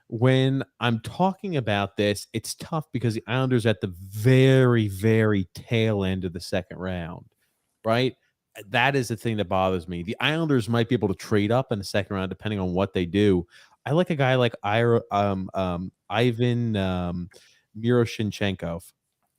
When I'm talking about this, it's tough because the Islanders are at the very, very tail end of the second round, right? That is the thing that bothers me. The Islanders might be able to trade up in the second round depending on what they do. I like a guy like Ivan Miroshnichenko.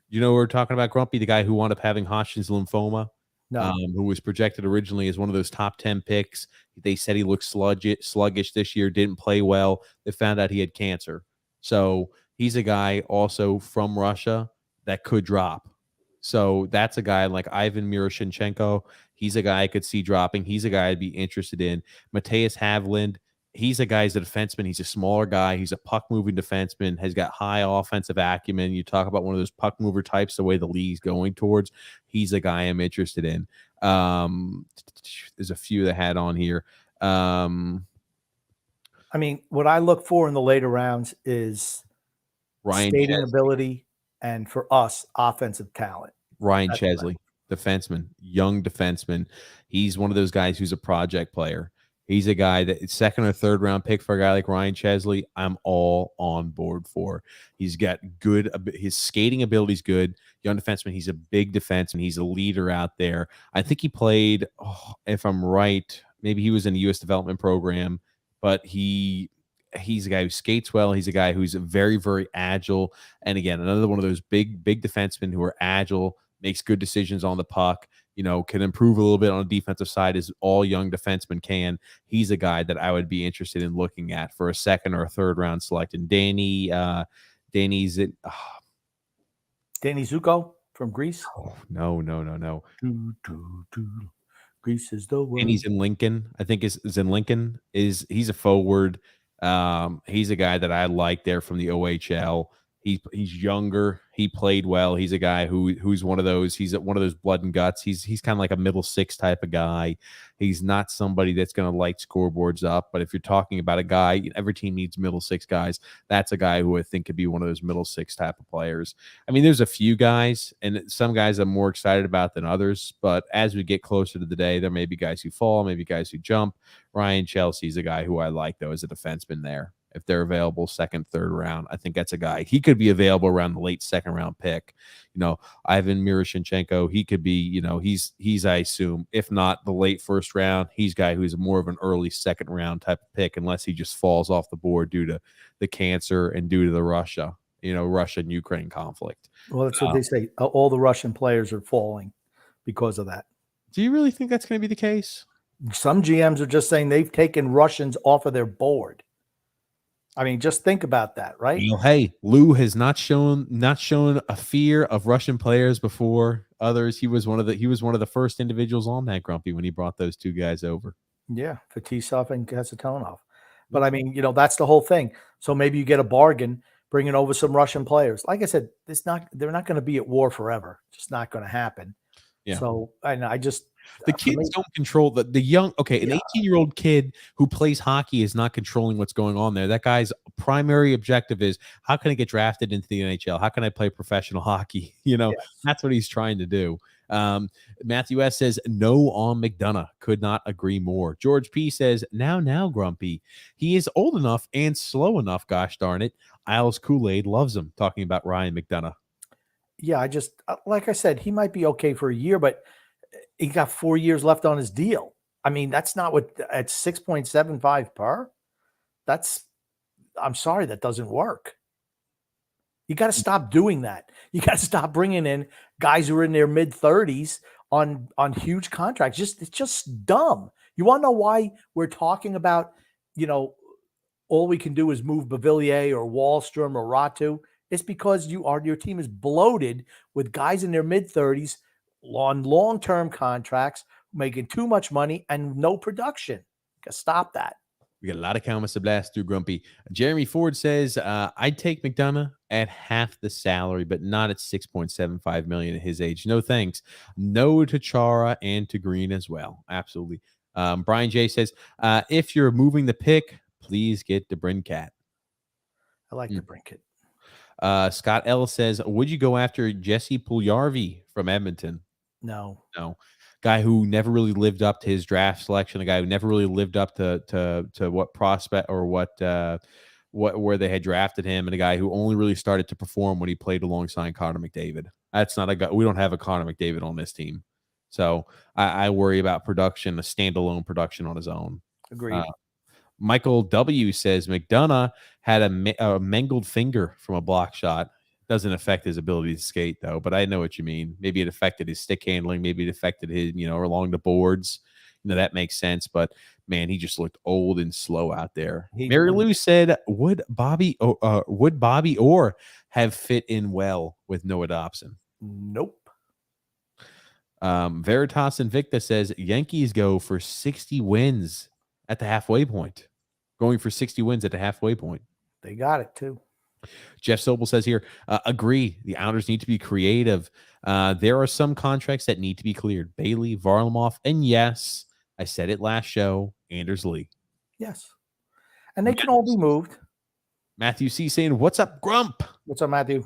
You know what we're talking about, Grumpy? The guy who wound up having Hodgkin's lymphoma, who was projected originally as one of those top 10 picks. They said he looked sluggish this year, didn't play well. They found out he had cancer. So he's a guy also from Russia that could drop. So that's a guy like Ivan Miroshnichenko. He's a guy I could see dropping. He's a guy I'd be interested in. Matthias Havland. He's a guy, he's a defenseman. He's a smaller guy. He's a puck-moving defenseman, has got high offensive acumen. You talk about one of those puck-mover types, the way the league's going towards. He's a guy I'm interested in. There's a few that had on here. I mean, what I look for in the later rounds is Ryan skating Chesley. ability and, for us, offensive talent. Ryan Chesley, defenseman, young defenseman. He's one of those guys who's a project player. He's a guy that second or third round pick for a guy like Ryan Chesley. I'm all on board for. He's got his skating ability is good. Young defenseman. He's a big defenseman. He's a leader out there. I think he played, if I'm right, maybe he was in a U.S. development program, but he's a guy who skates well. He's a guy who's very, very agile. And again, another one of those big defensemen who are agile, makes good decisions on the puck, can improve a little bit on the defensive side as all young defensemen can. He's a guy that I would be interested in looking at for a second or a third round select. And Danny Zuko from Greece? Oh, no. Greece is the word. And he's in Lincoln. I think is in Lincoln. He's a forward. He's a guy that I like there from the OHL. He's younger. He played well. He's a guy who's one of those. He's one of those blood and guts. He's kind of like a middle six type of guy. He's not somebody that's going to light scoreboards up. But if you're talking about a guy, every team needs middle six guys. That's a guy who I think could be one of those middle six type of players. I mean, there's a few guys, and some guys I'm more excited about than others. But as we get closer to the day, there may be guys who fall, maybe guys who jump. Ryan Chelsea's a guy who I like, though, as a defenseman there. If they're available second, third round, I think that's a guy. He could be available around the late second round pick. Ivan Miroshnichenko, he could be, he's I assume, if not the late first round, he's a guy who's more of an early second round type of pick, unless he just falls off the board due to the cancer and due to the Russia and Ukraine conflict. Well, that's what they say. All the Russian players are falling because of that. Do you really think that's going to be the case? Some GMs are just saying they've taken Russians off of their board. I mean, just think about that, right? Hey, Lou has not shown a fear of Russian players before others. He was one of the first individuals on that, Grumpy, when he brought those two guys over. Yeah, Fetisov and Kasatonov. But I mean, that's the whole thing. So maybe you get a bargain bringing over some Russian players. Like I said, they're not going to be at war forever. It's just not going to happen. Yeah. So the kids don't control the young. Okay, an 18-year-old kid who plays hockey is not controlling what's going on there. That guy's primary objective is, how can I get drafted into the NHL? How can I play professional hockey? That's what he's trying to do. Matthew S says no on Mcdonough. Could not agree more. George P says now Grumpy. He is old enough and slow enough. Gosh darn it. Isles Kool-Aid loves him. Talking about Ryan McDonough. Yeah, I just, like I said, he might be okay for a year, but he got 4 years left on his deal. I mean, that's not what, at 6.75 per. I'm sorry, that doesn't work. You got to stop doing that. You got to stop bringing in guys who are in their mid 30s on huge contracts. It's just dumb. You want to know why we're talking about, all we can do is move Beauvillier or Wallstrom or Ratu? It's because your team is bloated with guys in their mid 30s on long-term contracts, making too much money and no production. You got to stop that. We got a lot of comments to blast through, Grumpy. Jeremy Ford says, I'd take McDonough at half the salary, but not at $6.75 million at his age. No thanks. No to Chara and to Green as well. Absolutely. Brian J says, if you're moving the pick, please get DeBrincat. I like DeBrincat. Scott Ellis says, would you go after Jesse Puljujarvi from Edmonton? No. Guy who never really lived up to his draft selection, a guy who never really lived up to what prospect or where they had drafted him, and a guy who only really started to perform when he played alongside Connor McDavid. That's not a guy. We don't have a Connor McDavid on this team. So I worry about production, a standalone production on his own. Agreed. Michael W. says McDonough had a mangled finger from a block shot. Doesn't affect his ability to skate, though. But I know what you mean. Maybe it affected his stick handling. Maybe it affected his, along the boards. That makes sense. But, man, he just looked old and slow out there. Mary Lou said, would Bobby Orr have fit in well with Noah Dobson? Nope. Veritas Invicta says Yankees go for 60 wins at the halfway point. Going for 60 wins at the halfway point. They got it, too. Jeff Sobel says here, agree. The Islanders need to be creative. There are some contracts that need to be cleared. Bailey, Varlamov, and yes, I said it last show, Anders Lee. Yes. And they can all be moved. Matthew C. saying, what's up, Grump? What's up, Matthew?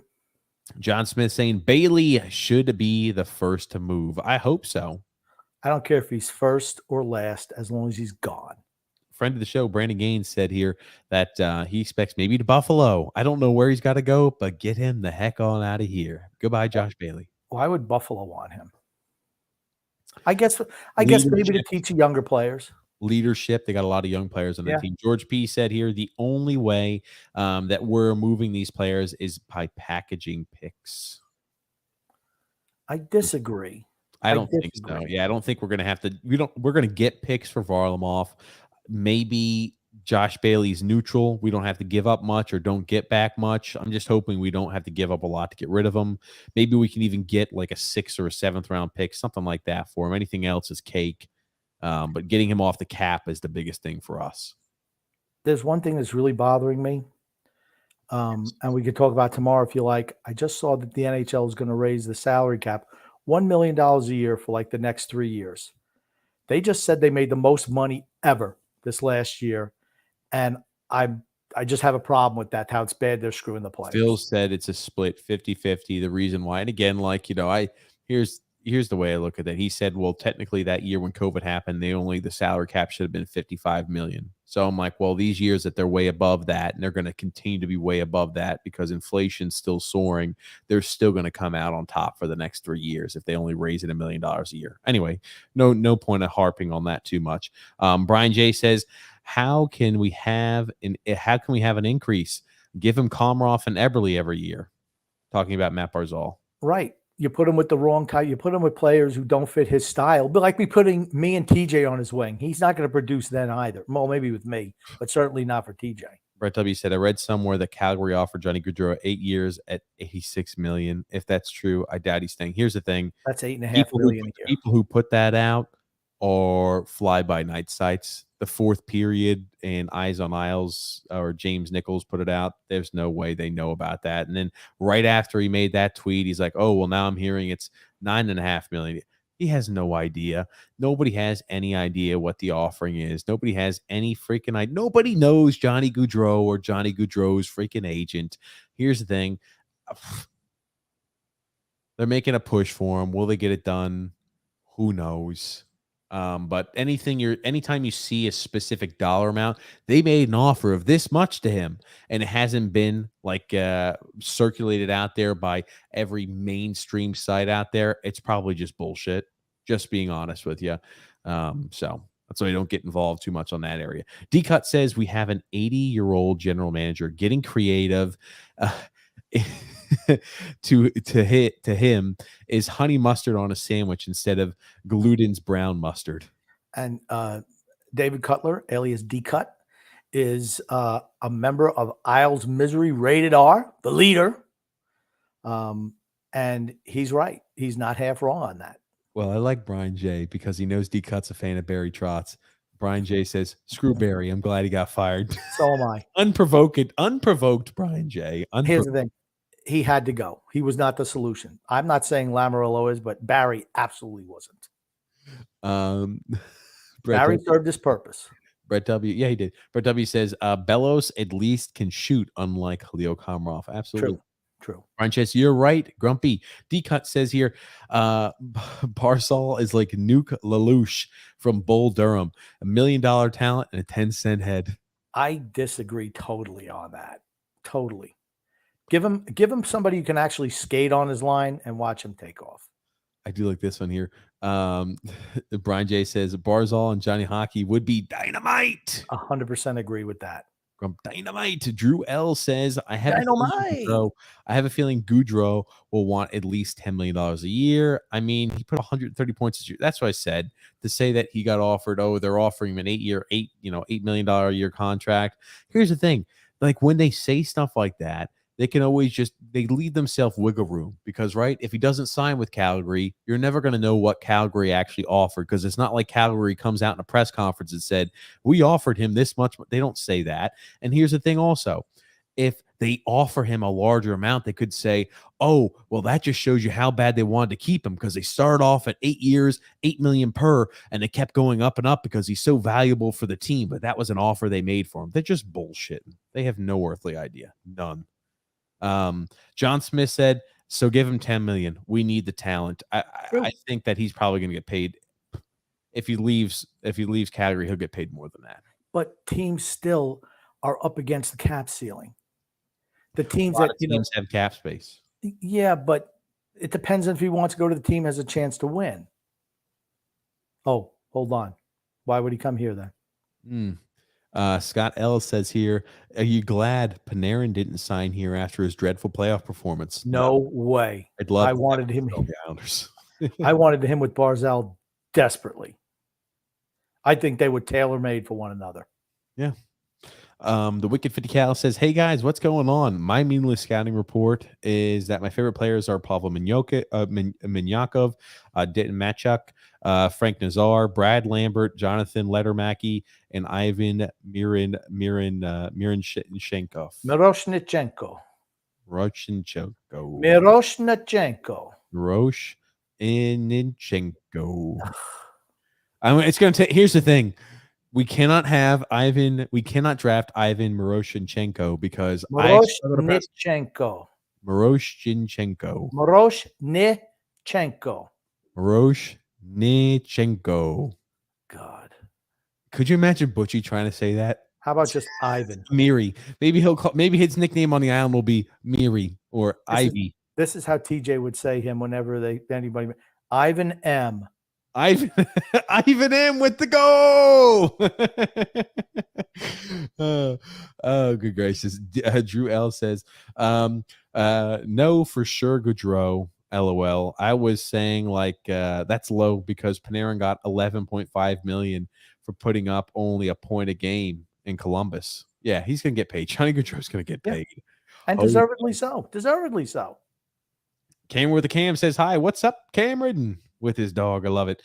John Smith saying, Bailey should be the first to move. I hope so. I don't care if he's first or last as long as he's gone. Friend of the show, Brandon Gaines, said here that he expects maybe to Buffalo. I don't know where he's got to go, but get him the heck on out of here. Goodbye, Josh Bailey. Why would Buffalo want him? I guess maybe to teach younger players. Leadership. They got a lot of young players on the team. George P. said here, the only way that we're moving these players is by packaging picks. I disagree. I don't think so. Yeah, I don't think we're going to have to. We're going to get picks for Varlamov. Maybe Josh Bailey's neutral. We don't have to give up much or don't get back much. I'm just hoping we don't have to give up a lot to get rid of him. Maybe we can even get like a 6th or a 7th round pick, something like that for him. Anything else is cake. But getting him off the cap is the biggest thing for us. There's one thing that's really bothering me. And we could talk about tomorrow if you like. I just saw that the NHL is going to raise the salary cap $1 million a year for like the next 3 years. They just said they made the most money ever this last year. And I just have a problem with that, how it's bad they're screwing the players. Phil said it's a split 50-50. The reason why, and again, like, here's the way I look at it. He said, well, technically that year when COVID happened, the salary cap should have been 55 million. So I'm like, well, these years that they're way above that, and they're going to continue to be way above that because inflation's still soaring, they're still going to come out on top for the next 3 years if they only raise it $1 million a year. Anyway, no point of harping on that too much. Brian J says, how can we have an increase? Give him Komarov and Eberle every year. Talking about Matt Barzal. Right. You put him with the wrong type. You put him with players who don't fit his style. But like putting me and TJ on his wing. He's not going to produce then either. Well, maybe with me, but certainly not for TJ. Brett W said, I read somewhere that Calgary offered Johnny Gadreau 8 years at $86 million. If that's true, I doubt he's staying. Here's the thing. That's $8.5 million a year. People who put that out are fly-by-night sites. The fourth period and Eyes on Isles or James Nichols put it out. There's no way they know about that. And then right after he made that tweet, he's like, oh, well, now I'm hearing it's $9.5 million. He has no idea. Nobody has any idea what the offering is. Nobody has any freaking idea. Nobody knows Johnny Gaudreau or Johnny Gaudreau's freaking agent. Here's the thing. They're making a push for him. Will they get it done? Who knows? But anytime you see a specific dollar amount, they made an offer of this much to him, and it hasn't been like circulated out there by every mainstream site out there. It's probably just bullshit. Just being honest with you. So that's why I don't get involved too much on that area. D-Cut says we have an 80-year-old general manager getting creative. to him is honey mustard on a sandwich instead of Gluten's brown mustard. And David Cutler, alias D-Cut, is a member of Isles Misery Rated R, the leader. And he's right. He's not half wrong on that. Well, I like Brian J because he knows D-Cut's a fan of Barry Trotz. Brian J says, screw Barry. I'm glad he got fired. So am I. Unprovoked Brian J. Here's the thing. He had to go. He was not the solution. I'm not saying Lamoriello is, but Barry absolutely wasn't. Barry served his purpose. Brett W. Yeah, he did. Brett W. says, Bellows at least can shoot, unlike Leo Komarov. Absolutely. True. Frances, you're right. Grumpy. D-Cut says here, Barzal is like Nuke LaLoosh from Bull Durham. $1 million talent and a 10-cent head. I disagree totally on that. Totally. Give him somebody who can actually skate on his line and watch him take off. I do like this one here. Brian J says Barzal and Johnny Hockey would be dynamite. 100% agree with that. Dynamite. Drew L says I have a feeling Gaudreau will want at least $10 million a year. I mean, he put 130 points this year. That's what I said. To say that he got offered, they're offering him an $8 million a year contract. Here's the thing. Like when they say stuff like that, they can always they leave themselves wiggle room because, right, if he doesn't sign with Calgary, you're never going to know what Calgary actually offered because it's not like Calgary comes out in a press conference and said, we offered him this much. They don't say that. And here's the thing also, if they offer him a larger amount, they could say, oh, well, that just shows you how bad they wanted to keep him because they started off at 8 years, $8 million per, and they kept going up and up because he's so valuable for the team. But that was an offer they made for him. They're just bullshitting. They have no earthly idea. None. John Smith said, so give him 10 million. We need the talent. I think that he's probably going to get paid. If he leaves Calgary, he'll get paid more than that. But teams still are up against the cap ceiling. The teams teams have cap space. Yeah, but it depends if he wants to go to the team has a chance to win. Oh, hold on. Why would he come here then? Scott Ellis says here, are you glad Panarin didn't sign here after his dreadful playoff performance? No way. I wanted him. I wanted him with Barzal desperately. I think they were tailor-made for one another. Yeah. The Wicked 50 Cal says, "Hey guys, what's going on? My meaningless scouting report is that my favorite players are Pavel Minyakov, Denton Matchuk, Frank Nazar, Brad Lambert, Jonathan Lettermacky, and Ivan Mirinshenkov. Miroshnichenko. Roshenchenko. Miroshnichenko. Roshenchenko. I mean, it's going to take. Here's the thing. We cannot draft Ivan Miroshnichenko because Miroshnichenko. Miroshnichenko. God. Could you imagine Butchie trying to say that? How about just Ivan? Miri. Maybe his nickname on the island will be Miri or Ivy. This is how TJ would say him whenever anybody. Ivan M. Ivan M with the goal. Oh, good gracious. Drew L says, no, for sure, Gadreau. LOL. I was saying that's low because Panarin got $11.5 million for putting up only a point a game in Columbus. Yeah, he's gonna get paid. Johnny Gaudreau's gonna get paid, and deservedly so. Deservedly so. Cameron with the Cam says, "Hi, what's up, Cameron?" With his dog, I love it.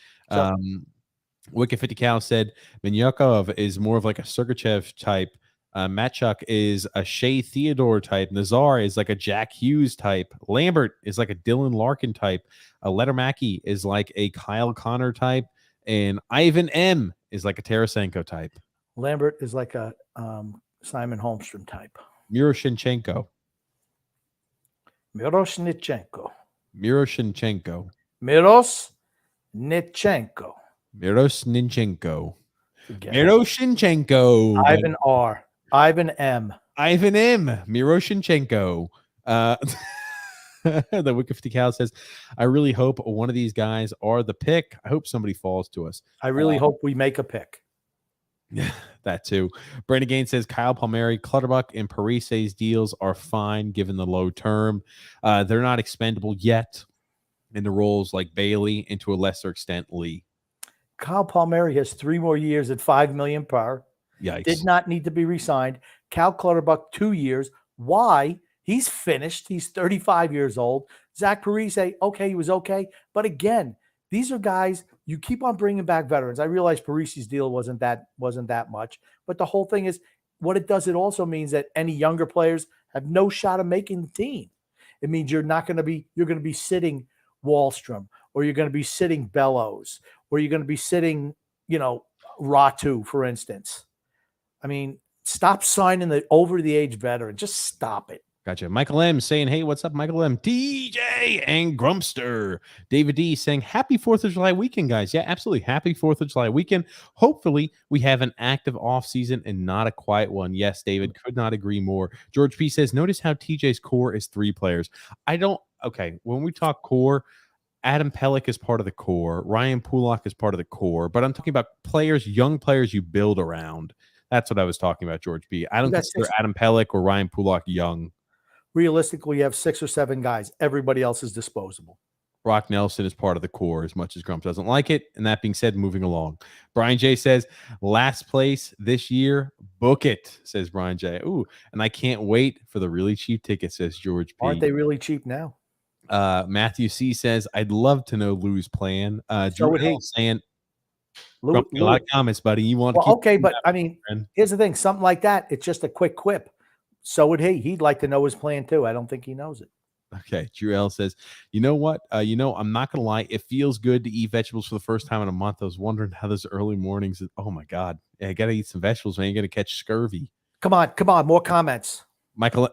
Wicked 50 Cal said Minyakov is more of like a Sergachev type. Matchuk is a Shea Theodore type. Nazar is like a Jack Hughes type. Lambert is like a Dylan Larkin type. Lettermacky is like a Kyle Connor type. And Ivan M is like a Tarasenko type. Lambert is like a Simon Holmstrom type. Miroshnichenko. Miroshnichenko. Miroshnichenko. Miroshnichenko. Miroshnichenko. Miroshnichenko. Ivan R. Ivan M. Ivan M. Miroshnichenko. The Wicked 50 Cal says, I really hope one of these guys are the pick. I hope somebody falls to us. I really hope we make a pick. That too. Brandon Gaines says Kyle Palmieri, Clutterbuck, and Parise's deals are fine given the low term. They're not expendable yet in the roles like Bailey and to a lesser extent Lee. Kyle Palmieri has 3 more years at $5 million per. Yikes. Did not need to be re-signed. Cal Clutterbuck 2 years. Why? He's finished. He's 35 years old. Zach Parise, okay, he was okay. But again, these are guys, you keep on bringing back veterans. I realize Parise's deal wasn't that much. But the whole thing is, what it does, it also means that any younger players have no shot of making the team. It means you're going to be sitting Wallstrom, or you're going to be sitting Bellows, or you're going to be sitting, Ratu, for instance. I mean, stop signing the over-the-age veteran. Just stop it. Gotcha. Michael M saying, hey, what's up, Michael M? TJ and Grumpster. David D saying, happy 4th of July weekend, guys. Yeah, absolutely. Happy 4th of July weekend. Hopefully, we have an active offseason and not a quiet one. Yes, David, could not agree more. George P says, notice how TJ's core is 3 players. Okay, when we talk core, Adam Pelech is part of the core. Ryan Pulock is part of the core. But I'm talking about players, young players you build around. That's what I was talking about, George B. I don't consider Adam Pelech or Ryan Pulock young. Realistically, you have 6 or 7 guys. Everybody else is disposable. Brock Nelson is part of the core as much as Grump doesn't like it. And that being said, moving along. Brian J says, last place this year, book it, says Brian J. Ooh, and I can't wait for the really cheap tickets, says George P. Aren't they really cheap now? Matthew C says, I'd love to know Lou's plan. Drew A saying, Lou, a lot of comments, buddy. You want to keep okay, but I mean, here's the thing. Something like that, it's just a quick quip. So would he. He'd like to know his plan too. I don't think he knows it. Okay. Drew L says, you know what? I'm not going to lie. It feels good to eat vegetables for the first time in a month. I was wondering how those early mornings. Oh, my God. Yeah, I got to eat some vegetables, man. You're going to catch scurvy. Come on. More comments. Michael,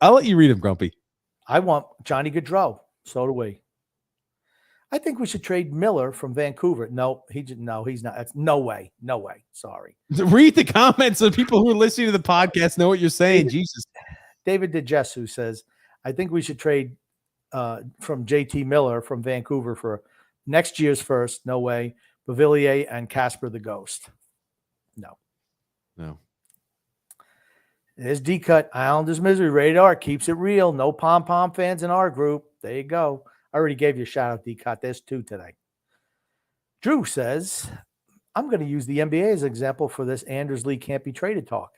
I'll let you read them, Grumpy. I want Johnny Gadreau. So do we. I think we should trade Miller from Vancouver. No, he's not. That's no way. Sorry. Read the comments so people who are listening to the podcast know what you're saying. Jesus. David DeJesu says, I think we should trade from JT Miller from Vancouver for next year's first. No way. Bavillier and Casper the Ghost. No. There's D-Cut. Islanders Misery Radar keeps it real. No pom-pom fans in our group. There you go. I already gave you a shout out, D-Cut. There's 2 today. Drew says, I'm going to use the NBA as an example for this Anders Lee can't be traded talk.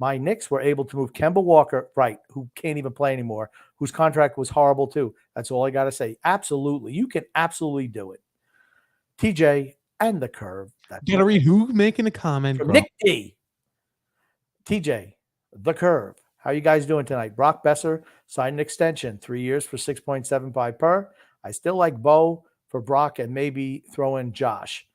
My Knicks were able to move Kemba Walker, right, who can't even play anymore, whose contract was horrible too. That's all I got to say. Absolutely. You can absolutely do it. TJ and the Curve. You got to read who making a comment. From Nick D. TJ, the Curve. How you guys doing tonight? Brock Besser signed an extension, 3 years for 6.75 per. I still like Bo for Brock and maybe throw in Josh.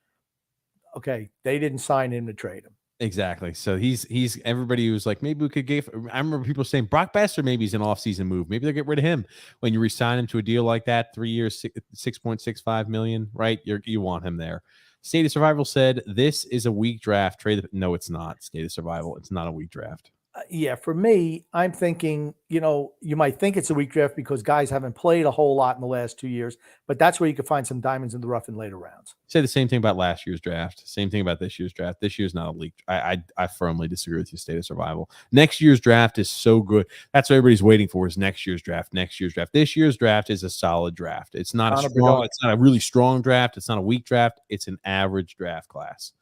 Okay, they didn't sign him to trade him. Exactly. So he's everybody who's like, maybe we could give. I remember people saying Brock Besser maybe he's an offseason move. Maybe they'll get rid of him when you resign him to a deal like that, 3 years, 6.65 million. Right? You want him there. State of Survival said this is a weak draft trade. No, it's not. State of Survival. It's not a weak draft. Yeah, for me, I'm thinking, you might think it's a weak draft because guys haven't played a whole lot in the last 2 years, but that's where you can find some diamonds in the rough in later rounds. Say the same thing about last year's draft. Same thing about this year's draft. This year's not a leak. I firmly disagree with you, State of Survival. Next year's draft is so good. That's what everybody's waiting for is next year's draft. Next year's draft. This year's draft is a solid draft. It's not a strong. It's not a really strong draft. It's not a weak draft. It's an average draft class.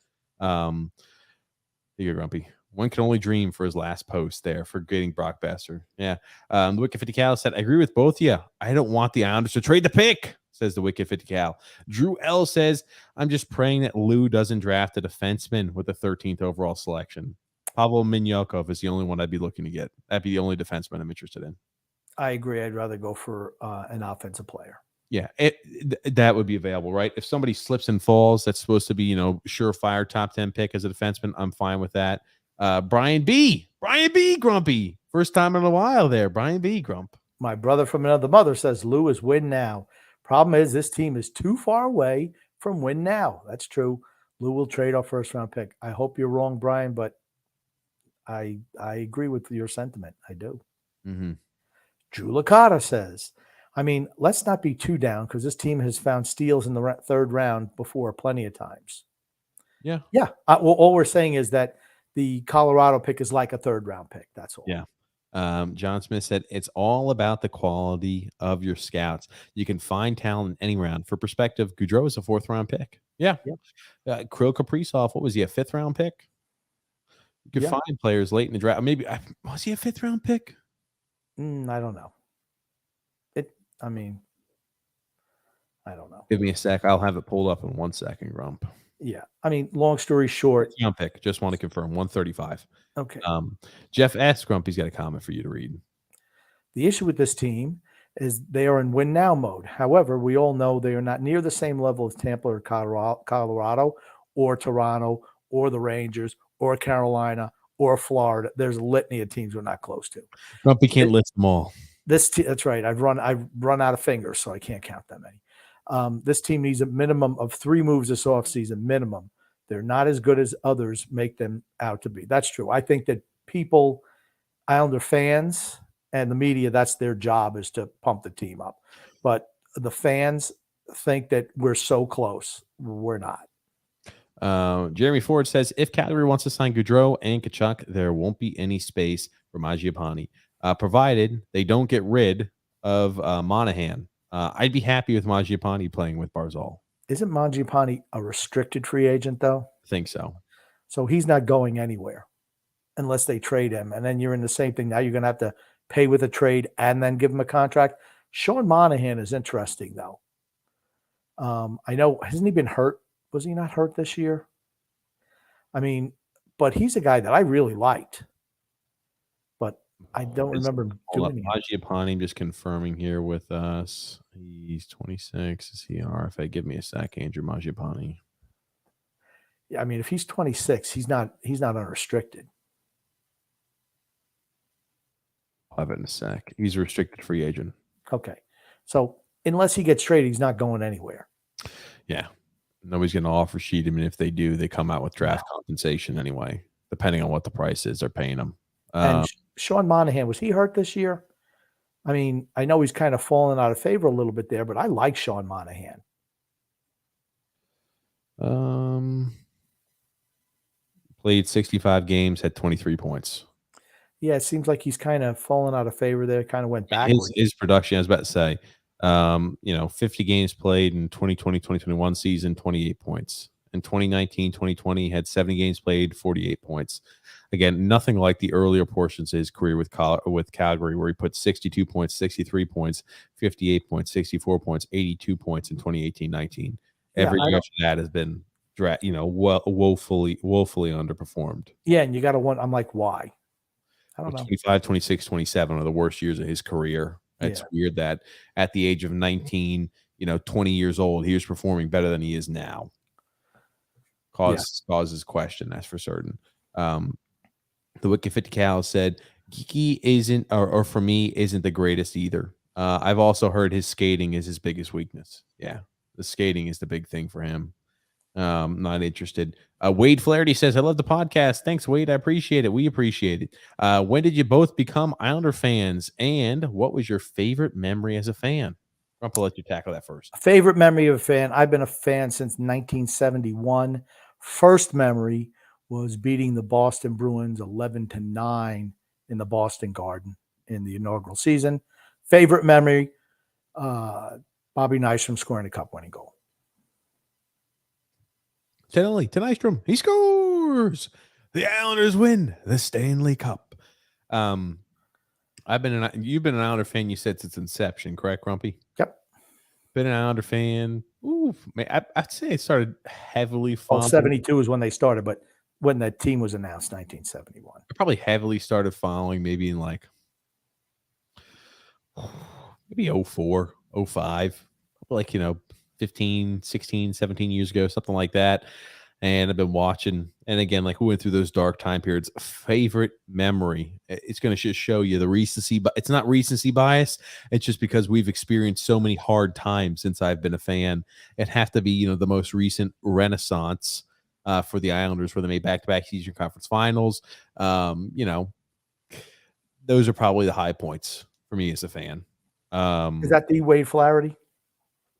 You're grumpy. One can only dream for his last post there for getting Brock Besser. Yeah. The Wicked 50 Cal said, I agree with both of you. I don't want the Islanders to trade the pick, says the Wicked 50 Cal. Drew L says, I'm just praying that Lou doesn't draft a defenseman with the 13th overall selection. Pavel Minyakov is the only one I'd be looking to get. That'd be the only defenseman I'm interested in. I agree. I'd rather go for an offensive player. Yeah, that would be available, right? If somebody slips and falls, that's supposed to be, surefire top 10 pick as a defenseman. I'm fine with that. Brian B. Grumpy. First time in a while there. Brian B. Grump. My brother from another mother says Lou is win now. Problem is this team is too far away from win now. That's true. Lou will trade our first round pick. I hope you're wrong, Brian, but I agree with your sentiment. I do. Mm-hmm. Drew Licata says, let's not be too down because this team has found steals in the third round before plenty of times. Yeah. Yeah. All we're saying is that the Colorado pick is like a third round pick. That's all. Yeah. John Smith said it's all about the quality of your scouts. You can find talent in any round. For perspective, Gadreau is a 4th round pick. Yeah. Kirill Kaprizov, what was he, a 5th round pick? You could find players late in the draft. Maybe was he a 5th round pick? I don't know. I don't know. Give me a sec. I'll have it pulled up in 1 second, Grump. Yeah. Long story short. Round pick. Just want to confirm 135. Okay. Jeff S. Grumpy's got a comment for you to read. The issue with this team is they are in win now mode. However, we all know they are not near the same level as Tampa or Colorado or Toronto or the Rangers or Carolina or Florida. There's a litany of teams we're not close to. Grumpy can't list them all. That's right. I've run out of fingers, so I can't count that many. This team needs a minimum of 3 moves this offseason, minimum. They're not as good as others make them out to be. That's true. I think that people, Islander fans and the media, that's their job is to pump the team up. But the fans think that we're so close. We're not. Jeremy Ford says, if Calgary wants to sign Gadreau and Tkachuk, there won't be any space for Mangiapane, provided they don't get rid of Monahan. I'd be happy with Mangiapane playing with Barzal. Isn't Mangiapane a restricted free agent, though? I think so. So he's not going anywhere unless they trade him. And then you're in the same thing. Now you're going to have to pay with a trade and then give him a contract. Sean Monahan is interesting, though. I know, hasn't he been hurt? Was he not hurt this year? But he's a guy that I really liked. But I don't remember him doing it. Mangiapane, just confirming here with us. He's 26. Is he RFA? Give me a sec, Andrew Mangiapane. Yeah, if he's 26, he's not unrestricted. I'll have it in a sec. He's a restricted free agent. Okay. So unless he gets traded, he's not going anywhere. Yeah. Nobody's going to offer sheet him, and if they do, they come out with draft compensation anyway, depending on what the price is they're paying him. And Sean Monahan, was he hurt this year? I know he's kind of fallen out of favor a little bit there, but I like Sean Monahan. Played 65 games, had 23 points. Yeah, it seems like he's kind of fallen out of favor there, kind of went backwards. His production, I was about to say, 50 games played in 2020-2021 season, 28 points. In 2019, 2020, he had 70 games played, 48 points. Again, nothing like the earlier portions of his career with Calgary, where he put 62 points, 63 points, 58 points, 64 points, 82 points in 2018-19. Every year after that has been, woefully underperformed. Yeah, and you got to wonder, I'm like, why? I don't know. 25, 26, 27 are the worst years of his career. It's weird that at the age of 19, 20 years old, he was performing better than he is now. Causes question, that's for certain. The Wicked 50 Cal said, Geeky isn't, or for me, isn't the greatest either. I've also heard his skating is his biggest weakness. Yeah, the skating is the big thing for him. Not interested. Wade Flaherty says, I love the podcast. Thanks, Wade. I appreciate it. We appreciate it. When did you both become Islander fans? And what was your favorite memory as a fan? I'm going to let you tackle that first. Favorite memory of a fan. I've been a fan since 1971. First memory was beating the Boston Bruins 11-9 in the Boston Garden in the inaugural season. Favorite memory, Bobby Nystrom scoring a cup-winning goal. Ted Nystrom, he scores. The Islanders win the Stanley Cup. You've been an Islander fan, you said, since inception, correct, Grumpy? Yep. Been an Islander fan. Ooh, man, I'd say it started heavily following. 72 is when they started, but when the team was announced, 1971. I probably heavily started following maybe in maybe 04, 05, 15, 16, 17 years ago, something like that. And I've been watching, and again, we went through those dark time periods. Favorite memory, it's going to just show you the recency, but it's not recency bias. It's just because we've experienced so many hard times since I've been a fan. It'd have to be, the most recent renaissance for the Islanders, where they made back-to-back Eastern Conference Finals. Those are probably the high points for me as a fan. Is that the Wade Flaherty?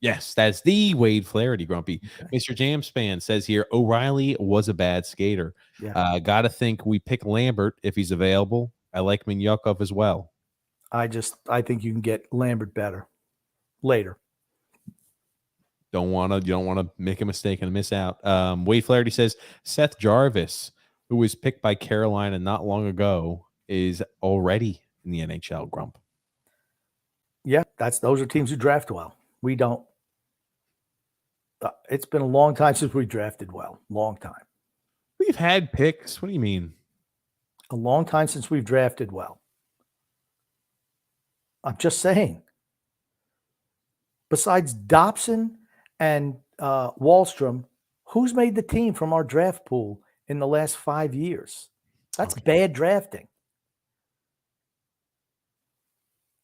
Yes, that's the Wade Flaherty, Grumpy. Okay. Mr. Jamspan says here, O'Reilly was a bad skater. Yeah. Got to think we pick Lambert if he's available. I like Minyukov as well. I think you can get Lambert better later. You don't want to make a mistake and miss out. Wade Flaherty says Seth Jarvis, who was picked by Carolina not long ago, is already in the NHL, Grump. Yeah, those are teams who draft well. We don't. It's been a long time since we drafted well. Long time. We've had picks. What do you mean? A long time since we've drafted well. I'm just saying. Besides Dobson and Wahlstrom, who's made the team from our draft pool in the last 5 years? That's bad drafting.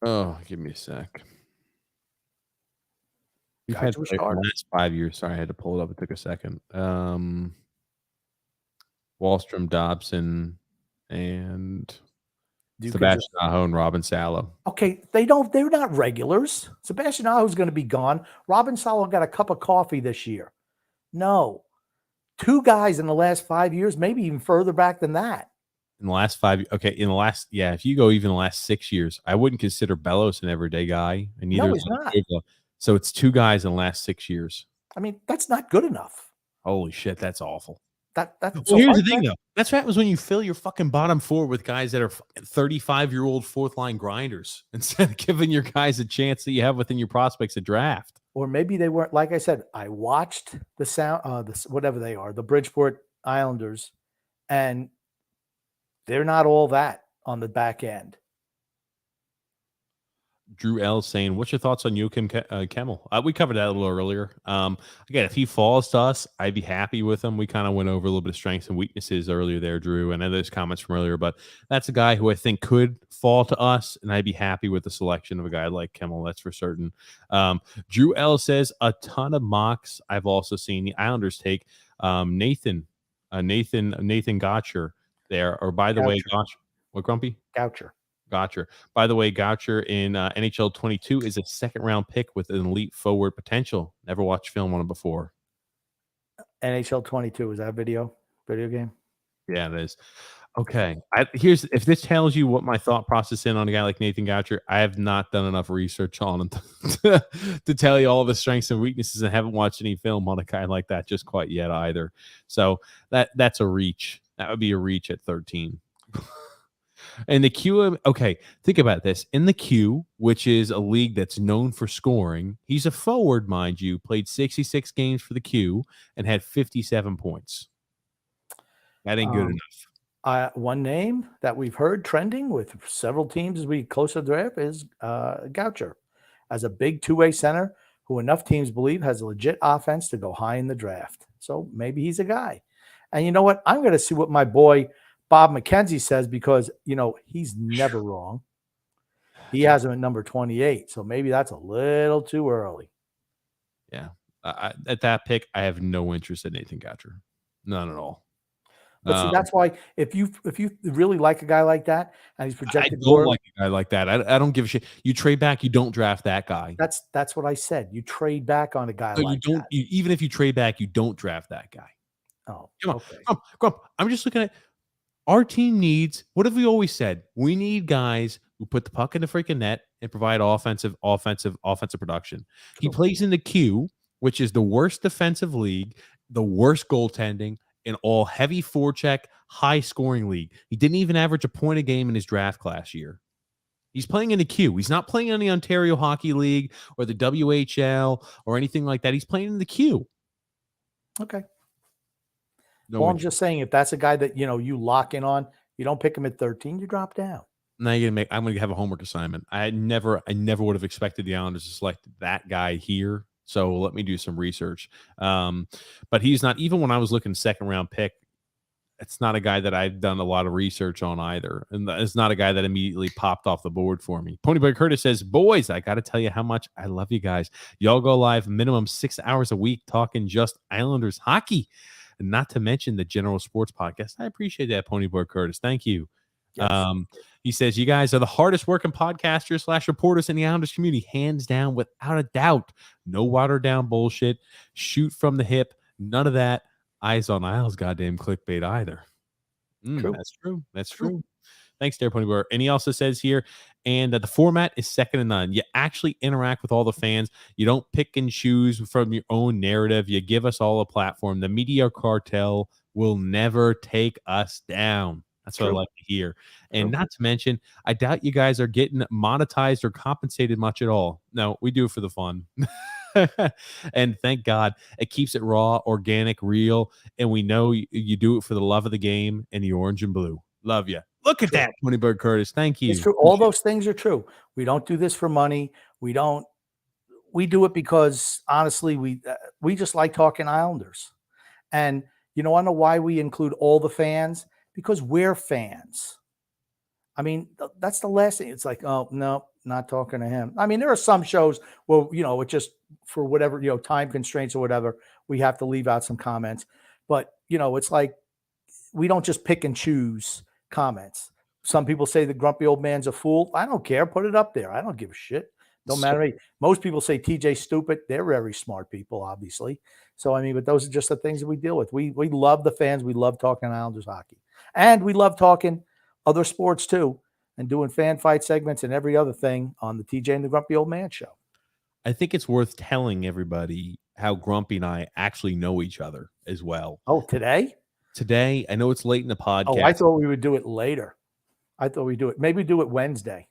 Oh, give me a sec. We've had the last 5 years. Sorry, I had to pull it up. It took a second. Wahlstrom, Dobson, and Sebastian Aho and Robin Salo. Okay, they're not regulars. Sebastian Aho is going to be gone. Robin Salo got a cup of coffee this year. No. 2 guys in the last 5 years, maybe even further back than that. In the last 5, if you go even the last 6 years, I wouldn't consider Bellows an everyday guy. And neither no, he's not. So it's 2 guys in the last 6 years. I mean, that's not good enough. Holy shit, that's awful. That's well, here's the thing, though. That's what happens when you fill your fucking bottom 4 with guys that are 35-year-old fourth-line grinders instead of giving your guys a chance that you have within your prospects to draft. Or maybe they weren't. Like I said, I watched whatever they are, the Bridgeport Islanders, and they're not all that on the back end. Drew L saying, what's your thoughts on Joachim Kemmel? We covered that a little earlier. Again, if he falls to us, I'd be happy with him. We kind of went over a little bit of strengths and weaknesses earlier there, Drew. I know there's comments from earlier, but that's a guy who I think could fall to us, and I'd be happy with the selection of a guy like Kemmel. That's for certain. Drew L says, a ton of mocks I've also seen the Islanders take. Nathan Gotcher there. Or by the way, Gotcher. What, Grumpy? Goucher. By the way, Goucher in NHL 22 is a second-round pick with an elite forward potential. Never watched film on it before. NHL 22, is that a video game? Yeah, it is. Okay. Here's if this tells you what my thought process is on a guy like Nathan Goucher, I have not done enough research on him to tell you all of his strengths and weaknesses, and haven't watched any film on a guy like that just quite yet either. So that's a reach. That would be a reach at 13. And the Q, okay, think about this. In the Q, which is a league that's known for scoring, he's a forward, mind you, played 66 games for the Q and had 57 points. That ain't good enough. One name that we've heard trending with several teams as we close to the draft is Goucher, as a big two-way center who enough teams believe has a legit offense to go high in the draft. So maybe he's a guy. And you know what? I'm going to see what my boy Bob McKenzie says, because, he's never wrong. He has him at number 28. So maybe that's a little too early. Yeah. At that pick, I have no interest in Nathan Goucher. None at all. But see, that's why if you really like a guy like that and he's projected, I don't like a guy like that. I don't give a shit. You trade back, you don't draft that guy. That's what I said. You trade back on a guy like that. Even if you trade back, you don't draft that guy. Oh, come on, okay. come on. I'm just looking at our team needs. What have we always said? We need guys who put the puck in the freaking net and provide offensive production. True. He plays in the Q, which is the worst defensive league, the worst goaltending, in all heavy forecheck, high scoring league. He didn't even average a point a game in his draft class year. He's playing in the Q. He's not playing in the Ontario Hockey League or the WHL or anything like that. He's playing in the Q. Okay. Well, I'm just saying, if that's a guy that, you lock in on, you don't pick him at 13, you drop down. Now I'm going to have a homework assignment. I never would have expected the Islanders to select that guy here. So let me do some research. But he's not, even when I was looking second round pick, it's not a guy that I've done a lot of research on either. And it's not a guy that immediately popped off the board for me. Ponyboy Curtis says, boys, I got to tell you how much I love you guys. Y'all go live minimum 6 hours a week talking just Islanders hockey, and not to mention the general sports podcast. I appreciate that, Ponyboy Curtis. Thank you. Yes. He says, you guys are the hardest working podcasters / reporters in the Islanders community, hands down, without a doubt. No watered down bullshit. Shoot from the hip. None of that eyes on Isles goddamn clickbait either. True. That's true. Thanks, there, Pony Bear. And he also says here, and the format is second to none. You actually interact with all the fans. You don't pick and choose from your own narrative. You give us all a platform. The media cartel will never take us down. That's what I like to hear. And not to mention, I doubt you guys are getting monetized or compensated much at all. No, we do it for the fun. And thank God it keeps it raw, organic, real. And we know you do it for the love of the game and the orange and blue. Love you. Look at that, Tony Bird Curtis. Thank you. It's true. All those things are true. We don't do this for money. We do it because, honestly, we just like talking Islanders. And I know why we include all the fans, because we're fans. I mean, that's the last thing. It's like, oh, no, not talking to him. I mean, there are some shows where, it just, for whatever, time constraints or whatever, we have to leave out some comments. But, it's like, we don't just pick and choose comments. Some people say the grumpy old man's a fool. I don't care. Put it up there. I don't give a shit. Don't matter to me. Most people say TJ's stupid. They're very smart people, obviously. So, I mean, but those are just the things that we deal with. We love the fans. We love talking Islanders hockey. And we love talking other sports too, and doing fan fight segments and every other thing on the TJ and the Grumpy Old Man show. I think it's worth telling everybody how Grumpy and I actually know each other as well. Oh, today? Today. I know it's late in the podcast. Oh, I thought we would do it later. I thought we'd do it. Maybe do it Wednesday.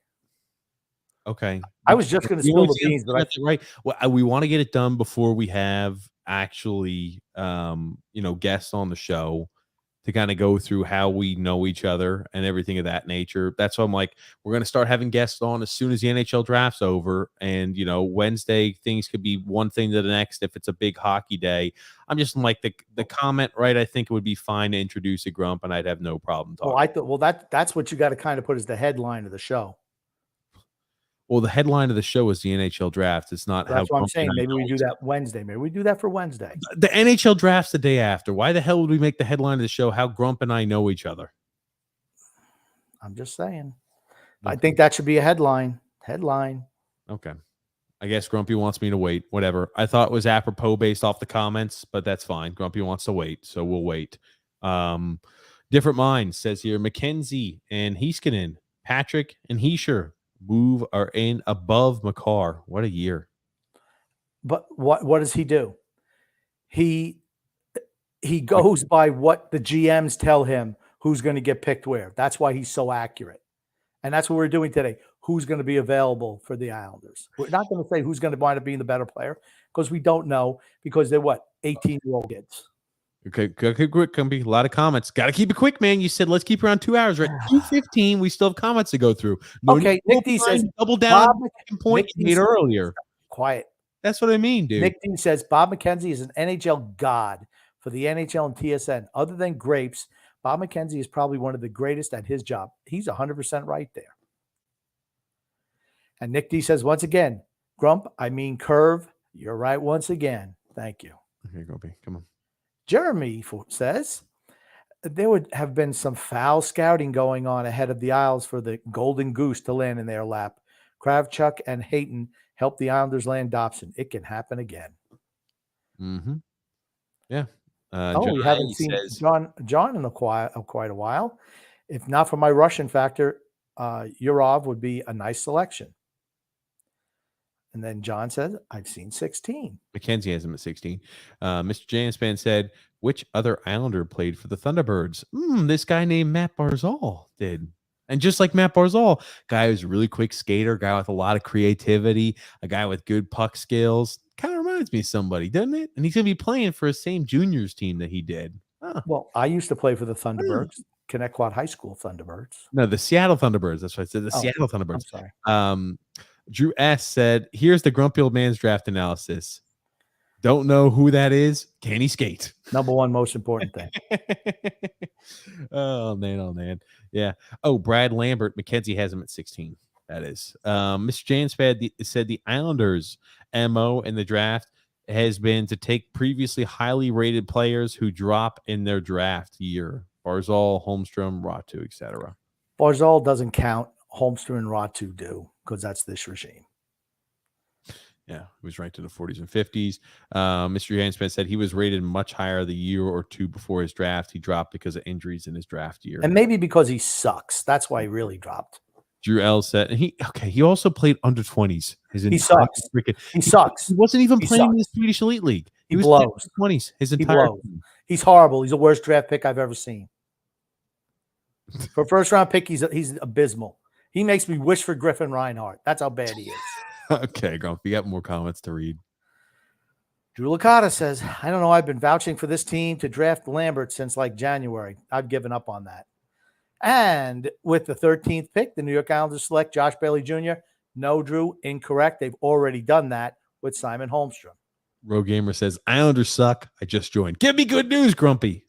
Okay. I was just going to spill the beans, but right. Well, we want to get it done before we have actually, guests on the show to kind of go through how we know each other and everything of that nature. That's why I'm like, we're going to start having guests on as soon as the NHL draft's over. And, Wednesday, things could be one thing to the next if it's a big hockey day. I'm just like the comment, right? I think it would be fine to introduce a Grump, and I'd have no problem talking. That's what you got to kind of put as the headline of the show. Well, the headline of the show is the NHL draft. It's not. That's what I'm saying. Maybe we do that Wednesday. Maybe we do that for Wednesday. The NHL draft's the day after. Why the hell would we make the headline of the show how Grump and I know each other? I'm just saying. Okay. I think that should be a headline. Okay. I guess Grumpy wants me to wait. Whatever. I thought it was apropos based off the comments, but that's fine. Grumpy wants to wait, so we'll wait. Different Minds says here, McKenzie and Heiskanen, Patrick and Heischer are in above Makar. What a year. But what does he do? He goes by what the GMs tell him who's going to get picked where. That's why he's so accurate. And that's what we're doing today. Who's going to be available for the Islanders? We're not going to say who's going to wind up being the better player because we don't know, because they're 18-year-old kids. Okay, quick, Cumbie. A lot of comments. Got to keep it quick, man. You said let's keep around 2 hours. We're at 2:15. We still have comments to go through. No, Okay, Nick D says double down Bob, on the second point Nick you D made says, earlier. Quiet. That's what I mean, dude. Nick D says Bob McKenzie is an NHL god for the NHL and TSN. Other than grapes, Bob McKenzie is probably one of the greatest at his job. He's 100% right there. And Nick D says, once again, Grump, I mean curve. You're right once again. Thank you. Okay, Grumpy, come on. Jeremy says there would have been some foul scouting going on ahead of the Isles for the Golden Goose to land in their lap. Kravchuk and Hayton helped the Islanders land Dobson. It can happen again. Mm-hmm. Yeah. We haven't seen John in quite a while. If not for my Russian factor, Yurov would be a nice selection. And then John says, I've seen 16. McKenzie has him at 16. Mr. Janspan said, which other Islander played for the Thunderbirds? This guy named Matt Barzal did. And just like Matt Barzal, guy who's a really quick skater, guy with a lot of creativity, a guy with good puck skills. Kind of reminds me of somebody, doesn't it? And he's going to be playing for the same juniors team that he did. Huh. Well, I used to play for the Thunderbirds, Connecticut High School Thunderbirds. No, the Seattle Thunderbirds. That's what I said. The Seattle Thunderbirds. I'm sorry. Drew S. said, here's the grumpy old man's draft analysis. Don't know who that is. Can he skate? Number one most important thing. Oh, man. Yeah. Oh, Brad Lambert. McKenzie has him at 16. That is. Mr. James said the Islanders' MO in the draft has been to take previously highly rated players who drop in their draft year. Barzal, Holmstrom, Ratu, etc. Barzal doesn't count. Holmstrom and Ratu do, because that's this regime. Yeah, he was ranked in the 40s and 50s. Mr. Jansman said he was rated much higher the year or two before his draft. He dropped because of injuries in his draft year. And maybe because he sucks. That's why he really dropped. Drew L said, he also played under 20s. He sucks. He sucks. He wasn't even playing in the Swedish Elite League. He was playing 20s his entire time. He's horrible. He's the worst draft pick I've ever seen. For a first round pick, he's abysmal. He makes me wish for Griffin Reinhart. That's how bad he is. Okay, Grump, you got more comments to read. Drew Licata says, I don't know. I've been vouching for this team to draft Lambert since like January. I've given up on that. And with the 13th pick, the New York Islanders select Josh Bailey Jr. No, Drew, incorrect. They've already done that with Simon Holmstrom. Roe Gamer says, Islanders suck. I just joined. Give me good news, Grumpy.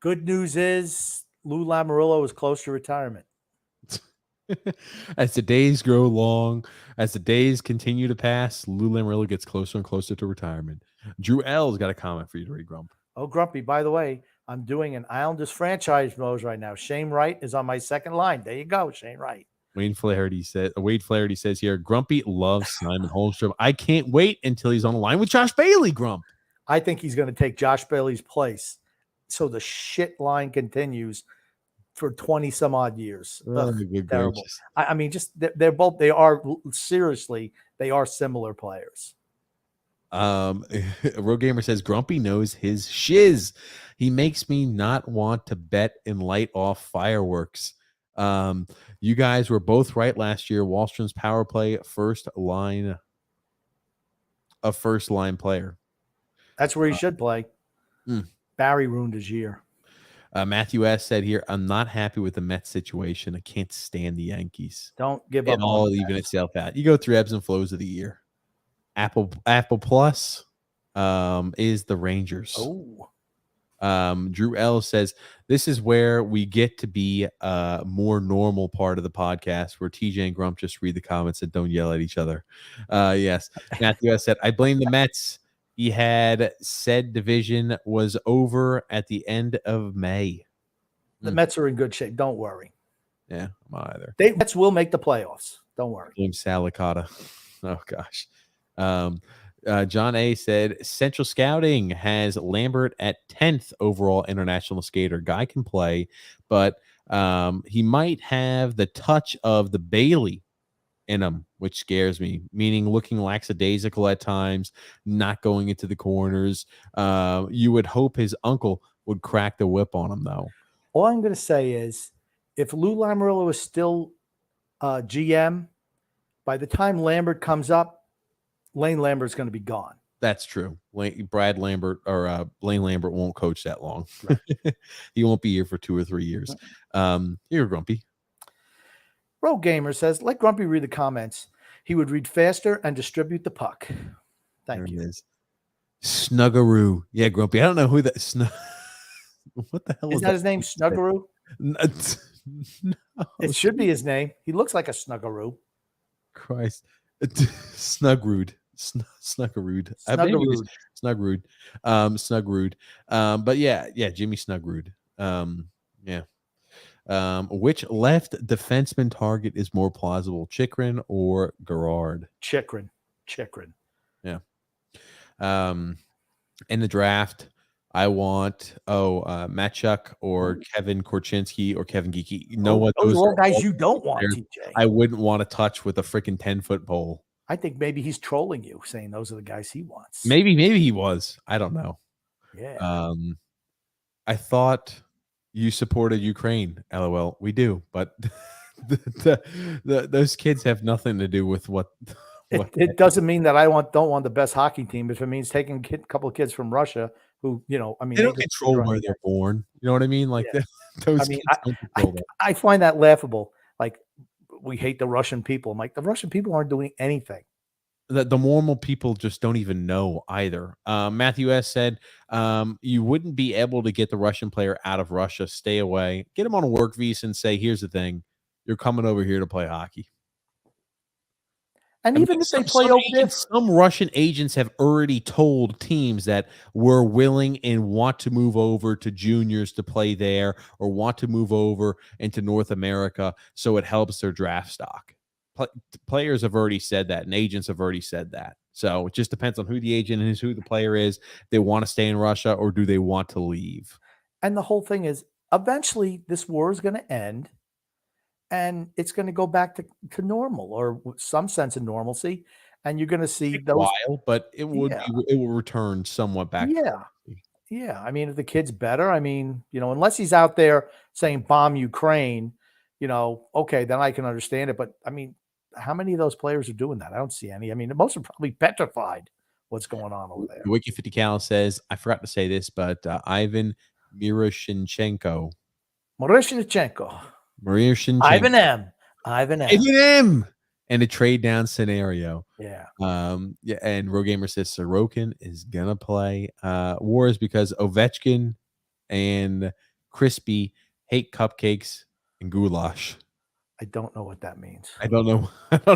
Good news is Lou Lamoriello is close to retirement. As the days grow long, as the days continue to pass, Lou Lamoriello gets closer and closer to retirement. Drew L's got a comment for you to read, Grump. Oh, Grumpy, by the way, I'm doing an Islanders franchise mode right now. Shane Wright is on my second line. There you go, Shane Wright. Wade Flaherty says here, Grumpy loves Simon Holmstrom. I can't wait until he's on the line with Josh Bailey, Grump. I think he's going to take Josh Bailey's place. So the shit line continues for 20 some odd years. Terrible. I mean, just they are similar players. Road Gamer says Grumpy knows his shiz. He makes me not want to bet and light off fireworks. You guys were both right last year. Wallstrom's power play first line player. That's where he should play. Barry ruined his year. Matthew S. said here, I'm not happy with the Mets situation. I can't stand the Yankees. Don't give up. It all even itself out. You go through ebbs and flows of the year. Apple Plus is the Rangers. Oh. Drew L. says, this is where we get to be a more normal part of the podcast where TJ and Grump just read the comments and don't yell at each other. Yes. Matthew S. said, I blame the Mets. He had said division was over at the end of May. The Mets are in good shape. Don't worry. Yeah, I'm not either. Mets will make the playoffs. Don't worry. James Salicata. Oh, gosh. John A said Central Scouting has Lambert at 10th overall international skater. Guy can play, but he might have the touch of the Bailey in him, which scares me, meaning looking lackadaisical at times, not going into the corners. You would hope his uncle would crack the whip on him, though. All I'm going to say is if Lou Lamoriello is still GM, by the time Lambert comes up, Lane Lambert's going to be gone. That's true. Brad Lambert or Lane Lambert won't coach that long. Right. He won't be here for 2 or 3 years. You're Grumpy. Rogue Gamer says, let Grumpy read the comments. He would read faster and distribute the puck. Thank you. Snuggaroo. Yeah, Grumpy. I don't know who that what the hell is that his name? Snuggaroo? No. It should be his name. He looks like a Snuggaroo. Christ. Snugrude. Snuggarood. Snugrude. Snugrude. But yeah, Jimmy Snugrude. Yeah. Which left defenseman target is more plausible, Chikrin or Gerard? Chikrin. Yeah. In the draft, I want Matchuk or Kevin Korchinski or Kevin Geeky. You know what? Those are all guys you don't want, TJ. I wouldn't want to touch with a freaking 10-foot pole. I think maybe he's trolling you, saying those are the guys he wants. Maybe he was. I don't know. Yeah. I thought you supported Ukraine. LOL. We do, but those kids have nothing to do with what. It doesn't mean that don't want the best hockey team. If it means taking a couple of kids from Russia who, they don't control where they're born. You know what I mean? Like those. I find that laughable. Like, we hate the Russian people. I'm like, the Russian people aren't doing anything. The normal people just don't even know either. Matthew S. said, you wouldn't be able to get the Russian player out of Russia. Stay away. Get him on a work visa and say, here's the thing. You're coming over here to play hockey. And even if they play over there, some Russian agents have already told teams that we're willing and want to move over to juniors to play there or want to move over into North America so it helps their draft stock. Players have already said that, and agents have already said that. So it just depends on who the agent is, who the player is. They want to stay in Russia or do they want to leave? And the whole thing is, eventually this war is going to end. And it's going to go back to normal or some sense of normalcy, and you're going to see those. While, but it will return somewhat back. Yeah. I mean, if the kid's better, unless he's out there saying bomb Ukraine, okay, then I can understand it. But how many of those players are doing that? I don't see any. Most are probably petrified. What's going on over there? Wiki 50 Cal says, I forgot to say this, but Ivan Miroshnichenko. Ivan M. And a trade down scenario. Yeah. And Rogamer says Sorokin is gonna play. War is because Ovechkin and Crispy hate cupcakes and goulash. I don't know what that means. I don't know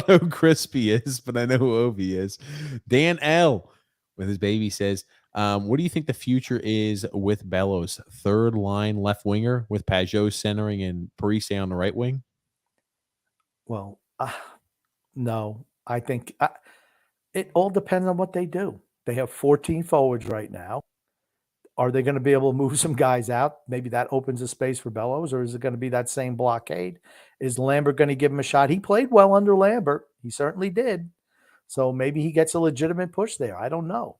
who Crispy is, but I know who Ovi is. Dan L with his baby says, what do you think the future is with Bellows? Third line left winger with Pajot centering and Parise on the right wing? Well, no. I think it all depends on what they do. They have 14 forwards right now. Are they going to be able to move some guys out? Maybe that opens a space for Bellows, or is it going to be that same blockade? Is Lambert going to give him a shot? He played well under Lambert. He certainly did. So maybe he gets a legitimate push there. I don't know.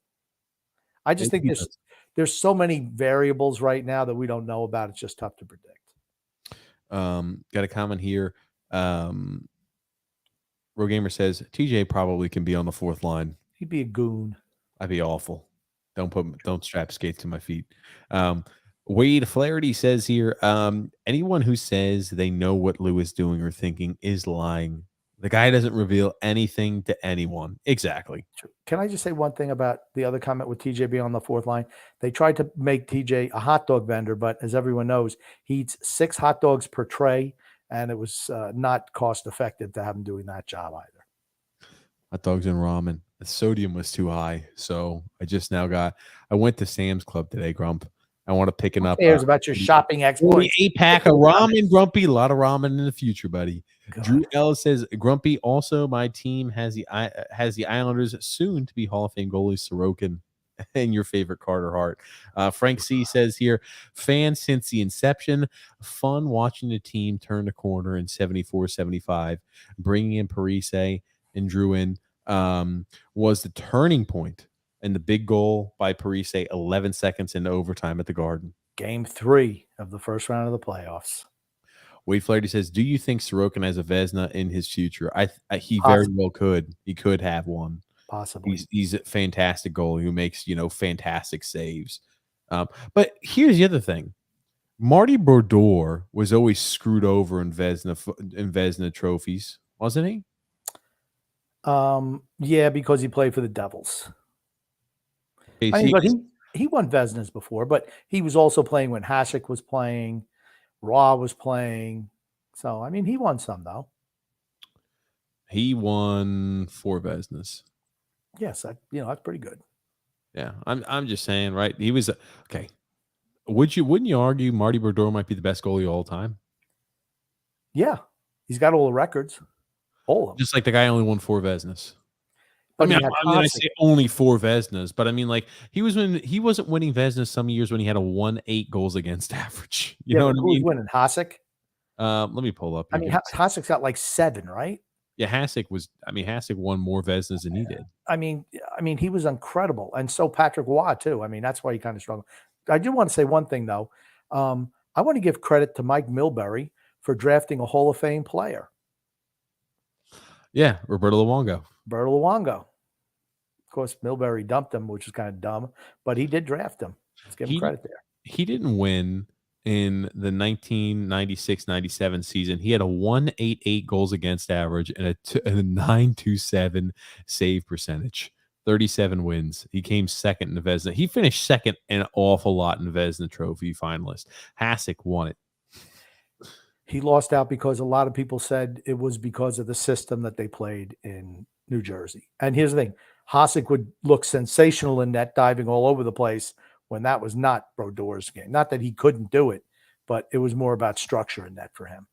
I just think there's so many variables right now that we don't know about. It's just tough to predict. Got a comment here. Rogamer says TJ probably can be on the fourth line. He'd be a goon. I'd be awful. Don't strap skates to my feet. Wade Flaherty says here, anyone who says they know what Lou is doing or thinking is lying. The guy doesn't reveal anything to anyone. Exactly. Can I just say one thing about the other comment with TJ being on the fourth line? They tried to make TJ a hot dog vendor, but as everyone knows, he eats 6 hot dogs per tray, and it was not cost effective to have him doing that job either. Hot dogs and ramen. The sodium was too high, so I went to Sam's Club today, Grump. I want to pick it up. Who cares about your shopping exploits? 8-pack of ramen, Grumpy. A lot of ramen in the future, buddy. God. Drew Ellis says, Grumpy, also my team has the Islanders soon to be Hall of Fame goalie Sorokin and your favorite Carter Hart. Frank C says here, fan since the inception, fun watching the team turn the corner in 74-75, bringing in Parise and Drew in was the turning point, and the big goal by Parise 11 seconds into overtime at the Garden. Game 3 of the first round of the playoffs. Wade Flaherty says, do you think Sorokin has a Vezina in his future? He Possibly. very well could. He could have one. Possibly. He's a fantastic goalie who makes, fantastic saves. But here's the other thing. Marty Brodeur was always screwed over in Vezina trophies, wasn't he? Yeah, because he played for the Devils. Okay, I mean, but he won Vezinas before, but he was also playing when Hasek was playing, Raw was playing. So, I mean, he won some, though. He won 4 Vezinas. Yes, that's pretty good. Yeah, I'm just saying, right? He was okay. Wouldn't you argue Marty Brodeur might be the best goalie of all time? Yeah, he's got all the records, all of them. Just like the guy only won 4 Vezinas. But I say only 4 Vezinas, but I mean, like he wasn't winning Vezinas some years when he had a 1.8 goals against average. You know what I mean? Who's winning? Hasek? Let me pull up. I mean, Hasek's got like 7, right? Yeah, Hasek won more Vezinas than he did. I mean, he was incredible, and so Patrick Waugh too. I mean, that's why he kind of struggled. I do want to say one thing though. I want to give credit to Mike Milbury for drafting a Hall of Fame player. Yeah, Roberto Luongo. Of course, Milbury dumped him, which is kind of dumb, but he did draft him. Let's give him credit there. He didn't win in the 1996-97 season. He had a 1.88 goals against average and a 9.27 save percentage. 37 wins. He came second in the Vezina. He finished second an awful lot in the Vezina Trophy finalist. Hasek won it. He lost out because a lot of people said it was because of the system that they played in New Jersey. And here's the thing. Hasek would look sensational in net, diving all over the place, when that was not Brodeur's game. Not that he couldn't do it, but it was more about structure in net for him.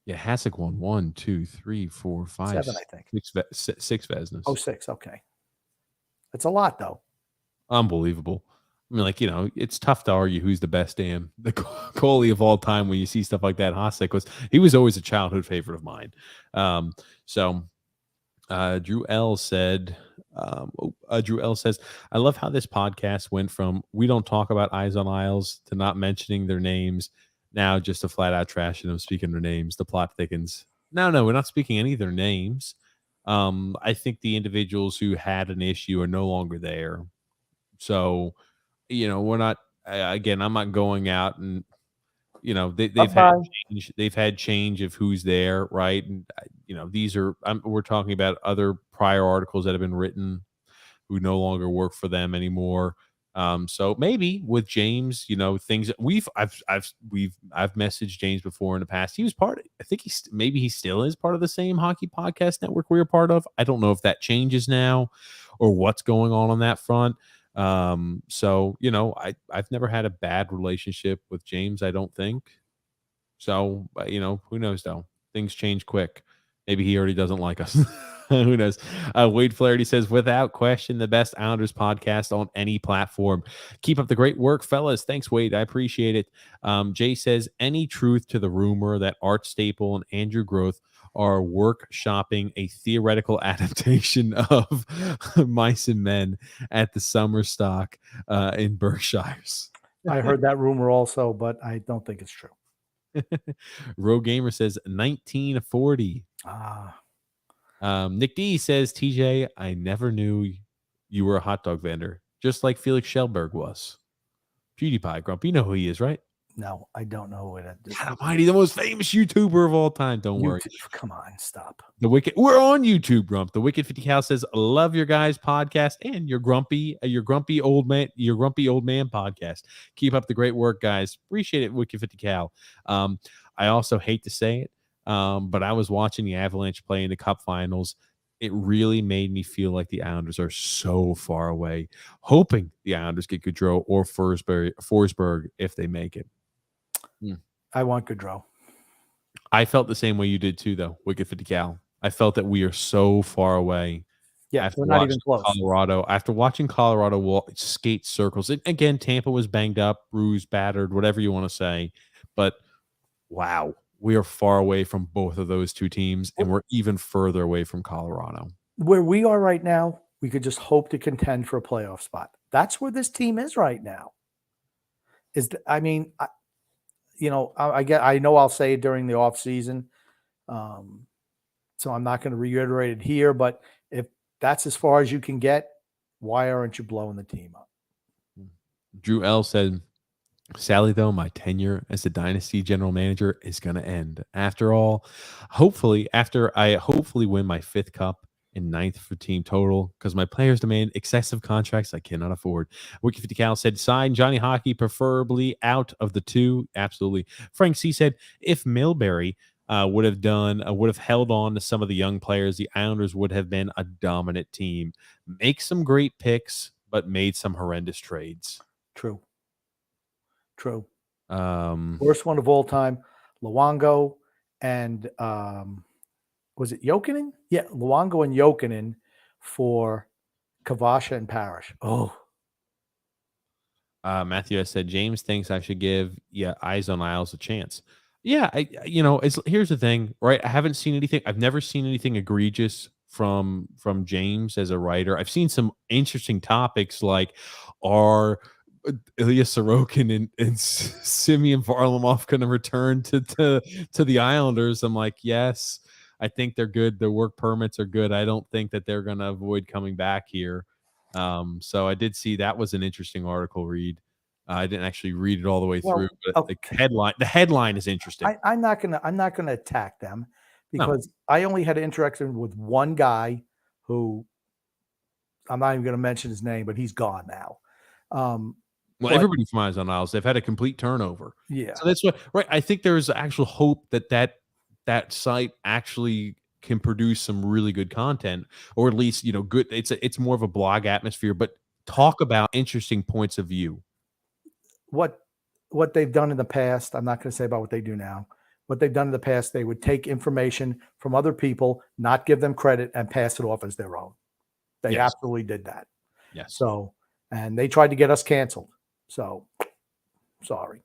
Yeah, Hasek won 1, 2, 3, 4, 5, 7, I think. 6 Vezinas. Oh, 6. Okay. That's a lot, though. Unbelievable. I mean, like, it's tough to argue who's the best the goalie of all time when you see stuff like that. Hasek was always a childhood favorite of mine. Drew L says, I love how this podcast went from we don't talk about Eyes on Isles to not mentioning their names. Now just to flat out trashing them, speaking their names. The plot thickens. No, we're not speaking any of their names. I think the individuals who had an issue are no longer there. So, we're not, again, I'm not going out and, they've had change of who's there, right? And we're talking about other prior articles that have been written who no longer work for them anymore. So maybe with James, things that I've messaged James before in the past. He was I think he still is part of the same hockey podcast network we were part of. I don't know if that changes now or what's going on that front. So, I've never had a bad relationship with James, I don't think. So, who knows though? Things change quick. Maybe he already doesn't like us. Who knows? Wade Flaherty says, without question, the best Islanders podcast on any platform. Keep up the great work, fellas. Thanks, Wade. I appreciate it. Jay says, any truth to the rumor that Art Staple and Andrew Groth are workshopping a theoretical adaptation of Mice and Men at the summer stock in Berkshires? I heard that rumor also, but I don't think it's true. Rogue Gamer says 1940. Nick D says, TJ, I never knew you were a hot dog vendor, just like Felix Schellberg was. PewDiePie, Grump, you know who he is, right? No, I don't know who that is. God almighty, the most famous YouTuber of all time. Don't worry. Come on, stop. We're on YouTube, Grump. The Wicked 50 Cal says, love your guys' podcast and your grumpy old man podcast. Keep up the great work, guys. Appreciate it, Wicked 50 Cal. I also hate to say it, but I was watching the Avalanche play in the Cup Finals. It really made me feel like the Islanders are so far away, hoping the Islanders get Gadreau or Forsberg if they make it. I want Gadreau. I felt the same way you did too, though. Wicked 50 Cal. I felt that we are so far away. Yeah, After we're not even watching close. Colorado skate circles. Again, Tampa was banged up, bruised, battered, whatever you want to say. But wow, we are far away from both of those two teams, and we're even further away from Colorado. Where we are right now, we could just hope to contend for a playoff spot. That's where this team is right now. I know I'll say it during the off season, so I'm not going to reiterate it here. But if that's as far as you can get, why aren't you blowing the team up? Drew L said, "Sally, though, my tenure as the Dynasty general manager is going to end. After all, after I win my 5th cup and 9th for team total, because my players demand excessive contracts I cannot afford." Wiki 50 Cal said, "Sign Johnny Hockey, preferably out of the 2. Absolutely." Frank C said, "If Milbury would have held on to some of the young players, the Islanders would have been a dominant team. Make some great picks, but made some horrendous trades." True. Um, Worst one of all time, Luongo and was it Jokinen? Yeah, Luongo and Jokinen for Kavasha and Parrish. Oh, Matthew has said, "James thinks I should give Eyes on Isles a chance." Yeah, here's the thing, right? I haven't seen anything. I've never seen anything egregious from James as a writer. I've seen some interesting topics like are Ilya Sorokin and Simeon Varlamov going to return to the Islanders? I'm like, yes, I think they're good. Their work permits are good. I don't think that they're going to avoid coming back here. So I did see that was an interesting article read. I didn't actually read it all the way through, but the headline is interesting. I'm not gonna attack them because I only had interaction with one guy who I'm not even going to mention his name, but he's gone now. Everybody from Eyes on Isles, they've had a complete turnover. Yeah. So that's what, right? I think there's actual hope that site actually can produce some really good content, or at least, good. It's more of a blog atmosphere, but talk about interesting points of view. What they've done in the past, I'm not going to say about what they do now. What they've done in the past, they would take information from other people, not give them credit, and pass it off as their own. They absolutely did that. Yes. So, and they tried to get us canceled. So, sorry.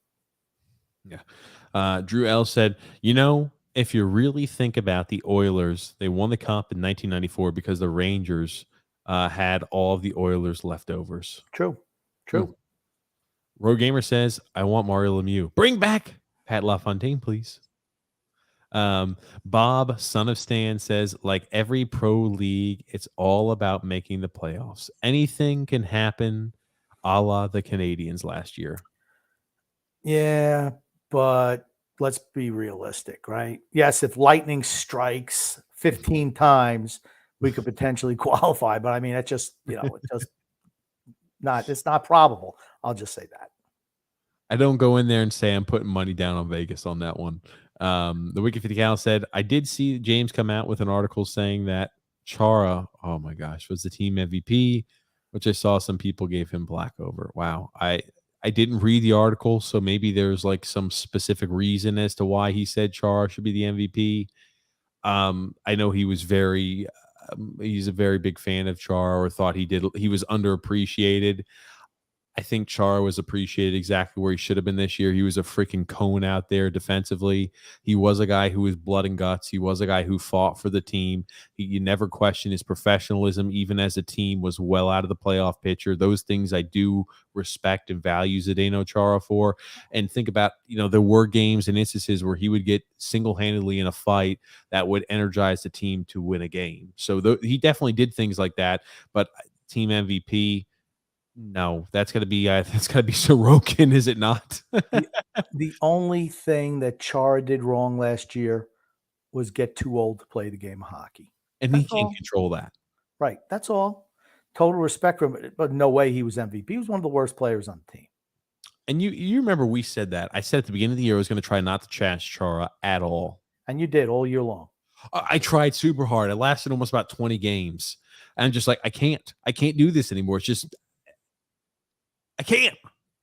Yeah. Drew L said, if you really think about the Oilers, they won the cup in 1994 because the Rangers had all of the Oilers leftovers. True. Rogue Gamer says, "I want Mario Lemieux. Bring back Pat LaFontaine, please." Bob, son of Stan, says, "Like every pro league, it's all about making the playoffs. Anything can happen, a la the Canadians last year." Yeah, but let's be realistic, right? Yes, if lightning strikes 15 times, we could potentially qualify. But I mean, it's just, it's not probable. I'll just say that. I don't go in there and say I'm putting money down on Vegas on that one. The Wiki 50 Cal said, "I did see James come out with an article saying that Chara, oh my gosh, was the team MVP, which I saw some people gave him black over." Wow. I didn't read the article, so maybe there's like some specific reason as to why he said Chara should be the MVP. I know he was he's a very big fan of Chara, or thought he was underappreciated. I think Chara was appreciated exactly where he should have been this year. He was a freaking cone out there defensively. He was a guy who was blood and guts. He was a guy who fought for the team. You never question his professionalism, even as a team was well out of the playoff picture. Those things I do respect and value Zdeno Chara for. And think about, there were games and instances where he would get single-handedly in a fight that would energize the team to win a game. So he definitely did things like that. But team MVP, no, that's got to be Sorokin, is it not? The only thing that Chara did wrong last year was get too old to play the game of hockey. And he can't control that. Right. That's all. Total respect for him, but no way he was MVP. He was one of the worst players on the team. And you remember we said that. I said at the beginning of the year I was going to try not to trash Chara at all. And you did all year long. I tried super hard. I lasted almost about 20 games. And I'm just like, I can't do this anymore. It's just, I can't.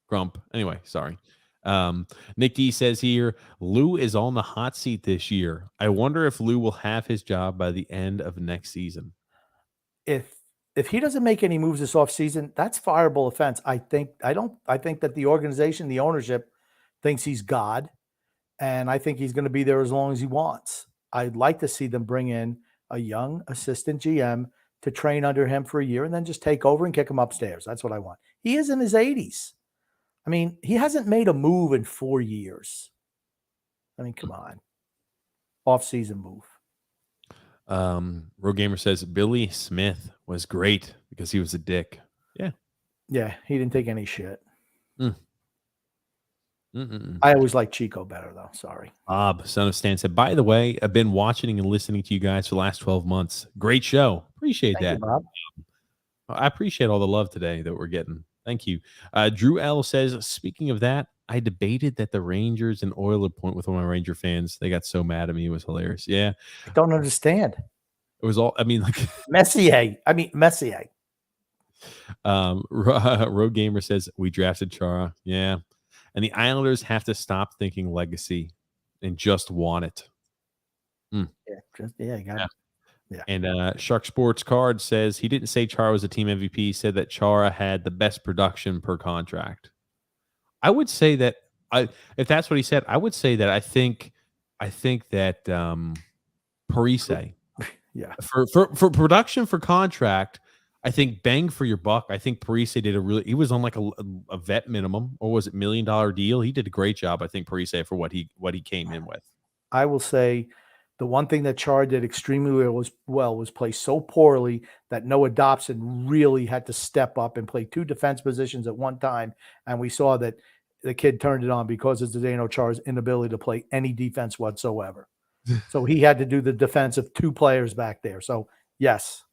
Grump. Anyway, sorry. Nick D says here, Lou is on the hot seat this year. I wonder if Lou will have his job by the end of next season. If he doesn't make any moves this offseason, that's fireable offense. I think that the organization, the ownership, thinks he's God, and I think he's going to be there as long as he wants. I'd like to see them bring in a young assistant GM to train under him for a year and then just take over and kick him upstairs. That's what I want. He is in his 80s. I mean, he hasn't made a move in 4 years. I mean, come on. Off-season move. Road Gamer says Billy Smith was great because he was a dick. Yeah. Yeah, he didn't take any shit. Mm. I always liked Chico better, though. Sorry. Bob, son of Stan, said, by the way, I've been watching and listening to you guys for the last 12 months. Great show. Appreciate Thank that. you, Bob. I appreciate all the love today that we're getting. Thank you. Drew L says, speaking of that, I debated that the Rangers and Oiler point with one of my Ranger fans. They got so mad at me. It was hilarious. Yeah. I don't understand. It was all, I mean, like Messier. Road Gamer says, we drafted Chara. Yeah. And the Islanders have to stop thinking legacy and just want it. Yeah, you got it. Yeah. And Shark Sports Card says he didn't say Chara was a team MVP. He said that Chara had the best production per contract. I would say that if that's what he said, I would say that I think that Parise, yeah, for production for contract, I think bang for your buck. I think Parise did he was on like a vet minimum, or was it $1 million deal? He did a great job, I think, Parise, for what he came in with. I will say the one thing that Char did extremely well was play so poorly that Noah Dobson really had to step up and play 2 defense positions at one time. And we saw that the kid turned it on because of Zdeno Char's inability to play any defense whatsoever. So he had to do the defense of 2 players back there. So, yes,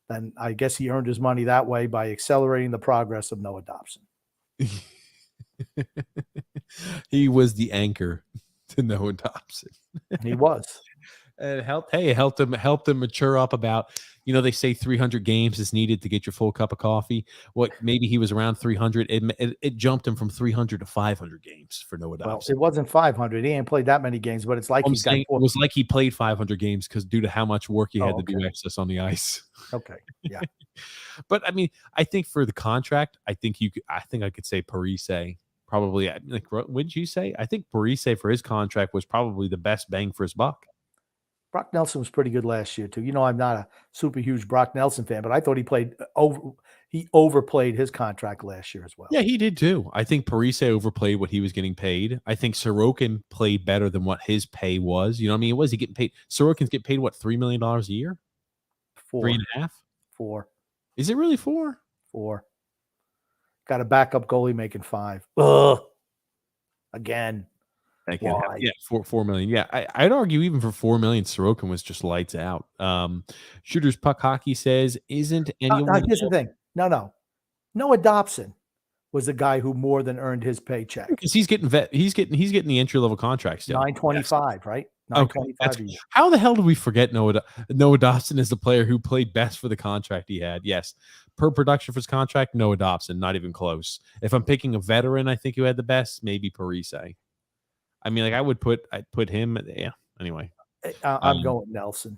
then I guess he earned his money that way by accelerating the progress of Noah Dobson. He was the anchor to Noah Dobson. He was. It helped. Hey, it helped him mature up about, they say 300 games is needed to get your full cup of coffee. Maybe he was around 300. It jumped him from 300 to 500 games for Noah Dobson. Well, it wasn't 500. He ain't played that many games, but it's like it was like he played 500 games because due to how much work he had to do excess on the ice. Okay. Yeah. But I mean, I think for the contract, I think I could say Parise. Probably, like, what did you say? I think Parise for his contract was probably the best bang for his buck. Brock Nelson was pretty good last year too. I'm not a super huge Brock Nelson fan, but I thought he overplayed his contract last year as well. Yeah, he did too. I think Parise overplayed what he was getting paid. I think Sorokin played better than what his pay was. You know what I mean? Was he getting paid? Sorokin's get paid what, $3 million a year? 4. 3.5? 4. Is it really 4? 4. Got a backup goalie making 5. Ugh. Again. Why? Yeah, $4 million. Yeah, I'd argue even for $4 million, Sorokin was just lights out. Shooters Puck Hockey says, isn't anyone? Here's the thing. No. Noah Dobson was the guy who more than earned his paycheck because he's getting the entry level contract still. $925, right? $925. How the hell did we forget Noah Dobson is the player who played best for the contract he had? Yes, per production for his contract, Noah Dobson, not even close. If I'm picking a veteran, I think who had the best, maybe Parise. I mean, like I'd put him. Yeah. Anyway, I'm going Nelson.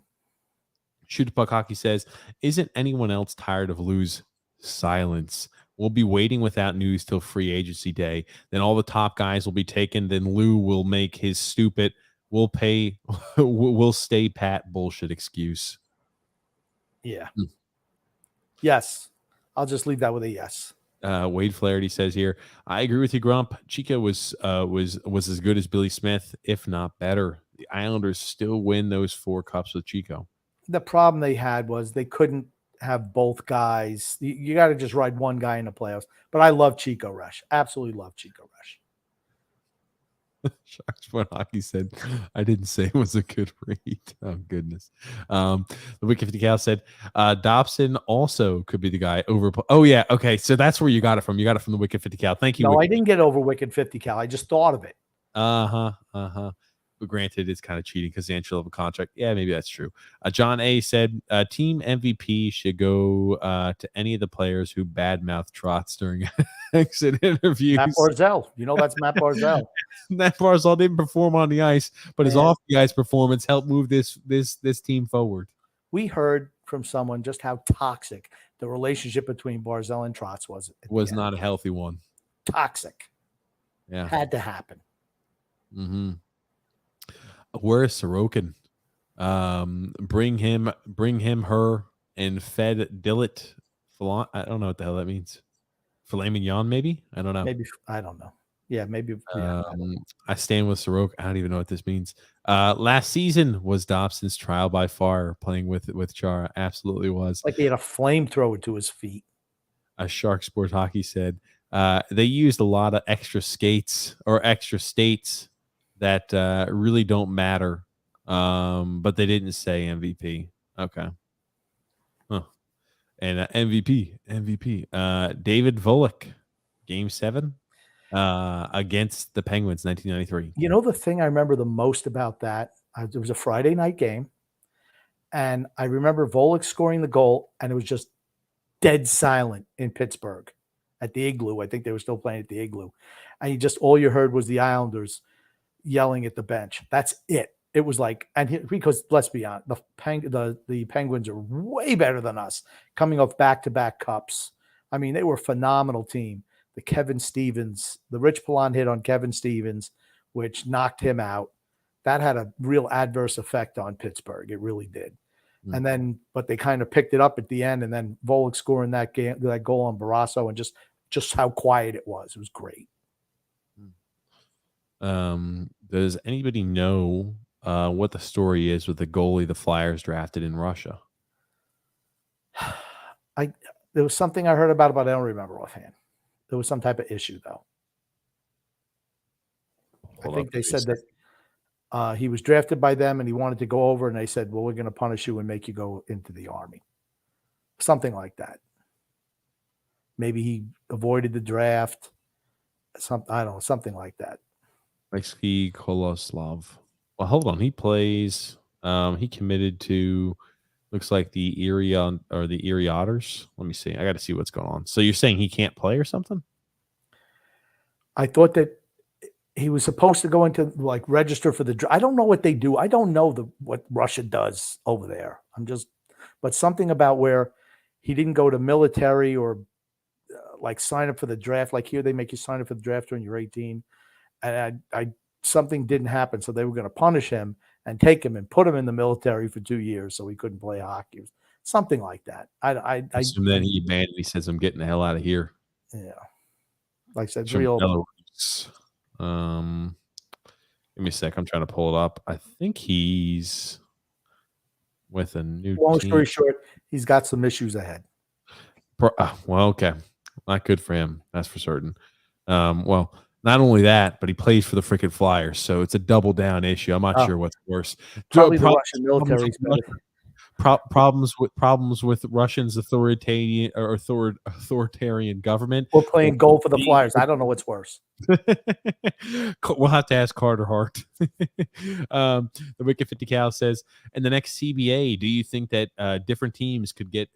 Shooter Puck Hockey says, isn't anyone else tired of Lou's silence? We'll be waiting without news till free agency day. Then all the top guys will be taken. Then Lou will make his stupid, we'll stay pat bullshit excuse. Yeah. Yes. I'll just leave that with a yes. Wade Flaherty says here, I agree with you, Grump. Chico was as good as Billy Smith, if not better. The Islanders still win those 4 cups with Chico. The problem they had was they couldn't have both guys. You got to just ride one guy in the playoffs. But I love Chico Rush. Absolutely love Chico Rush. Sharks Fun Hockey said, I didn't say it was a good read. Oh, goodness. The Wicked 50 Cal said, Dobson also could be the guy over. Oh, yeah. Okay. So that's where you got it from. You got it from the Wicked 50 Cal. Thank you. No, Wicked. I didn't get over Wicked 50 Cal. I just thought of it. Uh-huh. granted, it's kind of cheating because the entry level contract. Yeah, maybe that's true. John A said team MVP should go to any of the players who badmouth Trotz during exit interviews. Matt Barzell. You know that's Matt Barzell. Matt Barzell didn't perform on the ice, but his off the ice performance helped move this team forward. We heard from someone just how toxic the relationship between Barzell and Trotz was Not a healthy one. Toxic. Yeah. Had to happen. Mm-hmm. Where is Sorokin? Bring him, her, and fed Dillet. I don't know what the hell that means. Filet mignon, maybe? I don't know. Maybe, I don't know. Yeah, maybe. Yeah, I stand with Sorokin. I don't even know what this means. Last season was Dobson's trial by far, playing with Chara. Absolutely was. Like he had a flamethrower to his feet. A Shark Sports Hockey said they used a lot of extra skates or extra states that really don't matter, but they didn't say MVP. Okay. Huh. And MVP. David Volek, Game 7 against the Penguins, 1993. You know the thing I remember the most about that? It was a Friday night game, and I remember Volek scoring the goal, and it was just dead silent in Pittsburgh at the Igloo. I think they were still playing at the Igloo, and all you heard was the Islanders yelling at the bench. That's it. It was like, because let's be honest, the Penguins are way better than us, coming off back-to-back cups. I mean, they were a phenomenal team. The Kevin Stevens, the Rich Pilon hit on Kevin Stevens, which knocked him out. That had a real adverse effect on Pittsburgh. It really did. Mm-hmm. And then, but they kind of picked it up at the end, and then Volek scoring that goal on Barrasso, and just how quiet it was. It was great. Does anybody know what the story is with the goalie the Flyers drafted in Russia? There was something I heard about it, but I don't remember offhand. There was some type of issue, though. I think they said that he was drafted by them and he wanted to go over, and they said, well, we're going to punish you and make you go into the Army. Something like that. Maybe he avoided the draft. I don't know, something like that. Alexei Koloslav. Well, hold on. He plays. He committed to, looks like the Erie Otters. Let me see. I got to see what's going on. So you're saying he can't play or something? I thought that he was supposed to go into register for the. I don't know what they do. I don't know what Russia does over there. But something about where he didn't go to military or sign up for the draft. Like here, they make you sign up for the draft when you're 18. And something didn't happen, so they were going to punish him and take him and put him in the military for 2 years so he couldn't play hockey. Something like that. I assume then he abandoned. He says, "I'm getting the hell out of here." Yeah, like I said, Give me a sec. I'm trying to pull it up. I think he's with a new. Long team. Story short, he's got some issues ahead. Well, okay, not good for him. That's for certain. Well. Not only that, but he plays for the freaking Flyers, so it's a double down issue. I'm not sure what's worse. Probably the Russian military is better. Problems with Russians' authoritarian government. We're playing goal for the Flyers. I don't know what's worse. We'll have to ask Carter Hart. The Wicked 50 Cal says, in the next CBA, do you think that different teams could get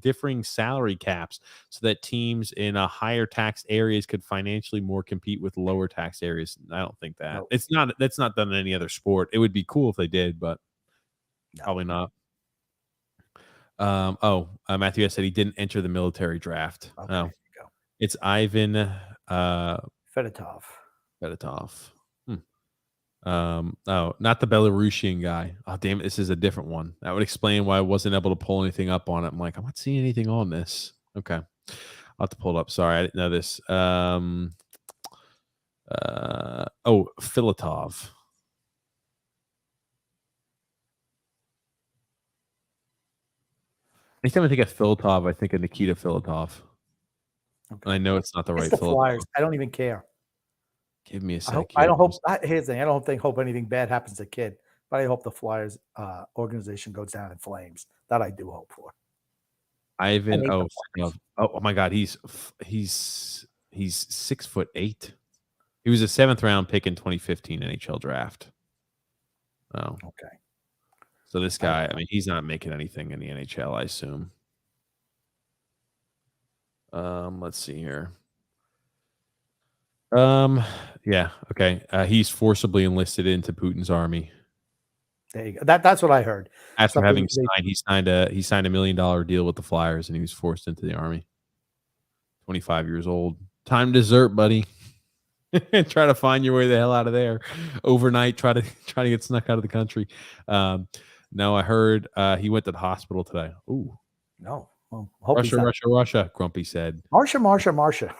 differing salary caps so that teams in higher tax areas could financially more compete with lower tax areas? I don't think that. No. That's not done in any other sport. It would be cool if they did, but probably not. Matthew said he didn't enter the military draft. Okay, oh, it's Ivan Fedotov. Not the Belarusian guy. Oh, damn it. This is a different one. That would explain why I wasn't able to pull anything up on it. I'm like, I'm not seeing anything on this. Okay. I'll have to pull it up. Sorry, I didn't know this. Filatov. Anytime I think of Filatov, I think of Nikita Filatov. Okay. I know it's not the right Filatov. Flyers. I don't even care. Give me a second. I don't hope. Here's the thing. I don't hope anything bad happens to kid, but I hope the Flyers organization goes down in flames. That I do hope for. Ivan. Oh my God. He's 6'8". He was a 7th round pick in 2015 NHL draft. Oh, Okay. so this guy, I mean, he's not making anything in the NHL, I assume. Let's see here. Yeah, okay. He's forcibly enlisted into Putin's army. There you go. That's what I heard. After Something having signed a $1 million deal with the Flyers, and he was forced into the army. 25 years old. Time to desert, buddy. Try to find your way the hell out of there. Overnight, try to get snuck out of the country. No, I heard he went to the hospital today. Ooh. No. Well, hope he's not. Russia, Grumpy said. Marsha.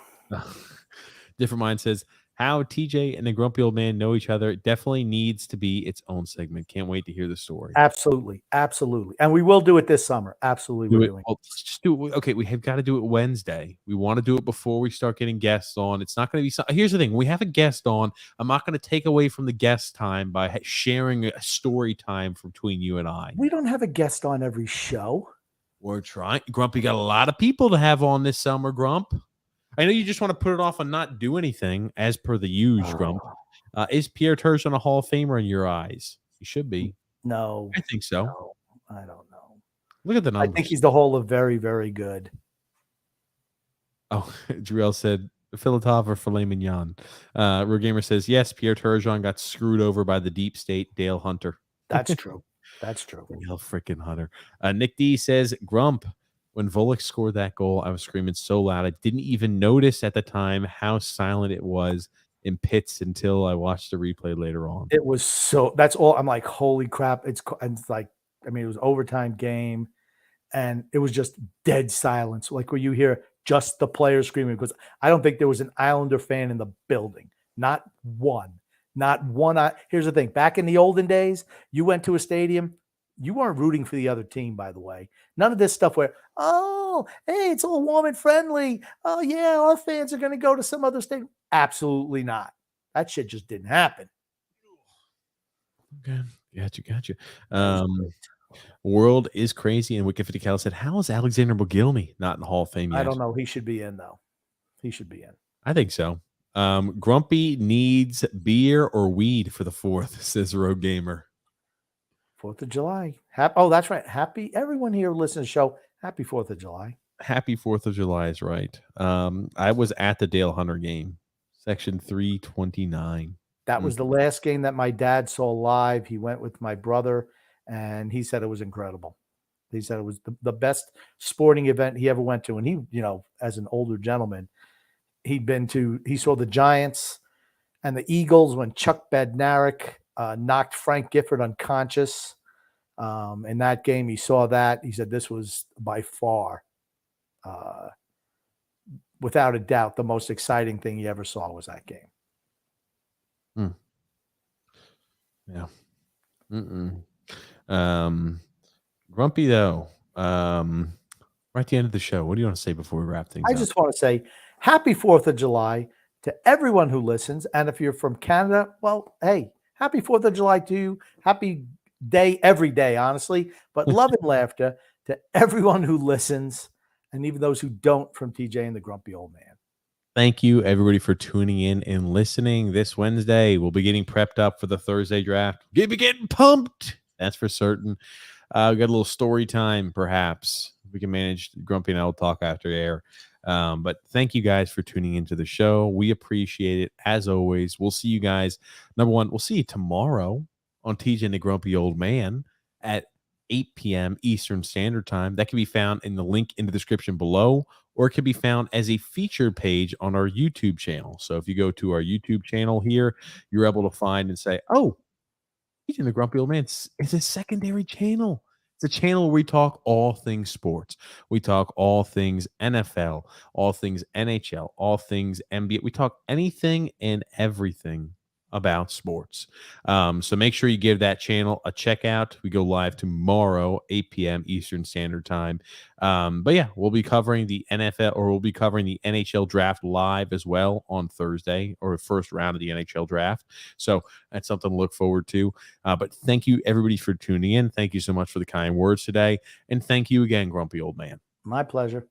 Different Mind says, how TJ and the grumpy old man know each other definitely needs to be its own segment. Can't wait to hear the story. Absolutely. And we will do it this summer. Absolutely. Let's just do it. Okay, we have got to do it Wednesday. We want to do it before we start getting guests on. It's not going to be here's the thing. We have a guest on. I'm not going to take away from the guest time by sharing a story time between you and I. We don't have a guest on every show. We're trying. Grumpy got a lot of people to have on this summer, Grump. I know you just want to put it off and not do anything, as per the huge Grump. Is Pierre Turgeon a Hall of Famer in your eyes? He should be. No. I think so. No, I don't know. Look at the numbers. I think he's the whole of very, very good. Oh, Jarrell said, Filatov or filet mignon. Real Gamer says, yes, Pierre Turgeon got screwed over by the deep state, Dale Hunter. That's true. That's true. Dale freaking Hunter. Nick D says, Grump, when Volek scored that goal, I was screaming so loud. I didn't even notice at the time how silent it was in pits until I watched the replay later on. It was so, that's all. I'm like, holy crap. It's like, I mean, it was overtime game and it was just dead silence. Like where you hear just the players screaming, because I don't think there was an Islander fan in the building. Not one. Here's the thing. Back in the olden days, you went to a stadium, you weren't rooting for the other team, by the way. None of this stuff where, oh, hey, it's all warm and friendly. Oh, yeah, our fans are going to go to some other stadium. Absolutely not. That shit just didn't happen. Okay. Gotcha. World is crazy. And Wicked 50 Cal said, how is Alexander McGillney not in the Hall of Fame yet? I don't know. He should be in, though. He should be in. I think so. Grumpy needs beer or weed for the 4th, says Rogue Gamer. 4th of July. Oh, that's right. Happy. Everyone here listens to the show. Happy 4th of July. Happy 4th of July is right. I was at the Dale Hunter game, section 329. That was the last game that my dad saw live. He went with my brother, and he said it was incredible. He said it was the best sporting event he ever went to. And he, you know, as an older gentleman, he saw the Giants and the Eagles when Chuck Bednarik knocked Frank Gifford unconscious. In that game, he saw that. He said this was by far, without a doubt, the most exciting thing he ever saw was that game. Yeah. Grumpy, though, right at the end of the show, what do you want to say before we wrap things up? I just want to say happy 4th of July to everyone who listens. And if you're from Canada, well, hey, happy 4th of July to you. Happy day every day, honestly. But love and laughter to everyone who listens, and even those who don't, from TJ and the Grumpy Old Man. Thank you, everybody, for tuning in and listening. This Wednesday, we'll be getting prepped up for the Thursday draft. We'll be getting pumped. That's for certain. We got a little story time, perhaps. We can manage. Grumpy and I will talk after air. But thank you guys for tuning into the show. We appreciate it, as always. We'll see you guys. Number one, we'll see you tomorrow on TJ and the Grumpy Old Man at 8 p.m. Eastern Standard Time. That can be found in the link in the description below, or it can be found as a featured page on our YouTube channel. So if you go to our YouTube channel here, you're able to find and say, oh, TJ and the Grumpy Old Man is a secondary channel. It's a channel where we talk all things sports. We talk all things NFL, all things NHL, all things NBA. We talk anything and everything about sports. So make sure you give that channel a check out. We go live tomorrow, 8 p.m. Eastern Standard Time. But yeah, we'll be covering the NFL, or we'll be covering the NHL draft live as well on Thursday, or first round of the NHL draft. So that's something to look forward to. But thank you, everybody, for tuning in. Thank you so much for the kind words today. And thank you again, Grumpy Old Man. My pleasure.